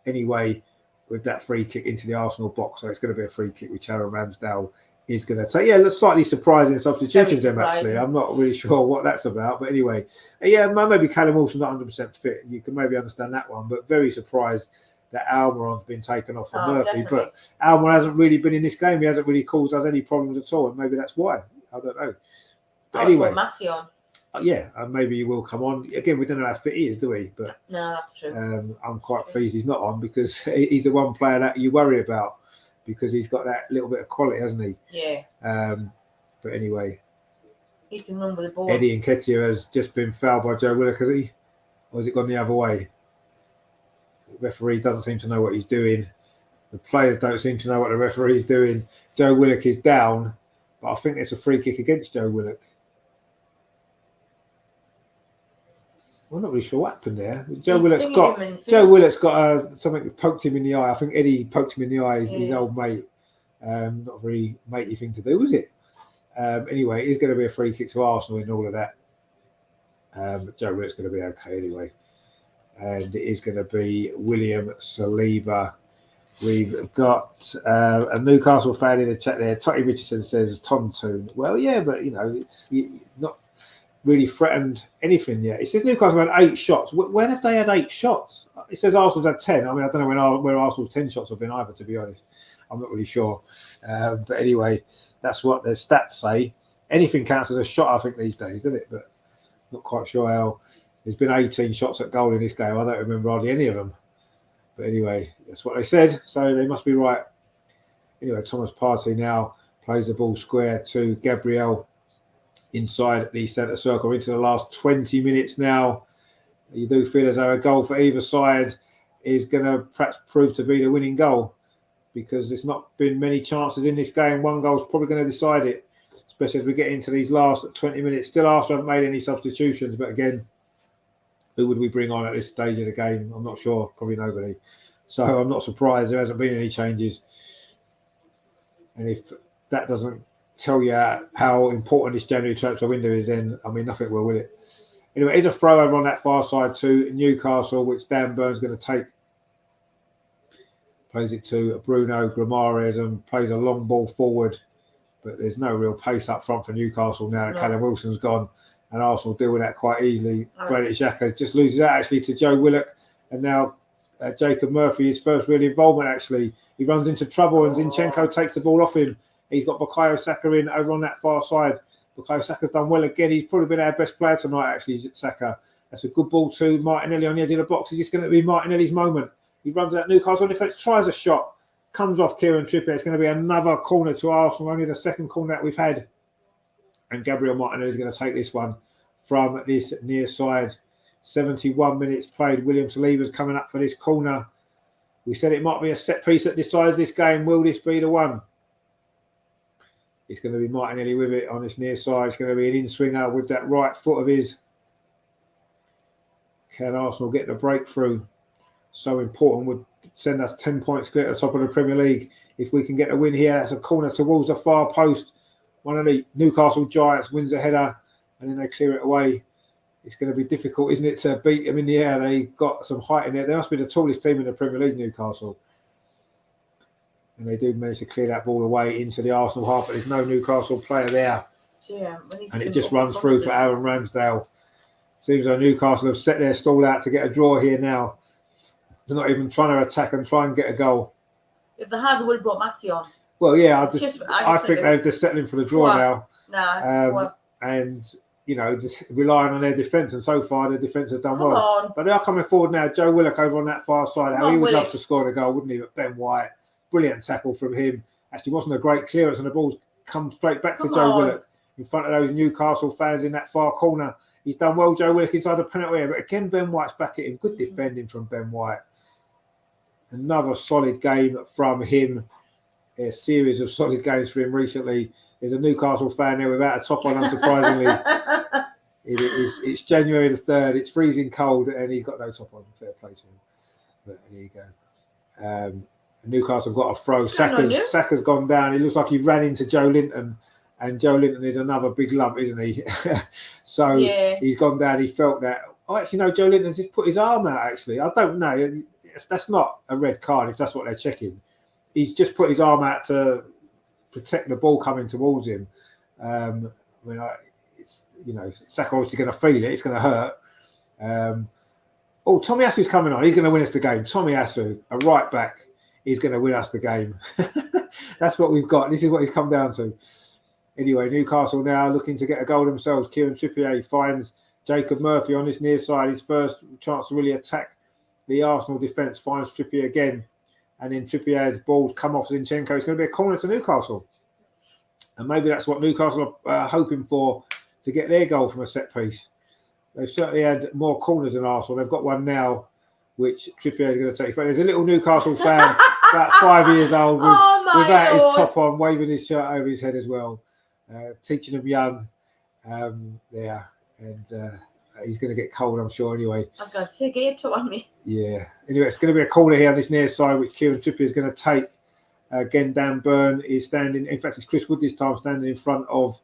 anyway with that free kick into the Arsenal box. So it's going to be a free kick which Aaron Ramsdale is going to take. Yeah, slightly surprising substitutions them, actually. I'm not really sure what that's about. But anyway, maybe Callum Wilson's not 100% fit. You can maybe understand that one. But very surprised that Almiron's been taken off for Murphy. Definitely. But Almiron hasn't really been in this game. He hasn't really caused us any problems at all. And maybe that's why. I don't know. But anyway, Maxi on. And maybe he will come on. Again, we don't know how fit he is, do we? But no, that's true. I'm quite pleased he's not on because he's the one player that you worry about because he's got that little bit of quality, hasn't he? Yeah. But anyway, he can run with the ball. Eddie Nketiah has just been fouled by Joe Willock, has he? Or has it gone the other way? The referee doesn't seem to know what he's doing. The players don't seem to know what the referee's doing. Joe Willock is down, but I think it's a free kick against Joe Willock. I'm not really sure what happened there. Joe Willock's got something that poked him in the eye. I think Eddie poked him in the eye, his old mate. Not a very matey thing to do, was it? Anyway, it's going to be a free kick to Arsenal in all of that. But Joe Willock's going to be okay anyway. And it is going to be William Saliba. We've got a Newcastle fan in the chat there. Totty Richardson says Tontoon. Well, yeah, but it's not really threatened anything yet. It says Newcastle had 8 shots. When have they had 8 shots? It says Arsenal's had 10. I mean, I don't know where Arsenal's 10 shots have been either, to be honest. I'm not really sure. But anyway, that's what their stats say. Anything counts as a shot, I think, these days, doesn't it? But not quite sure how. There's been 18 shots at goal in this game. I don't remember hardly any of them. But anyway, that's what they said. So they must be right. Anyway, Thomas Partey now plays the ball square to Gabriel inside the centre circle into the last 20 minutes now. You do feel as though a goal for either side is going to perhaps prove to be the winning goal because there's not been many chances in this game. One goal is probably going to decide it, especially as we get into these last 20 minutes. Still, Arsenal haven't made any substitutions, but again, who would we bring on at this stage of the game? I'm not sure. Probably nobody. So I'm not surprised there hasn't been any changes. And if that doesn't tell you how important this January transfer window is, then I mean nothing will it? Anyway, it's a throw over on that far side to Newcastle, which Dan Burns going to take. Plays it to Bruno Guimaraes and plays a long ball forward, but there's no real pace up front for Newcastle now that Callum Wilson's gone, and Arsenal deal with that quite easily. Granit Xhaka just loses that actually to Joe Willock, and now Jacob Murphy, his first real involvement actually. He runs into trouble and Zinchenko takes the ball off him. He's got Bukayo Saka in over on that far side. Bukayo Saka's done well again. He's probably been our best player tonight, actually, Saka. That's a good ball to Martinelli on the edge of the box. It's just going to be Martinelli's moment. He runs at Newcastle defence, tries a shot, comes off Kieran Trippier. It's going to be another corner to Arsenal, only the second corner that we've had. And Gabriel Martinelli is going to take this one from this near side. 71 minutes played. William Saliba's coming up for this corner. We said it might be a set piece that decides this game. Will this be the one? It's going to be Martinelli with it on this near side. It's going to be an in-swinger with that right foot of his. Can Arsenal get the breakthrough? So important, would send us 10 points clear at the top of the Premier League. If we can get a win here, that's a corner towards the far post. One of the Newcastle Giants wins a header and then they clear it away. It's going to be difficult, isn't it, to beat them in the air? They got some height in there. They must be the tallest team in the Premier League, Newcastle. And they do manage to clear that ball away into the Arsenal half, but there's no Newcastle player there. Yeah, and it just runs through for Aaron Ramsdale. Seems like Newcastle have set their stall out to get a draw here now. They're not even trying to attack and try and get a goal. If they had, they would have brought Maxi on. Well, yeah, I think they're just settling for the draw now. Nah, and, you know, just relying on their defence. And so far, their defence has done well. But they are coming forward now. Joe Willock over on that far side. How he would love to score the goal, wouldn't he? But Ben White, brilliant tackle from him. Actually, wasn't a great clearance, and the ball's come straight back to Joe Willock in front of those Newcastle fans in that far corner. He's done well, Joe Willock, inside the penalty area. But again, Ben White's back at him. Good defending from Ben White. Another solid game from him. A series of solid games for him recently. There's a Newcastle fan there without a top on, unsurprisingly. It's January the 3rd. It's freezing cold, and he's got no top on. Fair play to him. But there you go. Newcastle got a throw. Saka's gone down. He looks like he ran into Joe Linton, and Joe Linton is another big lump, isn't he? So he's gone down. He felt that. Oh, actually, no, Joe Linton's just put his arm out, actually. I don't know. That's not a red card if that's what they're checking. He's just put his arm out to protect the ball coming towards him. It's, you know, Saka obviously going to feel it. It's going to hurt. Tommy Asu's coming on. He's going to win us the game. Tommy Asu, a right back, is going to win us the game. That's what we've got. This is what he's come down to. Anyway, Newcastle now looking to get a goal themselves. Kieran Trippier finds Jacob Murphy on this near side. His first chance to really attack the Arsenal defence. Finds Trippier again. And then Trippier's balls come off Zinchenko. It's going to be a corner to Newcastle. And maybe that's what Newcastle are hoping for, to get their goal from a set piece. They've certainly had more corners than Arsenal. They've got one now, which Trippier is going to take. There's a little Newcastle fan, about 5 years old, without his top on, waving his shirt over his head as well, teaching them young there. And he's going to get cold, I'm sure, anyway. I was going to say, get your top on me. Yeah. Anyway, it's going to be a corner here on this near side, which Kieran Trippier is going to take. Again, Dan Burn is standing. In fact, it's Chris Wood this time, standing in front of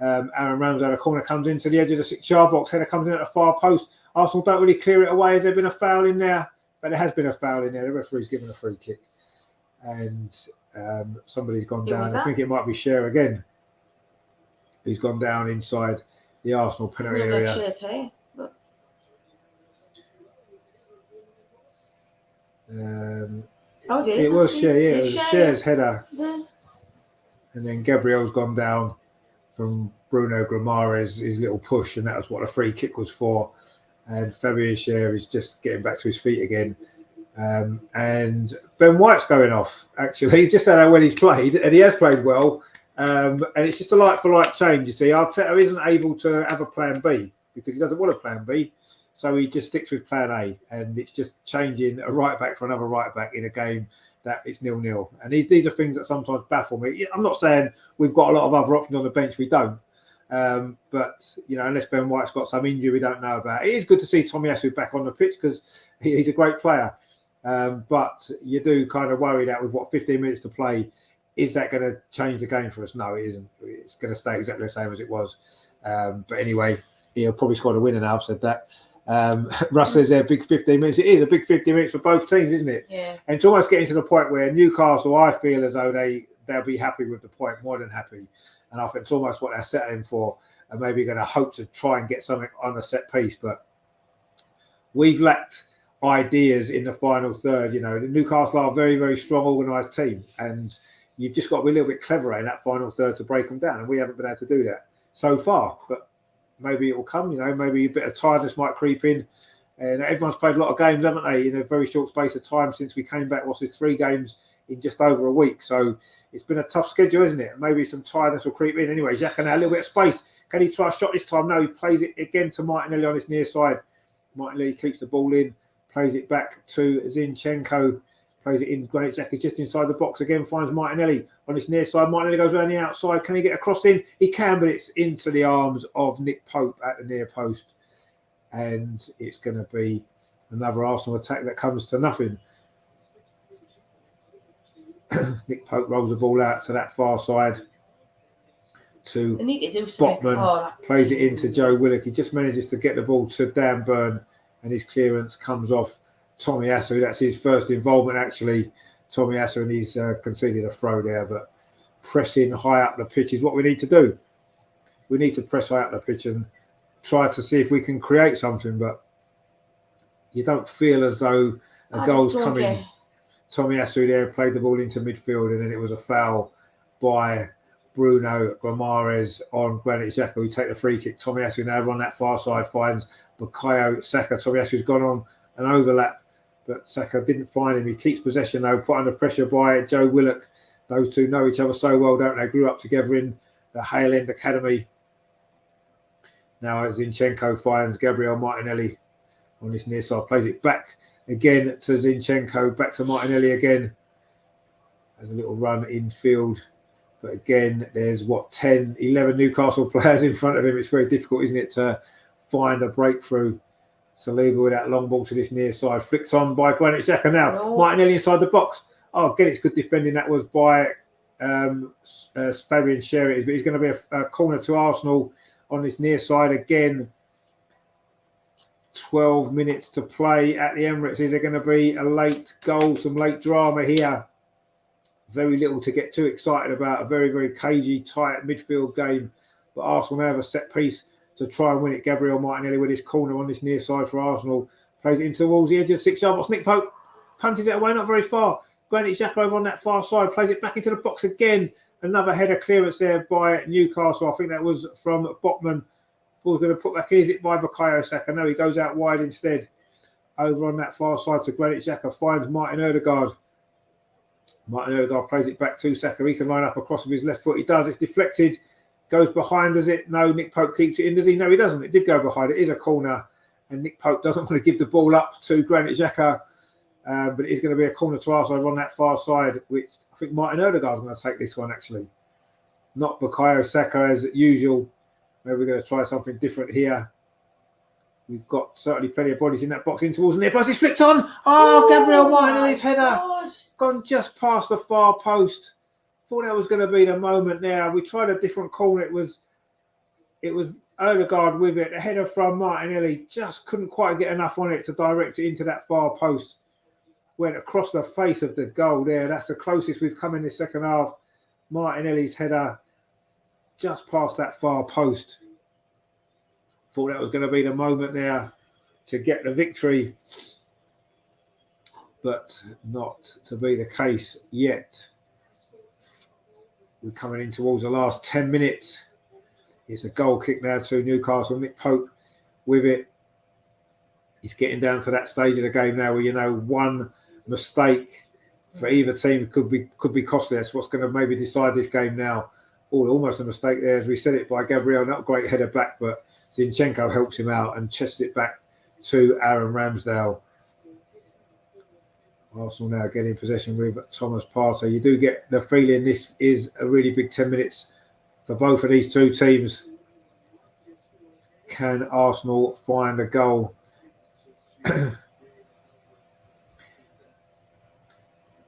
Aaron Ramsdale. The corner comes into the edge of the 6-yard box. Header comes in at the far post. Arsenal don't really clear it away. Has there been a foul in there? But there has been a foul in there. The referee's given a free kick. And somebody's gone down. I think it might be Cher again, who's gone down inside the Arsenal penalty area. Cher's hair, but... it was Cher, yeah. It was Cher's header. And then Gabriel's gone down from Bruno Guimaraes, his little push, and that was what the free kick was for. And Fabien Cher is just getting back to his feet again. And Ben White's going off, actually. Just don't know when he's played, and he has played well. And it's just a like-for-like change, you see. Arteta isn't able to have a plan B because he doesn't want a plan B. So he just sticks with plan A. And it's just changing a right-back for another right-back in a game that it's 0-0. And these are things that sometimes baffle me. I'm not saying we've got a lot of other options on the bench. We don't. But, you know, unless Ben White's got some injury we don't know about. It is good to see Tommy Asu back on the pitch because he's a great player. But you do kind of worry that with 15 minutes to play, is that going to change the game for us? No, it isn't. It's going to stay exactly the same as it was. But anyway, he'll probably score a winner now. I've said that. Russ says they're big 15 minutes. It is a big 15 minutes for both teams, isn't it? Yeah. And it's almost getting to the point where Newcastle, I feel as though they'll be happy with the point, more than happy. And I think it's almost what they're settling for, and maybe going to hope to try and get something on a set piece. But we've lacked ideas in the final third. You know, the Newcastle are a very, very strong, organised team, and you've just got to be a little bit cleverer in that final third to break them down, and we haven't been able to do that so far. But maybe it will come, you know, maybe a bit of tiredness might creep in. And everyone's played a lot of games, haven't they, in a very short space of time since we came back. What's it, 3 games in just over a week. So it's been a tough schedule, isn't it? Maybe some tiredness will creep in. Anyway, Xhaka now a little bit of space. Can he try a shot this time? No, he plays it again to Martinelli on his near side. Martinelli keeps the ball in, plays it back to Zinchenko. Plays it in. Granit Xhaka just inside the box again. Finds Martinelli on his near side. Martinelli goes around the outside. Can he get a cross in? He can, but it's into the arms of Nick Pope at the near post. And it's going to be another Arsenal attack that comes to nothing. Nick Pope rolls the ball out to that far side to Botman. Plays it into Joe Willock. He just manages to get the ball to Dan Burn, and his clearance comes off Tomiyasu. That's his first involvement, actually. Tomiyasu, and he's conceded a throw there. But pressing high up the pitch is what we need to do. We need to press high up the pitch and try to see if we can create something. But you don't feel as though a goal's coming. Tomiyasu there played the ball into midfield, and then it was a foul by Bruno Guimaraes on Granit Xhaka. We take the free kick. Tomiyasu now on that far side finds Bukayo Saka. Tomiyasu's gone on an overlap, but Saka didn't find him. He keeps possession though, put under pressure by Joe Willock. Those two know each other so well, don't they? Grew up together in the Hale End Academy. Now Zinchenko finds Gabriel Martinelli on this near side, plays it back again to Zinchenko, back to Martinelli again. There's a little run infield, but again, there's 10, 11 Newcastle players in front of him. It's very difficult, isn't it, to find a breakthrough. Saliba with that long ball to this near side, flicked on by Granit Xhaka now. No. Martinelli inside the box. Oh, again, it's good defending. That was by Fabian Sherry, but he's going to be a corner to Arsenal on this near side again. 12 minutes to play at the Emirates. Is there going to be a late goal, some late drama here? Very little to get too excited about. A very, very cagey, tight midfield game. But Arsenal now have a set piece to try and win it. Gabriel Martinelli with his corner on this near side for Arsenal. Plays it in towards the edge of the 6-yard box. Nick Pope punches it away, not very far. Granit Xhaka over on that far side. Plays it back into the box again. Another header clearance there by Newcastle. I think that was from Botman. Ball's going to put back in. Is it by Bukayo Saka? No, he goes out wide instead. Over on that far side to Granit Xhaka. Finds Martin Ødegaard. Martin Ødegaard plays it back to Saka. He can line up across with his left foot. He does. It's deflected. Goes behind, does it? No, Nick Pope keeps it in, does he? No, he doesn't. It did go behind. It is a corner. And Nick Pope doesn't want to give the ball up to Granit Xhaka. But it is going to be a corner to Arsenal on that far side, which I think Martin Ødegaard's going to take this one, actually. Not Bukayo Saka as usual. Maybe we're going to try something different here. We've got certainly plenty of bodies in that box in towards the near post. It's flicked on. Oh, Gabriel Martinelli's header. Gone just past the far post. Thought that was going to be the moment there. We tried a different corner. It was Ødegaard with it. A header from Martinelli. Just couldn't quite get enough on it to direct it into that far post. Went across the face of the goal there. That's the closest we've come in the second half. Martinelli's header just past that far post. Thought that was going to be the moment there to get the victory, but not to be the case yet. We're coming in towards the last 10 minutes. It's a goal kick now to Newcastle. Nick Pope with it. He's getting down to that stage of the game now where, one mistake for either team could be costly. That's what's going to maybe decide this game now. Oh, almost a mistake there, as we said it by Gabriel. Not a great header back, but Zinchenko helps him out and chests it back to Aaron Ramsdale. Arsenal now getting possession with Thomas Partey. You do get the feeling this is a really big 10 minutes for both of these two teams. Can Arsenal find a goal?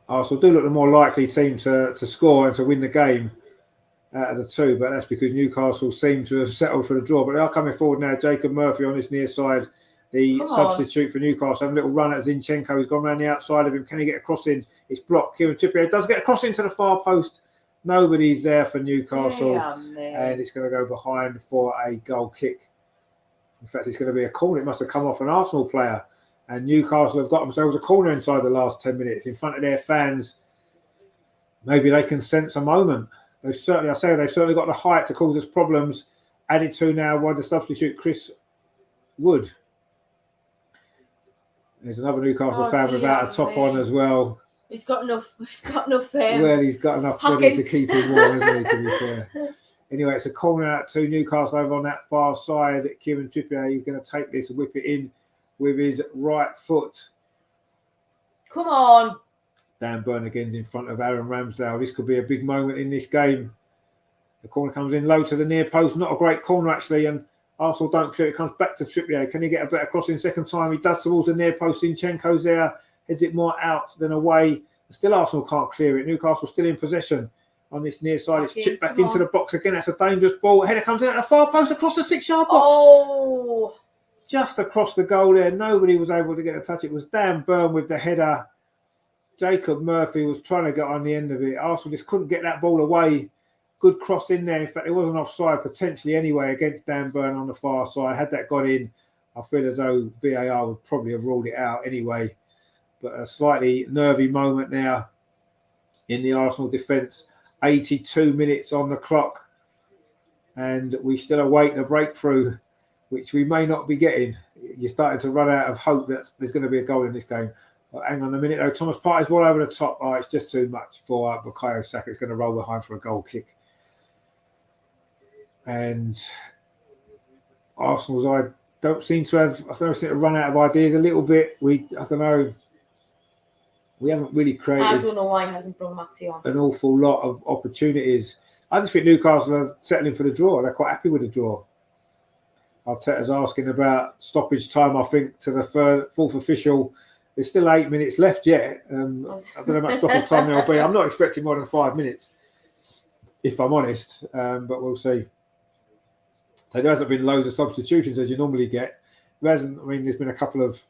Arsenal do look the more likely team to score and to win the game out of the two, but that's because Newcastle seem to have settled for the draw. But they are coming forward now. Jacob Murphy on this near side, the substitute for Newcastle. Having a little run at Zinchenko. He's gone around the outside of him. Can he get a cross in? It's blocked. Kieran Trippier does get a cross into the far post. Nobody's there for Newcastle. And it's going to go behind for a goal kick. In fact, it's going to be a corner. It must have come off an Arsenal player. And Newcastle have got themselves a corner inside the last 10 minutes in front of their fans. Maybe they can sense a moment. They've certainly got the height to cause us problems. Added to now by the substitute Chris Wood. There's another Newcastle fan without a top on as well. He's got enough. Well, he's got enough body to keep him warm, hasn't he, to be fair. Anyway, it's a corner out to Newcastle over on that far side. Kieran Trippier, he's going to take this, whip it in with his right foot. Come on. Dan Burn again's in front of Aaron Ramsdale. This could be a big moment in this game. The corner comes in low to the near post. Not a great corner, actually, and Arsenal don't clear. It comes back to Trippier. Can he get a better crossing second time? He does towards the near post. Zinchenko's there. Heads it more out than away. Still Arsenal can't clear it. Newcastle still in possession on this near side. It's chipped back into the box again. That's a dangerous ball. Header comes in at the far post across the 6-yard box. Oh! Just across the goal there. Nobody was able to get a touch. It was Dan Burn with the header. Jacob Murphy was trying to get on the end of it. Arsenal just couldn't get that ball away. Good cross in there. In fact, it wasn't offside potentially anyway against Dan Burn on the far side. Had that got in, I feel as though VAR would probably have ruled it out anyway. But a slightly nervy moment now in the Arsenal defence. 82 minutes on the clock. And we still await a breakthrough, which we may not be getting. You're starting to run out of hope that there's going to be a goal in this game. Hang on a minute, though. Thomas Partey's ball over the top. Oh, it's just too much for Bukayo Saka. It's going to roll behind for a goal kick. And Arsenal's don't seem to run out of ideas a little bit. I don't know. We haven't really created. I don't know why he hasn't brought Maxi on. An awful lot of opportunities. I just think Newcastle are settling for the draw. They're quite happy with the draw. Arteta's asking about stoppage time, I think, to the fourth official. There's still 8 minutes left yet. I don't know how much stoppage time there'll be. I'm not expecting more than 5 minutes, if I'm honest, but we'll see. So there hasn't been loads of substitutions as you normally get. There's been a couple of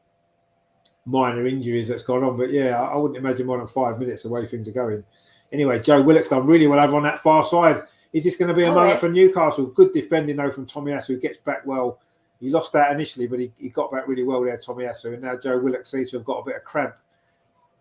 minor injuries that's gone on, but yeah, I wouldn't imagine more than 5 minutes the way things are going. Anyway, Joe Willock's done really well over on that far side. Is this going to be a moment for Newcastle? Good defending though from Tomiyasu, who gets back well. He lost that initially, but he got back really well there, Tomiyasu, and now Joe Willock seems to have got a bit of cramp.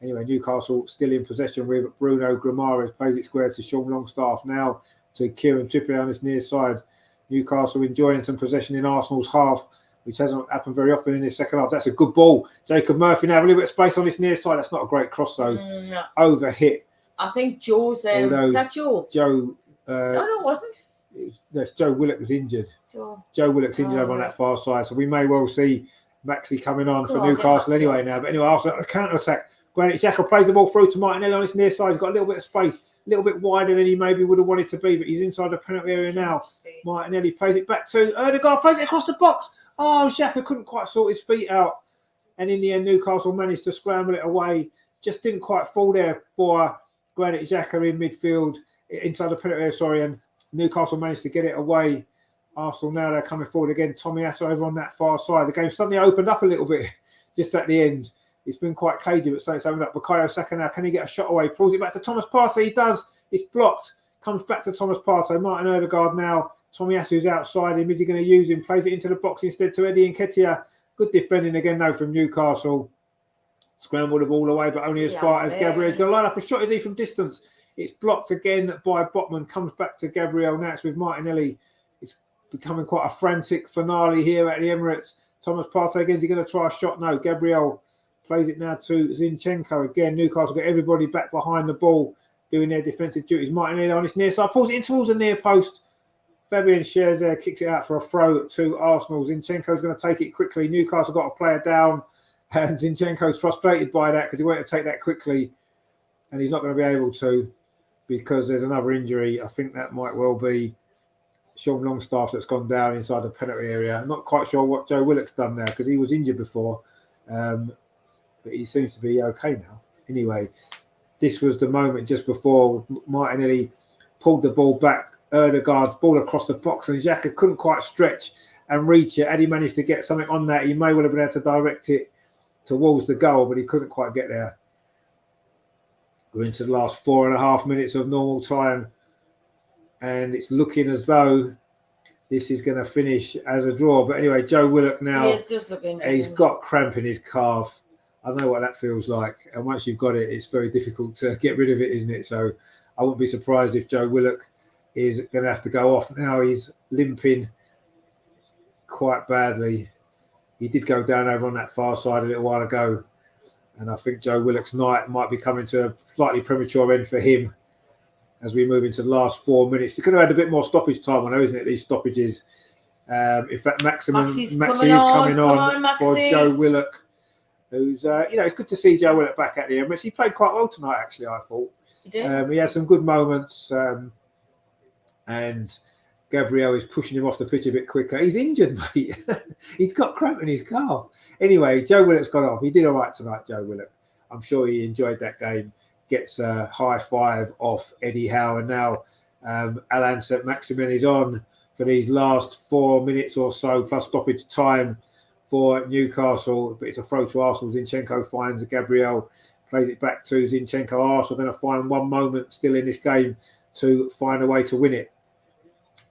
Anyway, Newcastle still in possession with Bruno Guimaraes, plays it square to Sean Longstaff, now to Kieran Trippier on this near side. Newcastle enjoying some possession in Arsenal's half, which hasn't happened very often in this second half. That's a good ball. Jacob Murphy now, a little bit of space on this near side. That's not a great cross, though. No. Over hit. I think Joe's... is that Joe? Joe... no, it wasn't. Yes, Joe Willock was injured. Joe Willock's injured over on that far side. So we may well see Maxi coming on for Newcastle anyway now. But anyway, Arsenal, a counter-attack. Granit Xhaka plays the ball through to Martinelli on this near side. He's got a little bit of space, a little bit wider than he maybe would have wanted to be, but he's inside the penalty area now. Martinelli plays it back to Ødegaard, plays it across the box. Oh, Xhaka couldn't quite sort his feet out. And in the end, Newcastle managed to scramble it away. Just didn't quite fall there for Granit Xhaka in midfield, inside the penalty area, and Newcastle managed to get it away. Arsenal now, they're coming forward again. Tomiyasu over on that far side. The game suddenly opened up a little bit just at the end. It's been quite cagey, but so it's opened up. Bukayo Saka now, can he get a shot away? Pulls it back to Thomas Partey. He does. It's blocked. Comes back to Thomas Partey. Martin Ødegaard now. Tomiyasu's outside him. Is he going to use him? Plays it into the box instead to Eddie Nketiah. Good defending again, though, from Newcastle. Scrambled the ball away, but only as far as Gabriel's going to line up a shot. Is he from distance? It's blocked again by Botman. Comes back to Gabriel. Now it's with Martinelli. It's becoming quite a frantic finale here at the Emirates. Thomas Partey again. Is he going to try a shot? No. Gabriel plays it now to Zinchenko. Again, Newcastle got everybody back behind the ball, doing their defensive duties. Martinelli on his near side. Pulls it in towards the near post. Fabian Schär there kicks it out for a throw to Arsenal. Zinchenko's going to take it quickly. Newcastle got a player down, and Zinchenko's frustrated by that because he wanted to take that quickly, and he's not going to be able to because there's another injury. I think that might well be Sean Longstaff that's gone down inside the penalty area. I'm not quite sure what Joe Willock's done there because he was injured before, but he seems to be okay now. Anyway, this was the moment just before Martinelli pulled the ball back. Ødegaard's ball across the box, and Xhaka couldn't quite stretch and reach it. Had he managed to get something on that, he may well have been able to direct it towards the goal, but he couldn't quite get there. We're into the last 4.5 minutes of normal time, and it's looking as though this is going to finish as a draw. But anyway, Joe Willock now, he's got cramp in his calf. I know what that feels like, and once you've got it, it's very difficult to get rid of it, isn't it? So I wouldn't be surprised if Joe Willock is going to have to go off now. He's limping quite badly. He did go down over on that far side a little while ago. And I think Joe Willock's night might be coming to a slightly premature end for him as we move into the last 4 minutes. It's going to add a bit more stoppage time, I know, isn't it? These stoppages. In fact, Maxi is coming on for Joe Willock, who's, it's good to see Joe Willock back at the Emirates. He played quite well tonight, actually, I thought. He had some good moments, and Gabriel is pushing him off the pitch a bit quicker. He's injured, mate. He's got cramp in his calf. Anyway, Joe Willock's gone off. He did all right tonight, Joe Willock. I'm sure he enjoyed that game. Gets a high five off Eddie Howe. And now Alain Saint-Maximin is on for these last 4 minutes or so, plus stoppage time for Newcastle. But it's a throw to Arsenal. Zinchenko finds Gabriel, plays it back to Zinchenko. Arsenal going to find one moment still in this game to find a way to win it.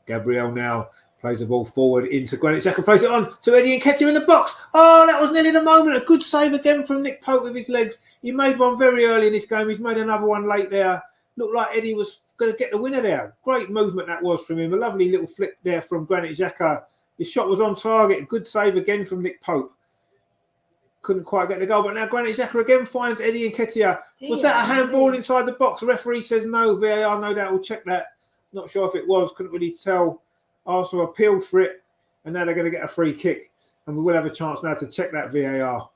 Gabriel now plays the ball forward into Granit Xhaka, plays it on to Eddie Nketiah in the box. Oh, that was nearly the moment. A good save again from Nick Pope with his legs. He made one very early in this game. He's made another one late there. Looked like Eddie was going to get the winner there. Great movement that was from him. A lovely little flick there from Granit Xhaka. His shot was on target. Good save again from Nick Pope. Couldn't quite get the goal, but now Granit Xhaka again finds Eddie Nketiah. Was that a handball inside the box? The referee says no. VAR, no doubt, will check that. Not sure if it was. Couldn't really tell. Arsenal appealed for it, and now they're going to get a free kick. And we will have a chance now to check that VAR.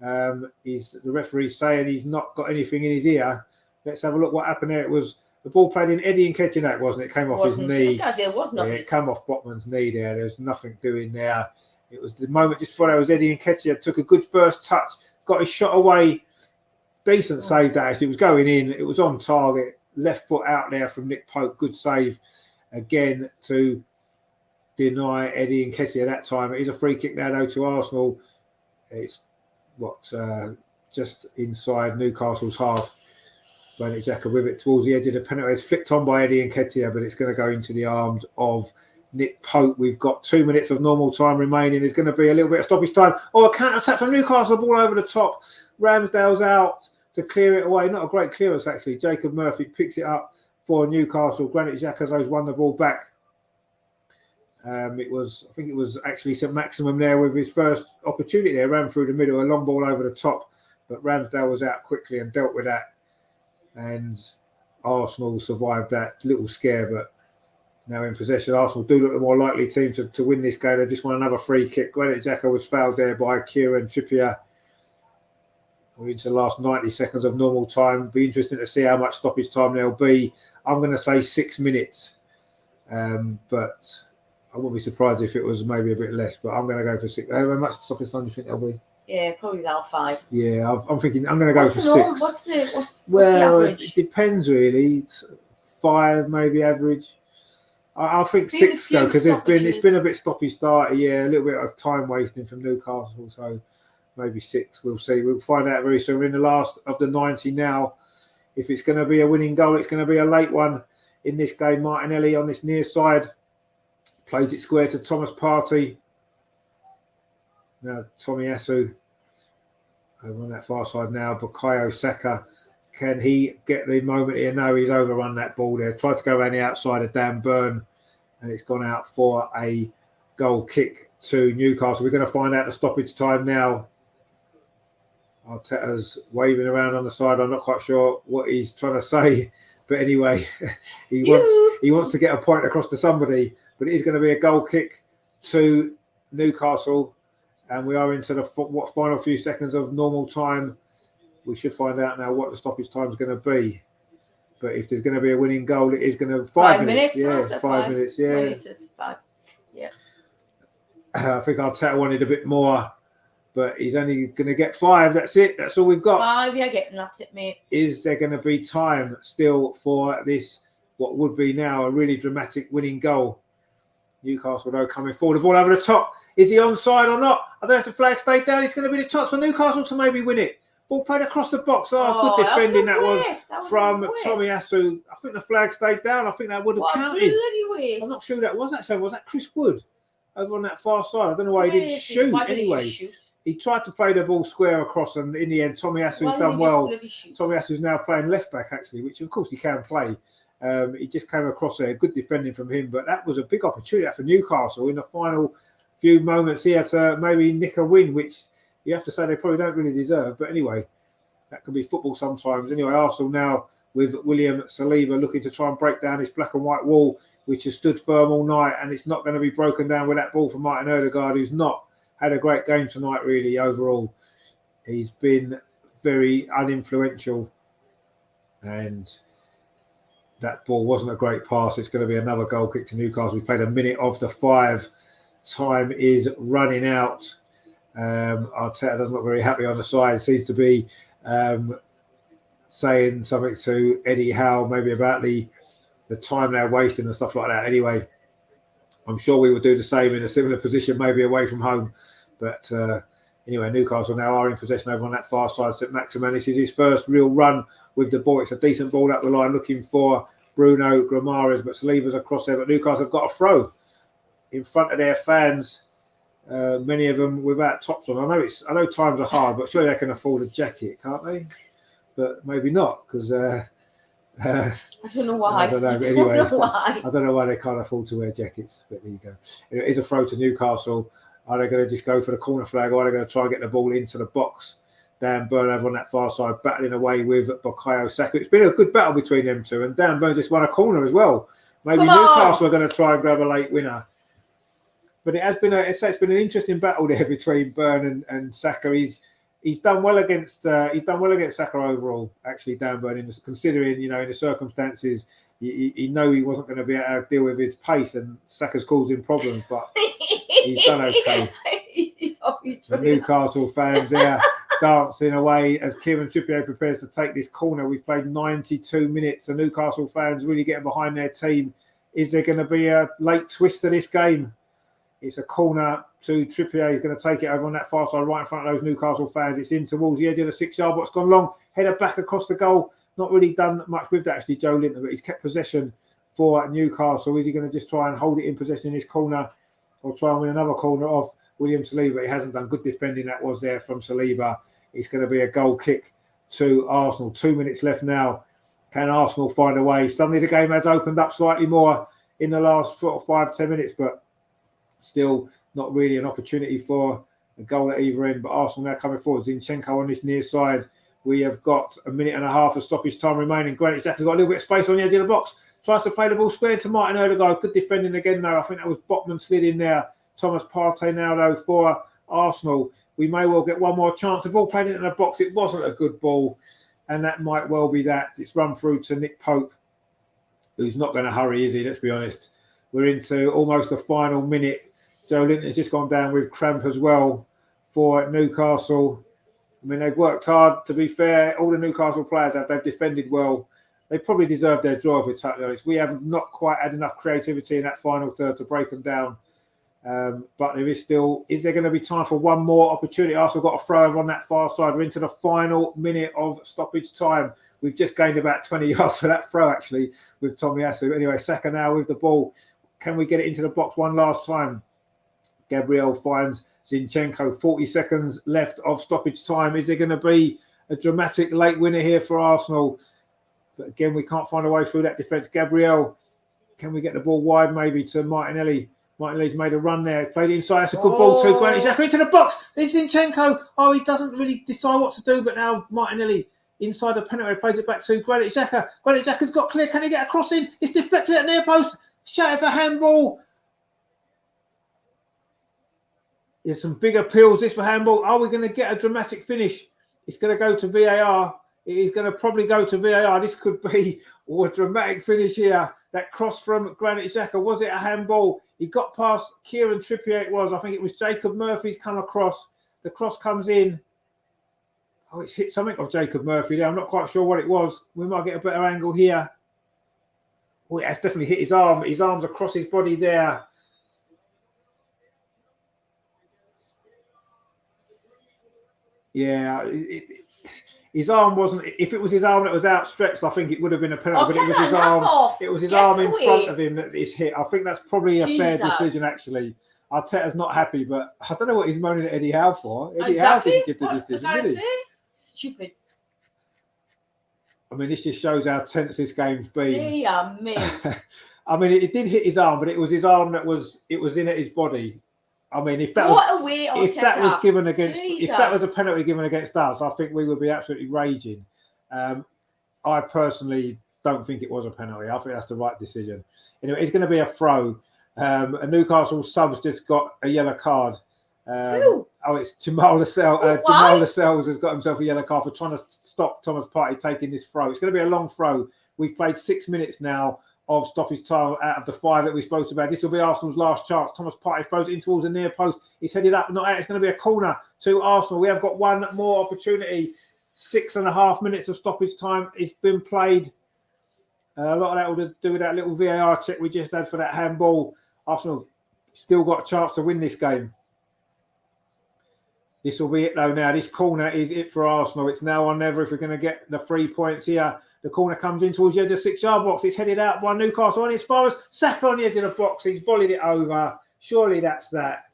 The referee saying he's not got anything in his ear. Let's have a look what happened there. It was the ball played in Eddie Nketiah, wasn't it? It came off his knee. It came off Botman's knee there. There's nothing doing there. It was the moment just before that was Eddie Nketiah. Took a good first touch, got his shot away. Decent save that actually. It was going in. It was on target. Left foot out there from Nick Pope. Good save again to deny Eddie Nketiah that time. It is a free kick now, though, to Arsenal. It's just inside Newcastle's half. Granit Xhaka with it towards the edge of the penalty. It's flicked on by Eddie Nketiah, but it's going to go into the arms of Nick Pope. We've got 2 minutes of normal time remaining. There's going to be a little bit of stoppage time. Oh, a counter-attack from Newcastle, ball over the top. Ramsdale's out to clear it away. Not a great clearance, actually. Jacob Murphy picks it up for Newcastle. Granit Xhaka won the ball back. I think it was actually Saint-Maximin there with his first opportunity there. Ran through the middle, a long ball over the top. But Ramsdale was out quickly and dealt with that. And Arsenal survived that little scare, but now in possession. Arsenal do look the more likely team to win this game. They just want another free kick. Granit Xhaka was fouled there by Kieran Trippier. We're into the last 90 seconds of normal time. Be interesting to see how much stoppage time there'll be. I'm going to say 6 minutes, but I wouldn't be surprised if it was maybe a bit less. But I'm going to go for 6. How much stoppage time do you think there'll be? Yeah, probably about 5. Yeah, I'm thinking I'm going to go for 6. What's the average? It depends really. It's 5 maybe average. I think 6 though, because it's been a bit stoppy start. Yeah, a little bit of time wasting from Newcastle. So maybe 6. We'll see. We'll find out very soon. We're in the last of the 90 now. If it's going to be a winning goal, it's going to be a late one in this game. Martinelli on this near side plays it square to Thomas Partey. Now Tomiyasu over on that far side now. Bukayo Saka. Can he get the moment here? No, he's overrun that ball there. Tried to go around the outside of Dan Burn, and it's gone out for a goal kick to Newcastle. We're going to find out the stoppage time now. Arteta's waving around on the side. I'm not quite sure what he's trying to say, but anyway, he wants to get a point across to somebody. But it is going to be a goal kick to Newcastle, and we are into the final few seconds of normal time. We should find out now what the stoppage time is going to be. But if there's going to be a winning goal, it is going to 5 minutes. Yeah, 5 minutes. Yeah. Well, he says 5. Yeah. I think Arteta wanted a bit more, but he's only going to get 5. That's it. That's all we've got. 5, you're getting. That's it, mate. Is there going to be time still for this, what would be now a really dramatic winning goal? Newcastle, though, coming forward. The ball over the top. Is he onside or not? I don't know if the flag stayed down. It's going to be the chance for Newcastle to maybe win it. Ball played across the box. Good defending that was from Tomiyasu. I think the flag stayed down. I think that would have counted. I'm not sure who that was actually. Was that Chris Wood over on that far side? I don't know why he didn't shoot. Anyway, he tried to play the ball square across, and in the end, Tomiyasu's done well. Tomiyasu's now playing left back actually, which of course he can play. He just came across there. Good defending from him, but that was a big opportunity for Newcastle in the final few moments here to maybe nick a win, which you have to say they probably don't really deserve. But anyway, that can be football sometimes. Anyway, Arsenal now with William Saliba looking to try and break down this black and white wall, which has stood firm all night, and it's not going to be broken down with that ball from Martin Odegaard, who's not had a great game tonight, really, overall. He's been very uninfluential, and that ball wasn't a great pass. It's going to be another goal kick to Newcastle. We played a minute of the 5. Time is running out. Arteta doesn't look very happy on the side. Seems to be saying something to Eddie Howe, maybe about the time they're wasting and stuff like that. Anyway, I'm sure we would do the same in a similar position, maybe away from home. But anyway, Newcastle now are in possession over on that far side. St. Maximin, this is his first real run with the ball. It's a decent ball up the line, looking for Bruno Guimaraes, but Saliba's across there. But Newcastle have got a throw in front of their fans. Many of them without tops on. I know times are hard, but surely they can afford a jacket, can't they? But maybe not, because I don't know why. I don't know. But anyway, I don't know why they can't afford to wear jackets. But there you go. It is a throw to Newcastle. Are they going to just go for the corner flag, or are they going to try and get the ball into the box? Dan Burn over on that far side, battling away with Bukayo Saka. It's been a good battle between them two, and Dan Burn just won a corner as well. Maybe Newcastle are going to try and grab a late winner. But it has been it's been an interesting battle there between Burn and Saka. He's done well against Saka overall. Actually, Dan Burn, considering in the circumstances, he know he wasn't going to be able to deal with his pace, and Saka's caused him problems. But he's done okay. The Newcastle fans there dancing away as Kieran Trippier prepares to take this corner. We've played 92 minutes. The Newcastle fans really getting behind their team. Is there going to be a late twist to this game? It's a corner to Trippier. He's going to take it over on that far side, right in front of those Newcastle fans. It's in towards the edge of the 6-yard box. Gone long. Header back across the goal. Not really done much with that, actually, Joe Linton, but he's kept possession for Newcastle. Is he going to just try and hold it in possession in this corner, or try and win another corner off William Saliba? He hasn't done good defending. That was there from Saliba. It's going to be a goal kick to Arsenal. 2 minutes left now. Can Arsenal find a way? Suddenly the game has opened up slightly more in the last 5-10 minutes, but still not really an opportunity for a goal at either end. But Arsenal now coming forward. Zinchenko on this near side. We have got a minute and a half of stoppage time remaining. Granit Xhaka's got a little bit of space on the edge of the box. Tries to play the ball square to Martin Odegaard. Good defending again, though. I think that was Botman slid in there. Thomas Partey now, though, for Arsenal. We may well get one more chance. The ball played into the box. It wasn't a good ball, and that might well be that. It's run through to Nick Pope, who's not going to hurry, is he? Let's be honest. We're into almost the final minute. Joe Linton has just gone down with cramp as well for Newcastle. I mean, they've worked hard, to be fair. All the Newcastle players they've defended well. They probably deserve their draw, if we're totally honest. We have not quite had enough creativity in that final third to break them down. But there is there going to be time for one more opportunity? Arsenal got a throw over on that far side. We're into the final minute of stoppage time. We've just gained about 20 yards for that throw, actually, with Tomiyasu. Anyway, Saka now with the ball. Can we get it into the box one last time? Gabriel finds Zinchenko. 40 seconds left of stoppage time. Is there going to be a dramatic late winner here for Arsenal? But again, we can't find a way through that defence. Gabriel, can we get the ball wide maybe to Martinelli? Martinelli's made a run there. Played it inside. That's a good ball too. Granit Xhaka into the box. There's Zinchenko. Oh, he doesn't really decide what to do. But now Martinelli inside the penalty plays it back to Granit Xhaka. Granit Xhaka's got clear. Can he get a cross in? It's deflected at near post. Shout for handball. There's some big appeals. This for handball. Are we going to get a dramatic finish? It's going to go to VAR. It is going to probably go to VAR. This could be a dramatic finish here. That cross from Granit Xhaka. Was it a handball? He got past Kieran Trippier. It was. I think it was Jacob Murphy's come across. The cross comes in. Oh, it's hit something of Jacob Murphy there. I'm not quite sure what it was. We might get a better angle here. Oh, it has definitely hit his arm. His arm's across his body there. Yeah, his arm wasn't. If it was his arm that was outstretched, I think it would have been a penalty. But it was his arm. It was his arm in front of him that is hit. I think that's probably a fair decision, actually. Arteta's not happy, but I don't know what he's moaning at Eddie Howe for. Eddie Howe didn't give the decision, did he? Stupid. I mean, this just shows how tense this game's been. Dear me. I mean, it did hit his arm, but it was his arm that was in at his body. I mean, if Go away, that was Arteta. given against, Jesus. if that was a penalty given against us, I think we would be absolutely raging. I personally don't think it was a penalty. I think that's the right decision. Anyway, it's going to be a throw. A Newcastle sub's just got a yellow card. Who? Oh, it's Jamal Lascelles. Why? Jamal Lascelles has got himself a yellow card for trying to stop Thomas Partey taking this throw. It's going to be a long throw. We've played 6 minutes now of stoppage time out of the 5 that we're supposed to have. This will be Arsenal's last chance. Thomas Partey throws it in towards the near post. He's headed up, not out. It's going to be a corner to Arsenal. We have got one more opportunity. 6.5 minutes of stoppage time. It's been played. A lot of that will do with that little VAR check we just had for that handball. Arsenal still got a chance to win this game. This will be it though now. This corner is it for Arsenal. It's now or never if we're going to get the 3 points here. The corner comes in towards the edge of the 6-yard box. It's headed out by Newcastle and as far as Saka on the edge of the box. He's volleyed it over. Surely that's that.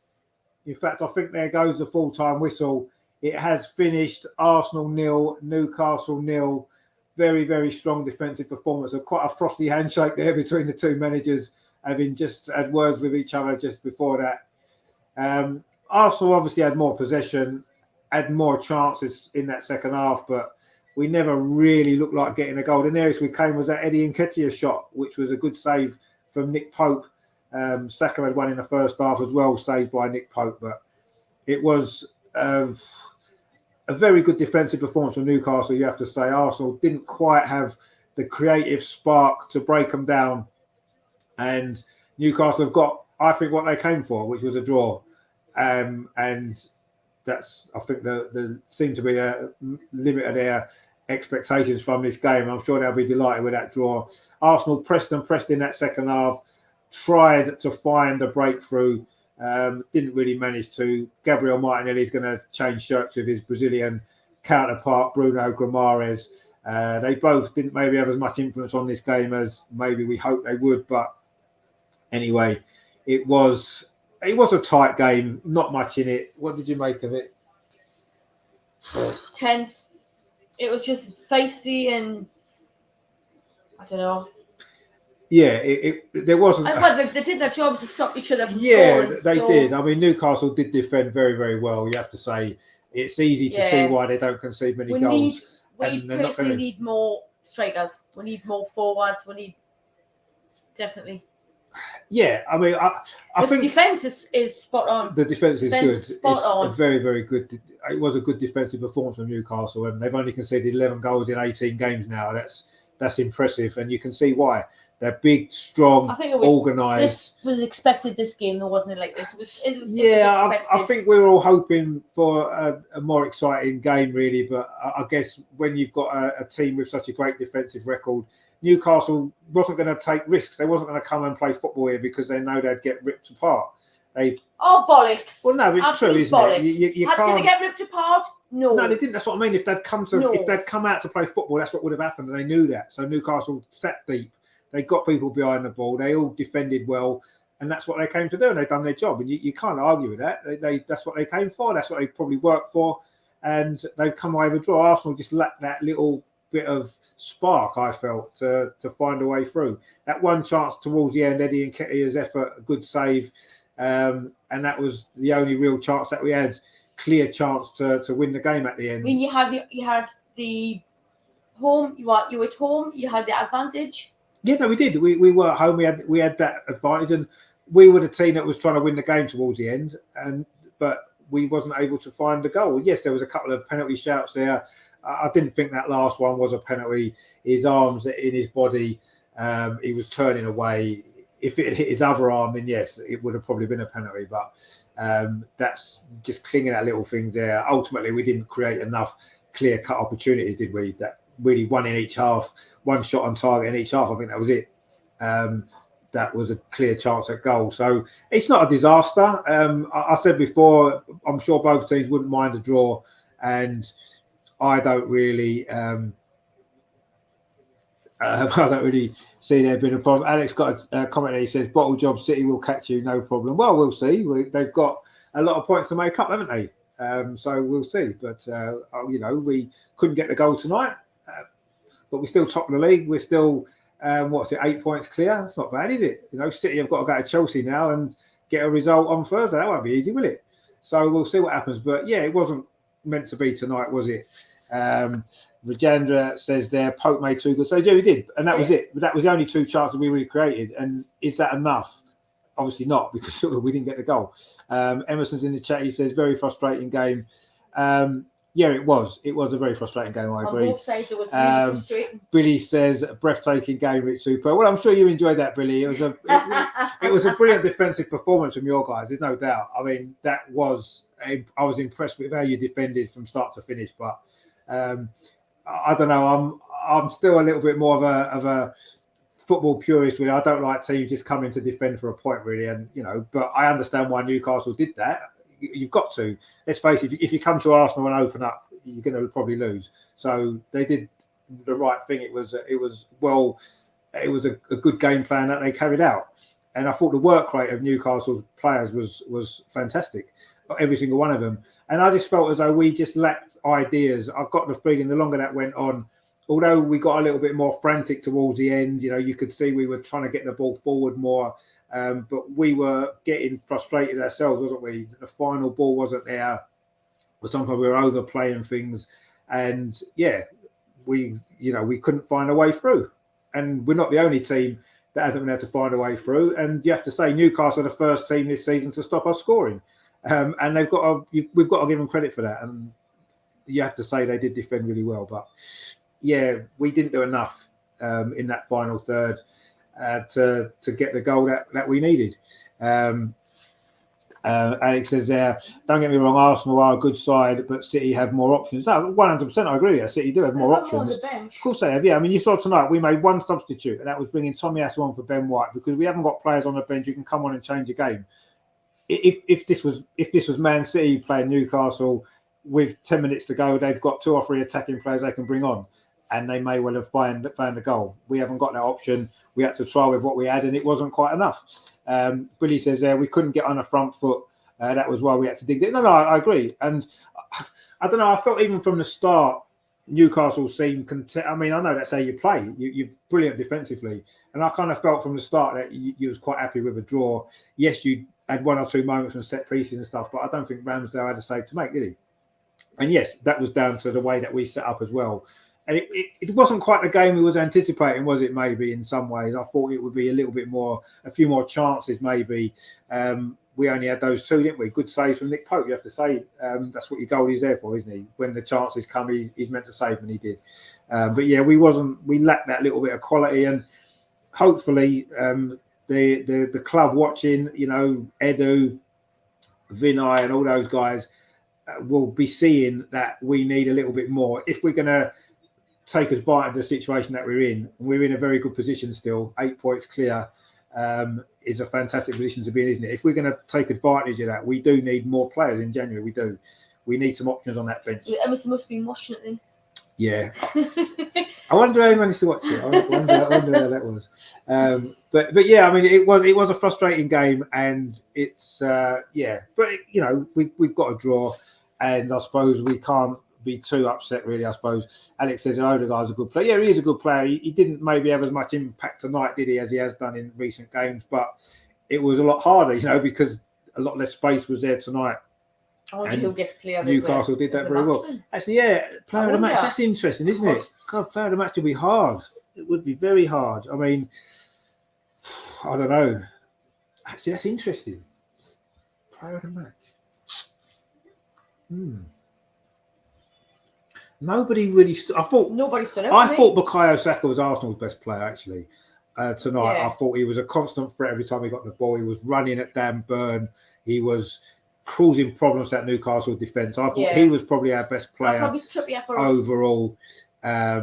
In fact, I think there goes the full-time whistle. It has finished. Arsenal 0, Newcastle 0. Very, very strong defensive performance. Quite a frosty handshake there between the two managers, having just had words with each other just before that. Arsenal obviously had more possession, had more chances in that second half, but we never really looked like getting a goal. The nearest we came was that Eddie Nketiah shot, which was a good save from Nick Pope. Saka had one in the first half as well, saved by Nick Pope, but it was a very good defensive performance from Newcastle, you have to say. Arsenal didn't quite have the creative spark to break them down. And Newcastle have got, I think, what they came for, which was a draw. And that's, I think, the seem to be the limit of their expectations from this game. I'm sure they'll be delighted with that draw. Arsenal pressed in that second half, tried to find a breakthrough. Didn't really manage to. Gabriel Martinelli is going to change shirts with his Brazilian counterpart, Bruno Guimaraes. They both didn't maybe have as much influence on this game as maybe we hoped they would. But anyway, it was a tight game, not much in it. What did you make of it? Tense. It was just feisty and I don't know. Yeah, there wasn't. Well, they did their job to stop each other from scoring. They so. did. I mean, Newcastle did defend very, very well. You have to say it's easy to see why they don't concede many goals. We personally need more strikers. We need more forwards. We need definitely. Yeah, I mean, I think the defence is spot on. The defence is good. Spot on. Very, very good. It was a good defensive performance from Newcastle, and they've only conceded 11 goals in 18 games now. That's impressive, and you can see why. They're big, strong, organised. This was expected. This game, though, wasn't it? Like this was. I think we were all hoping for a more exciting game, really. But I guess when you've got a team with such a great defensive record, Newcastle wasn't going to take risks. They wasn't going to come and play football here because they know they'd get ripped apart. Bollocks! Well, no, it's true, isn't it? You can't. Did they get ripped apart? No, they didn't. That's what I mean. If they'd come out to play football, that's what would have happened, and they knew that. So Newcastle sat deep. They got people behind the ball. They all defended well, and that's what they came to do. And they've done their job, and you can't argue with that. That's what they came for. That's what they probably worked for, and they've come away with a draw. Arsenal just lacked that little bit of spark, I felt, to find a way through. That one chance towards the end, Eddie Nketiah's effort, a good save, and that was the only real chance that we had. Clear chance to win the game at the end. I mean, you had the home. You were at home. You had the advantage. Yeah, no, we did. We were at home. We had that advantage, and we were the team that was trying to win the game towards the end. But we wasn't able to find the goal. Yes, there was a couple of penalty shouts there. I didn't think that last one was a penalty. His arms in his body, he was turning away. If it had hit his other arm, then yes, it would have probably been a penalty. But that's just clinging at little things there. Ultimately, we didn't create enough clear-cut opportunities, did we? That really one in each half, one shot on target in each half. I think that was it. That was a clear chance at goal. So it's not a disaster. I said before, I'm sure both teams wouldn't mind a draw, and I don't really see there being a problem. Alex got a comment there. He says, "Bottle job, City will catch you, no problem." Well, we'll see. They've got a lot of points to make up, haven't they? So we'll see. But we couldn't get the goal tonight, but we're still top of the league. We're still 8 points clear? That's not bad, is it? City have got to go to Chelsea now, and get a result on Thursday. That won't be easy, will it? So we'll see what happens. But yeah, it wasn't meant to be tonight, was it? Rajendra says there, Pope made 2 good saves. Yeah, we did, and that was it. But that was the only 2 chances we really created. And is that enough? Obviously not, because we didn't get the goal. Emerson's in the chat. He says very frustrating game. Yeah, it was. It was a very frustrating game. I agree. On both sides, it was really frustrating. Billy says a breathtaking game. It's super. Well, I'm sure you enjoyed that, Billy. It was a brilliant defensive performance from your guys. There's no doubt. I mean, that was. I was impressed with how you defended from start to finish. But I don't know. I'm still a little bit more of a football purist. Really, I don't like teams just coming to defend for a point, really. And but I understand why Newcastle did that. You've got to. Let's face it. If you come to Arsenal and open up, you're going to probably lose. So they did the right thing. It was a good game plan that they carried out, and I thought the work rate of Newcastle's players was fantastic, every single one of them. And I just felt as though we just lacked ideas. I got the feeling the longer that went on, although we got a little bit more frantic towards the end, you could see we were trying to get the ball forward more. But we were getting frustrated ourselves, wasn't we? The final ball wasn't there. But sometimes we were overplaying things, and we couldn't find a way through. And we're not the only team that hasn't been able to find a way through. And you have to say Newcastle are the first team this season to stop us scoring, and we've got to give them credit for that. And you have to say they did defend really well, but we didn't do enough in that final third. To get the goal that we needed. Alex says there, don't get me wrong, Arsenal are a good side, but City have more options. No, 100% I agree with that. City do have more options. Of course they have, yeah. I mean, you saw tonight, we made one substitute, and that was bringing Tommy Asu on for Ben White, because we haven't got players on the bench who can come on and change the game. If this was Man City playing Newcastle with 10 minutes to go, they've got 2 or 3 attacking players they can bring on, and they may well have found the goal. We haven't got that option. We had to try with what we had, and it wasn't quite enough. Billy says there, we couldn't get on a front foot. That was why we had to dig it. No, I agree. And I don't know, I felt even from the start, Newcastle seemed content. I mean, I know that's how you play. You're brilliant defensively. And I kind of felt from the start that you was quite happy with a draw. Yes, you had 1 or 2 moments from set pieces and stuff, but I don't think Ramsdale had a save to make, did he? And yes, that was down to the way that we set up as well. And it wasn't quite the game we was anticipating, was it? Maybe in some ways, I thought it would be a little bit more, a few more chances. Maybe we only had those 2, didn't we? Good saves from Nick Pope. You have to say that's what your goalie's there for, isn't he? When the chances come, he's meant to save, and he did. But yeah, we lacked that little bit of quality, and hopefully the club watching, Edu, Vinay, and all those guys will be seeing that we need a little bit more if we're going to take advantage of the situation that we're in. We're in a very good position still. 8 points clear is a fantastic position to be in, isn't it? If we're going to take advantage of that, we do need more players in January. We do. We need some options on that bench. Emerson must have been watching it then. Yeah. I wonder how he managed to watch it. I wonder how that was. But yeah, I mean, it was a frustrating game, and it's But we've got a draw, and I suppose we can't be too upset, really. I suppose Alex says Odegaard's a good player. Yeah, he is a good player. He didn't maybe have as much impact tonight, did he, as he has done in recent games? But it was a lot harder, because a lot less space was there tonight. I wonder who gets player of the Newcastle did that very well. Actually, yeah, player of the match. That's interesting, isn't it? God, player of the match would be hard. It would be very hard. I mean, I don't know. Actually, that's interesting. Player of the match. Nobody really I thought nobody stood out. I thought Bukayo Saka was Arsenal's best player actually tonight. Yeah. I thought he was a constant threat every time he got the ball. He was running at Dan Burn. He was causing problems at Newcastle defence. I thought he was probably our best player overall. I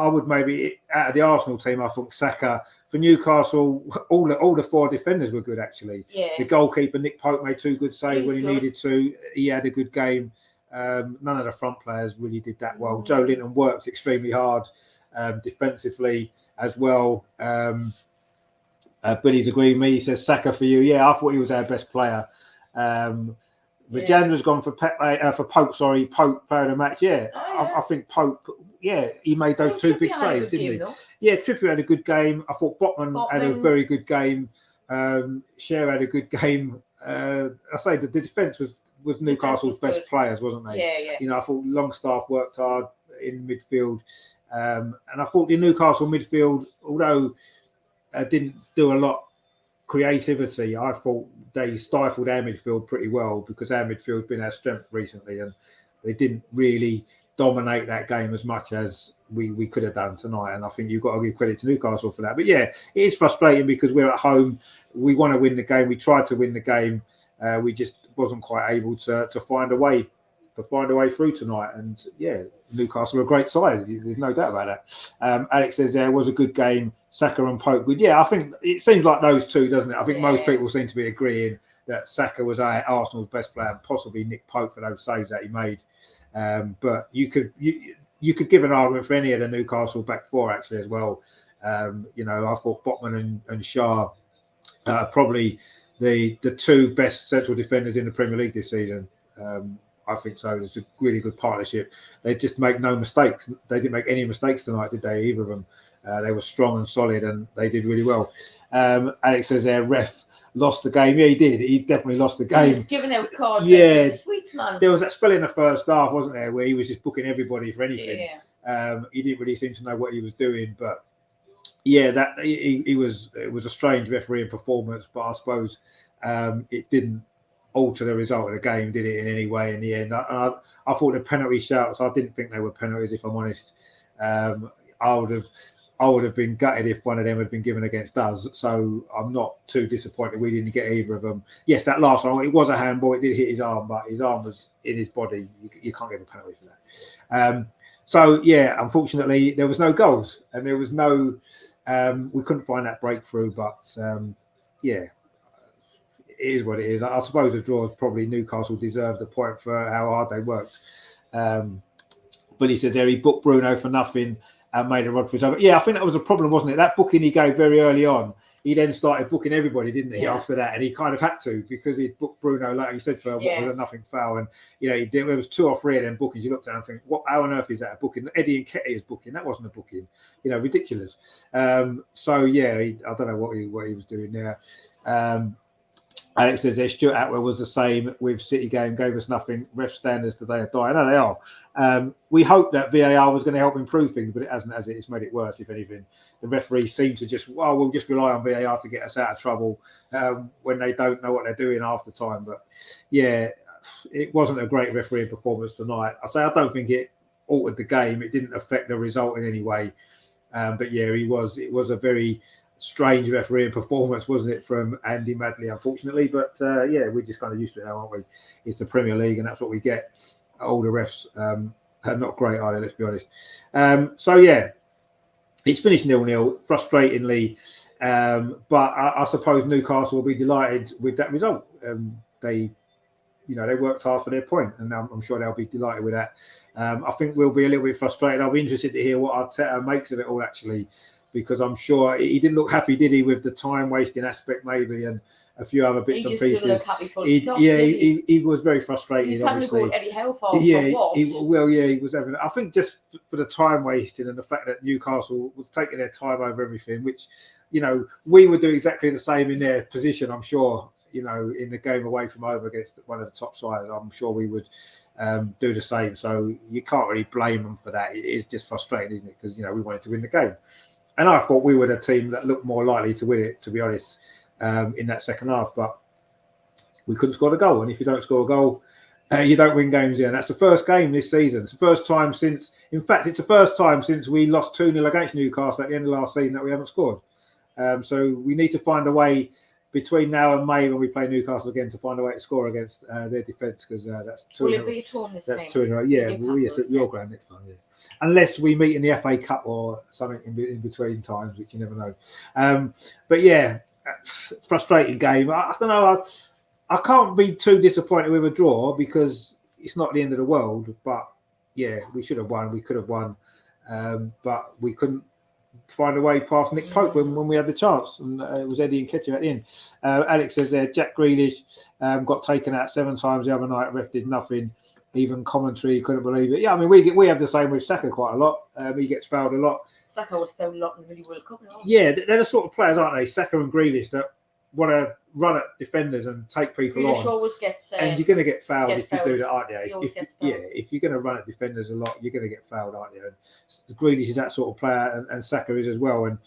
would maybe out of the Arsenal team. I thought Saka. For Newcastle, all the 4 defenders were good actually. Yeah. The goalkeeper Nick Pope made 2 good saves when he needed to. He had a good game. None of the front players really did that well. Joe Linton worked extremely hard defensively as well. Billy's agreeing with me. He says Saka for you. Yeah, I thought he was our best player. Rajandra's gone for Pope. Sorry, Pope player of the match. Yeah, I think Pope. Yeah, he made those 2 big saves, didn't he? Yeah, Trippier had a good game. I thought Botman had a very good game. Cher had a good game. I say the defence was Newcastle's best players, wasn't they? Yeah. You know, I thought Longstaff worked hard in midfield, and I thought the Newcastle midfield, although didn't do a lot creativity, I thought they stifled our midfield pretty well, because our midfield's been our strength recently, and they didn't really dominate that game as much as we could have done tonight. And I think you've got to give credit to Newcastle for that. But yeah, it is frustrating because we're at home. We want to win the game. We tried to win the game. We just wasn't quite able to find a way through tonight. And yeah, Newcastle are a great side. There's no doubt about that. Alex says there was a good game. Saka and Pope good. Yeah, I think it seems like those two, doesn't it? I think most people seem to be agreeing that Saka was Arsenal's best player, and possibly Nick Pope for those saves that he made. But you could give an argument for any of the Newcastle back four actually as well. You know, I thought Botman and Shah probably the two best central defenders in the Premier League this season. I think so. It's a really good partnership. They just make no mistakes. They didn't make any mistakes tonight, did they? Either of them. They were strong and solid, and they did really well. Alex says their ref lost the game. Yeah, he did. He definitely lost the game. He's giving out cards. Yeah, sweet man. There was that spell in the first half, wasn't there, where he was just booking everybody for anything. Yeah. He didn't really seem to know what he was doing, but yeah, that it was a strange refereeing performance. But I suppose it didn't alter the result of the game, did it, in any way in the end? I thought the penalty shouts, I didn't think they were penalties, if I'm honest. I would have been gutted if one of them had been given against us. So I'm not too disappointed we didn't get either of them. Yes, that last one, it was a handball. It did hit his arm, but his arm was in his body. You can't give a penalty for that. So yeah, unfortunately, there was no goals, and there was no. We couldn't find that breakthrough, but yeah. It is what it is. I suppose the draw is probably Newcastle deserved a point for how hard they worked. But he says there he booked Bruno for nothing and made a rod for his own. But yeah, I think that was a problem, wasn't it? That booking he gave very early on, he then started booking everybody, didn't he? Yeah. After that, and he kind of had to, because he booked Bruno, like you said, for what was a nothing foul. And you know, there was 2 or 3 of them bookings. You looked at and think, what? How on earth is that a booking? Eddie Nketiah's booking, that wasn't a booking. You know, ridiculous. So yeah, I don't know what he was doing there. Alex says there, Stuart Atwell was the same with City game, gave us nothing. Ref standards today are dying. No, they are. We hope that VAR was going to help improve things, but it hasn't, has it? It's made it worse, if anything. The referees seem to just, we'll just rely on VAR to get us out of trouble when they don't know what they're doing half the time. But yeah, it wasn't a great refereeing performance tonight. I don't think it altered the game. It didn't affect the result in any way. But yeah, it was a very strange refereeing performance, wasn't it, from Andy Madley, unfortunately. But yeah, we're just kind of used to it now, aren't we? It's the Premier League, and that's what we get. All the refs are not great, are they? Let's be honest. So yeah, it's finished 0-0, frustratingly. But I suppose Newcastle will be delighted with that result. They worked hard for their point, and I'm sure they'll be delighted with that. I think we'll be a little bit frustrated. I'll be interested to hear what Arteta makes of it all, actually, because I'm sure he didn't look happy, did he, with the time wasting aspect maybe, and a few other bits and pieces. Didn't look happy for he was very frustrated. He's obviously having to go Eddie Howe for what? He was having. I think just for the time wasting and the fact that Newcastle was taking their time over everything, which, you know, we would do exactly the same in their position. I'm sure, you know, in the game away from home against one of the top sides, I'm sure we would do the same. So you can't really blame them for that. It is just frustrating, isn't it? Because, you know, we wanted to win the game. And I thought we were the team that looked more likely to win it, to be honest, in that second half. But we couldn't score the goal. And if you don't score a goal, you don't win games here. And that's the first game this season. It's the first time since we lost 2-0 against Newcastle at the end of last season that we haven't scored. So we need to find a way between now and May, when we play Newcastle again, to find a way to score against their defence, because that's 2 Will it be a drawn this That's time? 2 in a row. Yeah, yes, at your ground next time. Yeah, unless we meet in the FA Cup or something in between times, which you never know. But yeah, frustrating game. I don't know. I can't be too disappointed with a draw, because it's not the end of the world. But yeah, we should have won. We could have won, but we couldn't find a way past Nick Pope when we had the chance, and it was Eddie Nketiah at the end. Alex says there, Jack Grealish got taken out 7 times the other night. Ref did nothing. Even commentary couldn't believe it. Yeah, I mean, we have the same with Saka quite a lot. He gets fouled a lot. Saka was fouled a lot in the World Cup. Yeah, they're the sort of players, aren't they? Saka and Grealish, that want to run at defenders and take people Grealish on. always gets. And you're going to get fouled if you do that, aren't you? He always gets fouled. If you're going to run at defenders a lot, you're going to get fouled, aren't you? And Grealish is that sort of player, and Saka is as well. And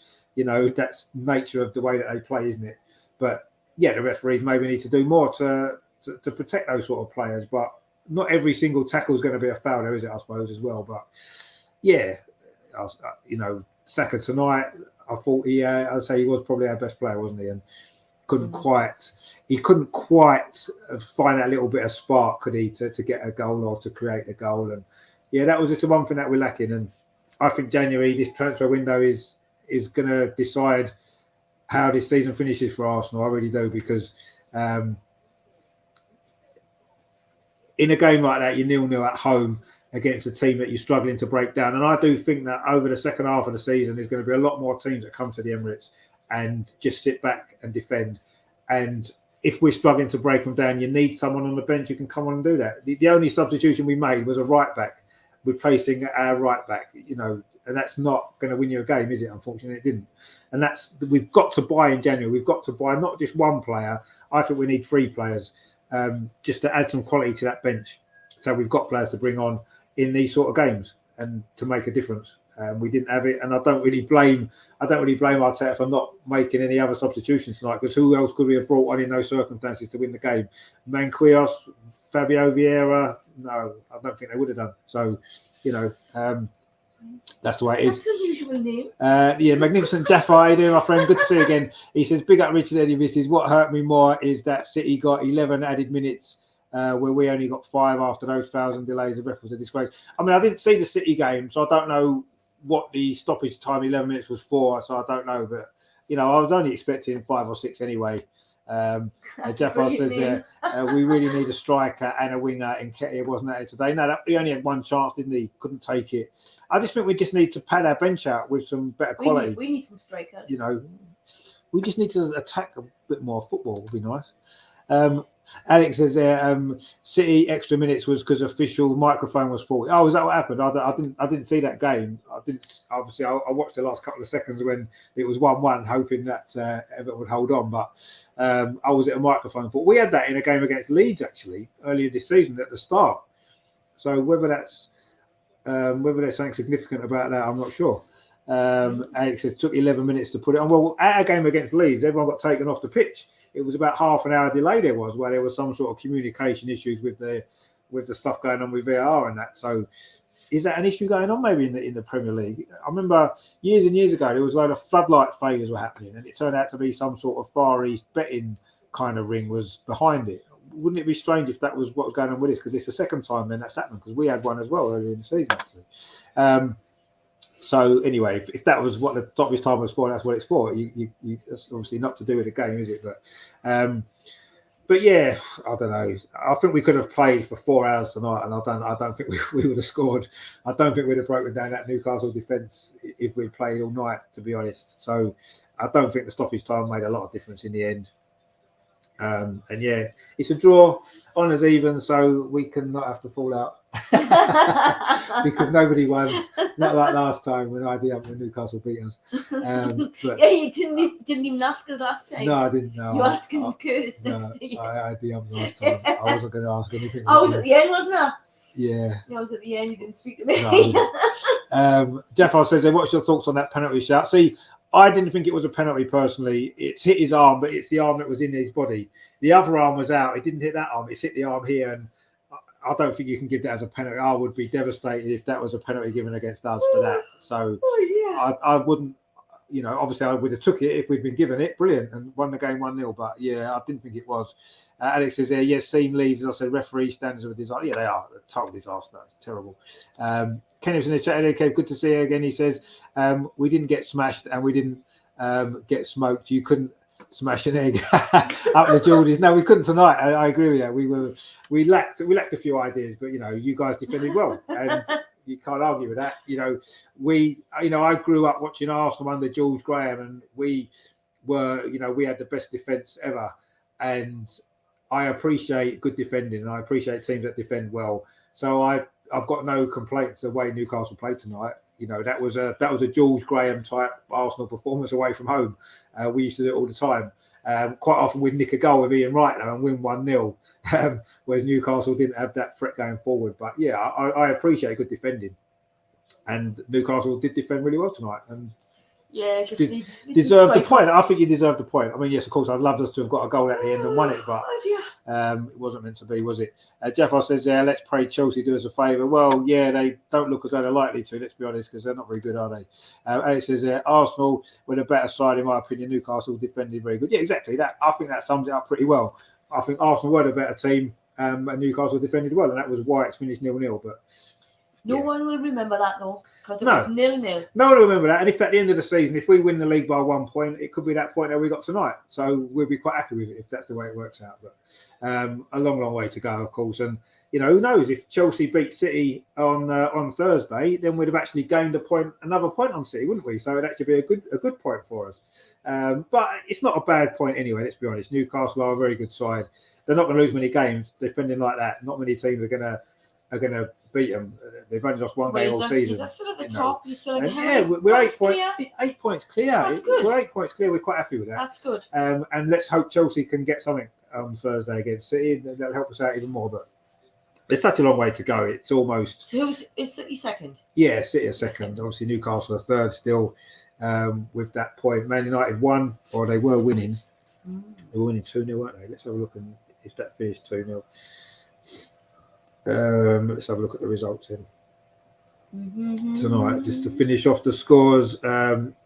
that's nature of the way that they play, isn't it? But yeah, the referees maybe need to do more to protect those sort of players. But not every single tackle is going to be a foul, there is it? I suppose as well. But yeah, Saka tonight, I thought I'd say he was probably our best player, wasn't he? And couldn't quite find that little bit of spark, could he, to get a goal or to create a goal. And yeah, that was just the one thing that we're lacking. And I think January, this transfer window is going to decide how this season finishes for Arsenal. I really do, because in a game like that, you're 0-0 at home against a team that you're struggling to break down. And I do think that over the second half of the season, there's going to be a lot more teams that come to the Emirates and just sit back and defend. And if we're struggling to break them down, you need someone on the bench who can come on and do that. The only substitution we made was a right back, replacing our right back, and that's not going to win you a game, is it? Unfortunately, it didn't. And we've got to buy in January. We've got to buy not just one player. I think we need 3 players just to add some quality to that bench. So we've got players to bring on in these sort of games and to make a difference. We didn't have it, and I don't really blame Arteta for not making any other substitutions tonight, because who else could we have brought on in those circumstances to win the game? Manquillos, Fabio Vieira? No, I don't think they would have done. So, that's the way it is. That's an unusual name. Magnificent Jaffa, how you doing, my friend? Good to see you again. He says, big up Richard Eddie. This is what hurt me more is that City got 11 added minutes where we only got 5 after those fouls and delays. The ref was a disgrace. I mean, I didn't see the City game, so I don't know what the stoppage time 11 minutes was for, so I don't know. But, I was only expecting 5 or 6 anyway. Jaffa says we really need a striker and a winger, and Ketty wasn't at it today. No, he only had one chance, didn't he? Couldn't take it. I just think we just need to pad our bench out with some better quality. We need some strikers. We just need to attack a bit more. Football would be nice. Alex says City extra minutes was because official microphone was faulty. Oh, is that what happened? I didn't see that game. I watched the last couple of seconds when it was 1-1, hoping that Everton would hold on. But I was at a microphone fault. We had that in a game against Leeds actually earlier this season at the start. So whether there's something significant about that, I'm not sure. Alex says it took 11 minutes to put it on. Well, at a game against Leeds, everyone got taken off the pitch. It was about half an hour delay where there was some sort of communication issues with the stuff going on with VAR and that. So is that an issue going on maybe in the Premier League? I remember years and years ago there was a load of floodlight failures were happening, and it turned out to be some sort of Far East betting kind of ring was behind it. Wouldn't it be strange if that was what was going on with this? Because it's the second time then that's happened, because we had one as well earlier in the season actually. So anyway, if that was what the stoppage time was for, that's what it's for. That's obviously not to do with the game, is it? But yeah, I don't know. I think we could have played for 4 hours tonight, and I don't think we would have scored. I don't think we'd have broken down that Newcastle defence if we played all night, to be honest. So I don't think the stoppage time made a lot of difference in the end. And yeah, it's a draw, honours even, so we can not have to fall out because nobody won. Not like last time when Newcastle beat us. But yeah, you didn't even ask us last time. No, I didn't know. You asked Curtis next time. I had the last time. I wasn't going to ask anything. I was at the end, wasn't I? Yeah. I was at the end. You didn't speak to me. No, Jeff says, "What's your thoughts on that penalty shout?" See, I didn't think it was a penalty personally. It's hit his arm, but it's the arm that was in his body. The other arm was out. It didn't hit that arm. It's hit the arm here, and I don't think you can give that as a penalty. I would be devastated if that was a penalty given against us for that. So I wouldn't. Obviously I would have took it if we'd been given it. Brilliant, and won the game 1-0. But yeah, I didn't think it was. Alex says there, yes, seen Leeds, as I said, referee standards of a disaster. Yeah, they are a total disaster. It's terrible. Kenny was in the chat. Okay, good to see you again. He says we didn't get smashed and we didn't get smoked. You couldn't smash an egg up the Geordies. No, we couldn't tonight. I agree with you. We lacked a few ideas, but you guys defended well, and you can't argue with that. I grew up watching Arsenal under George Graham, and we had the best defence ever, and I appreciate good defending, and I appreciate teams that defend well. So I've got no complaints the way Newcastle played tonight. you know, that was a George Graham type Arsenal performance away from home. We used to do it all the time. Quite often we'd nick a goal with Ian Wright though and win 1-0, whereas Newcastle didn't have that threat going forward. But yeah, I appreciate good defending, and Newcastle did defend really well tonight and deserved the point. I think you deserved the point. I mean, yes, of course, I'd loved us to have got a goal at the end and won it, but it wasn't meant to be, was it? Jeffo says, let's pray Chelsea do us a favour. Well, yeah, they don't look as though they're likely to, let's be honest, because they're not very good, are they? Alex says, Arsenal were the better side, in my opinion. Newcastle defended very good. Yeah, exactly. I think that sums it up pretty well. I think Arsenal were the better team and Newcastle defended well, and that was why it's finished 0-0. But no one will remember that though, because it was 0-0. No one will remember that. And if at the end of the season, if we win the league by 1 point, it could be that point that we got tonight. So we'll be quite happy with it if that's the way it works out. But a long, long way to go, of course. And you know, who knows? If Chelsea beat City on Thursday, then we'd have actually gained another point on City, wouldn't we? So it'd actually be a good point for us. But it's not a bad point anyway. Let's be honest. Newcastle are a very good side. They're not going to lose many games defending like that. Not many teams are going to beat them. They've only lost one game all season. Is that still at the top? You're still in the yeah, we're 8 points clear. That's good. We're 8 points clear. We're quite happy with that. That's good. And let's hope Chelsea can get something on Thursday against City. That'll help us out even more. But it's such a long way to go. It's almost. So is City second? Yeah, City are second. Obviously, Newcastle are third still with that point. Man United won, or they were winning. They were winning 2-0, weren't they? Let's have a look and if that finished 2-0. Let's have a look at the results in tonight, just to finish off the scores.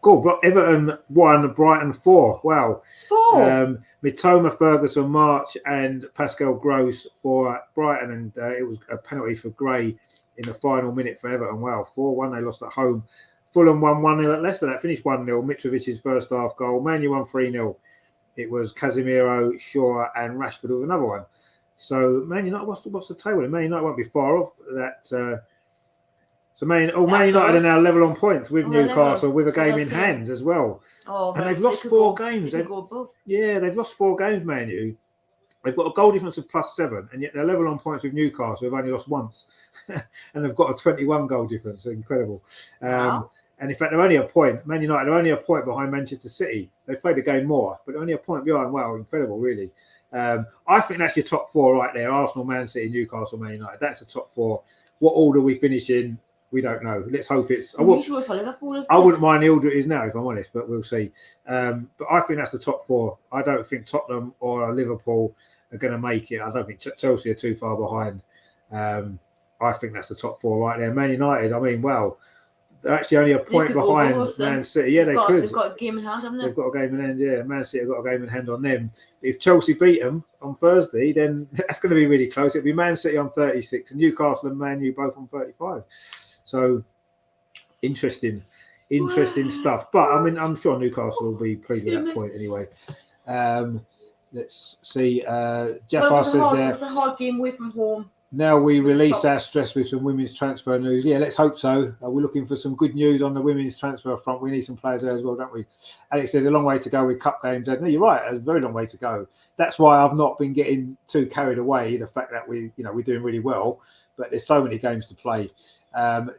Cool. Everton 1, Brighton 4. Wow. 4. Mitoma, Ferguson, March, and Pascal Gross for Brighton, and it was a penalty for Gray in the final minute for Everton. Wow. 4-1. They lost at home. Fulham won 1-0 at Leicester. That finished 1-0. Mitrovic's first half goal. Man U won 3-0. It was Casemiro, Shaw, and Rashford with another one. So Man United, what's the table? Man United won't be far off that. So Man United are now level on points with Newcastle with a game in hand as well. And they've lost 4 games. They've lost 4 games, Man U. They've got a goal difference of +7, and yet they're level on points with Newcastle. They've only lost once, and they've got a 21 goal difference. Incredible. Wow. And in fact, they're only a point. Man United are only a point behind Manchester City. They've played a game more, but they're only a point behind. Wow, incredible, really. I think that's your top 4 right there. Arsenal, Man City, Newcastle, Man United. That's the top 4. What order we finish in, we don't know. Let's hope it's... I wouldn't mind the order it is now, if I'm honest, but we'll see. But I think that's the top 4. I don't think Tottenham or Liverpool are going to make it. I don't think Chelsea are too far behind. I think that's the top 4 right there. Man United, I mean, wow. They're actually only a point behind Man City. Yeah, they could. They've got a game in hand, haven't they? They've got a game in hand, yeah. Man City have got a game in hand on them. If Chelsea beat them on Thursday, then that's going to be really close. It'll be Man City on 36 and Newcastle and Man U both on 35. So, interesting stuff. But, I mean, I'm sure Newcastle will be pleased with that point anyway. Let's see. Jeff says there. It was a hard game away from home. Now we release our stress with some women's transfer news. Yeah, let's hope so. We're looking for some good news on the women's transfer front. We need some players there as well, don't we? Alex, there's a long way to go with cup games. No, you're right. There's a very long way to go. That's why I've not been getting too carried away. The fact that we're doing really well, but there's so many games to play.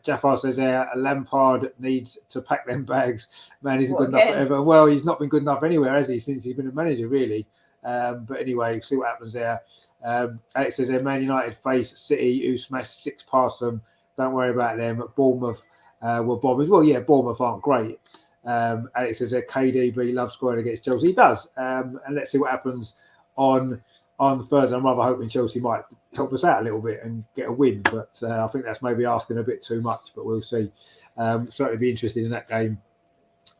Jafar says there, Lampard needs to pack them bags. Man, he's good enough for Everton. Well, he's not been good enough anywhere, has he, since he's been a manager, really. But anyway, see what happens there. Alex says there, Man United face City, who smashed 6 past them. Don't worry about them. Bournemouth were bombers. Well, yeah, Bournemouth aren't great. Alex says there, KDB loves scoring against Chelsea. He does. And let's see what happens on Thursday. I'm rather hoping Chelsea might help us out a little bit and get a win. But I think that's maybe asking a bit too much, but we'll see. Certainly be interested in that game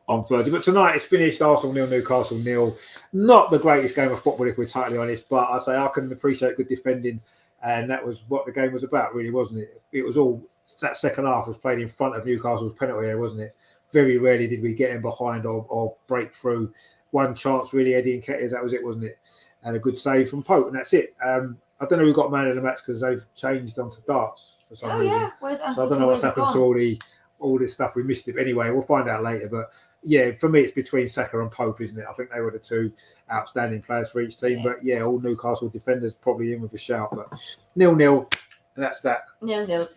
on Thursday. But tonight it's finished. Arsenal 0, Newcastle 0. Not the greatest game of football, if we're totally honest, but I say I can appreciate good defending, and that was what the game was about, really, wasn't it? It was all, that second half was played in front of Newcastle's penalty area, wasn't it? Very rarely did we get in behind or break through. One chance, really, Eddie Nketiah, that was it, wasn't it? And a good save from Pope, and that's it. I don't know who got man of the match because they've changed onto darts for some reason. Yeah. So I don't know what's happened to all this stuff. We missed it anyway. We'll find out later. But yeah, for me, it's between Saka and Pope, isn't it? I think they were the 2 outstanding players for each team. Yeah. But yeah, all Newcastle defenders probably in with a shout. But 0-0, and that's that. 0-0.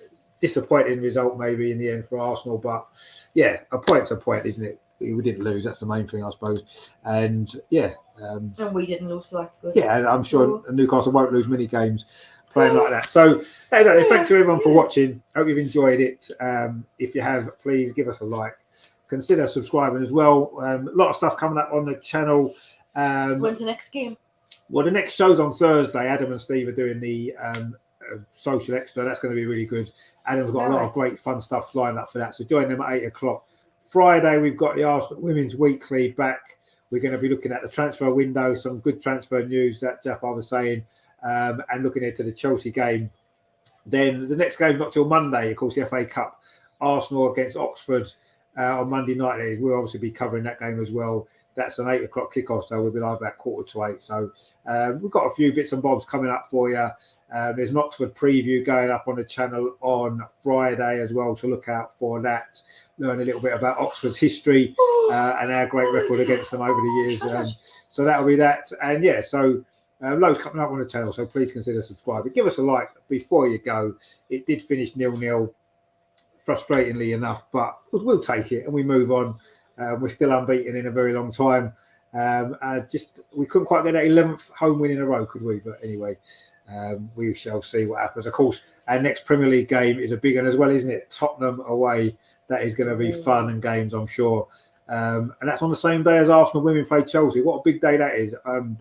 disappointing result maybe in the end for Arsenal, but yeah, a point's a point, isn't it? We didn't lose. That's the main thing, I suppose. And yeah, and we didn't lose, so that's good. Yeah, and I'm sure Newcastle won't lose many games playing like that. So, thanks to everyone for watching. Hope you've enjoyed it. If you have, please give us a like. Consider subscribing as well. A lot of stuff coming up on the channel. When's the next game? Well, the next show's on Thursday. Adam and Steve are doing the social extra. That's going to be really good. Adam's got a lot of great fun stuff lined up for that. So join them at 8 o'clock. Friday, we've got the Arsenal Women's Weekly back. We're going to be looking at the transfer window, some good transfer news that Jafar was saying, and looking into the Chelsea game. Then the next game, not till Monday, of course, the FA Cup. Arsenal against Oxford on Monday night. We'll obviously be covering that game as well. That's an 8 o'clock kickoff, so we'll be live about 7:45. So we've got a few bits and bobs coming up for you. There's an Oxford preview going up on the channel on Friday as well, to look out for that. Learn a little bit about Oxford's history and our great record against them over the years. So that'll be that. And yeah, so loads coming up on the channel, so please consider subscribing. Give us a like before you go. It did finish 0-0, frustratingly enough, but we'll take it and we move on. We're still unbeaten in a very long time. We couldn't quite get that 11th home win in a row, could we? But anyway, we shall see what happens. Of course, our next Premier League game is a big one as well, isn't it? Tottenham away. That is going to be fun and games, I'm sure. And that's on the same day as Arsenal women play Chelsea. What a big day that is.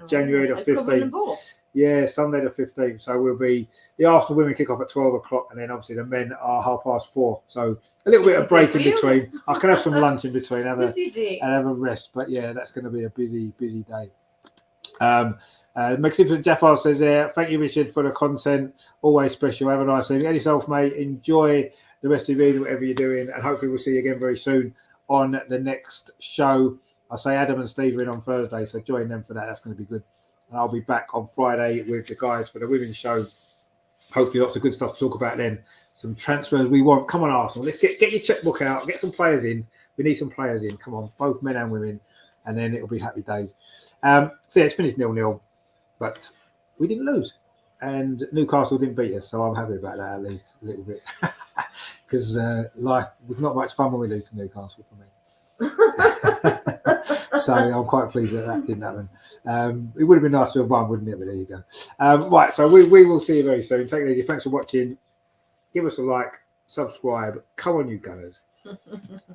January the 15th. Yeah, Sunday the 15th. So we'll be the Arsenal women kick off at 12 o'clock, and then obviously the men are 4:30. So a little bit of break in between. I can have some lunch in between, have a rest. But yeah, that's going to be a busy day. Magnificent Jafar says there, thank you, Richard, for the content. Always special. Have a nice evening. And yourself, mate. Enjoy the rest of your evening, whatever you're doing, and hopefully we'll see you again very soon on the next show. I say Adam and Steve are in on Thursday, so join them for that. That's going to be good. And I'll be back on Friday with the guys for the women's show. Hopefully lots of good stuff to talk about then. Some transfers we want. Come on, Arsenal. Let's get your checkbook out. Get some players in. We need some players in. Come on, both men and women. And then it'll be happy days. So yeah, it's finished 0-0. But we didn't lose. And Newcastle didn't beat us. So I'm happy about that, at least a little bit. Because life was not much fun when we lose to Newcastle for me. So I'm quite pleased that didn't happen. It would have been nice to have won, wouldn't it? But there you go. Right, so we will see you very soon. Take it easy. Thanks for watching. Give us a like, subscribe. Come on, you gunners.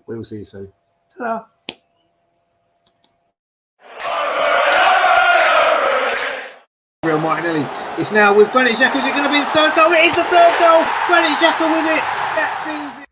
We will see you soon. Ta-da. Real Martinelli. It's now with Granit Xhaka. Is it going to be the third goal? It is the third goal. Granit Xhaka with it. That seals it.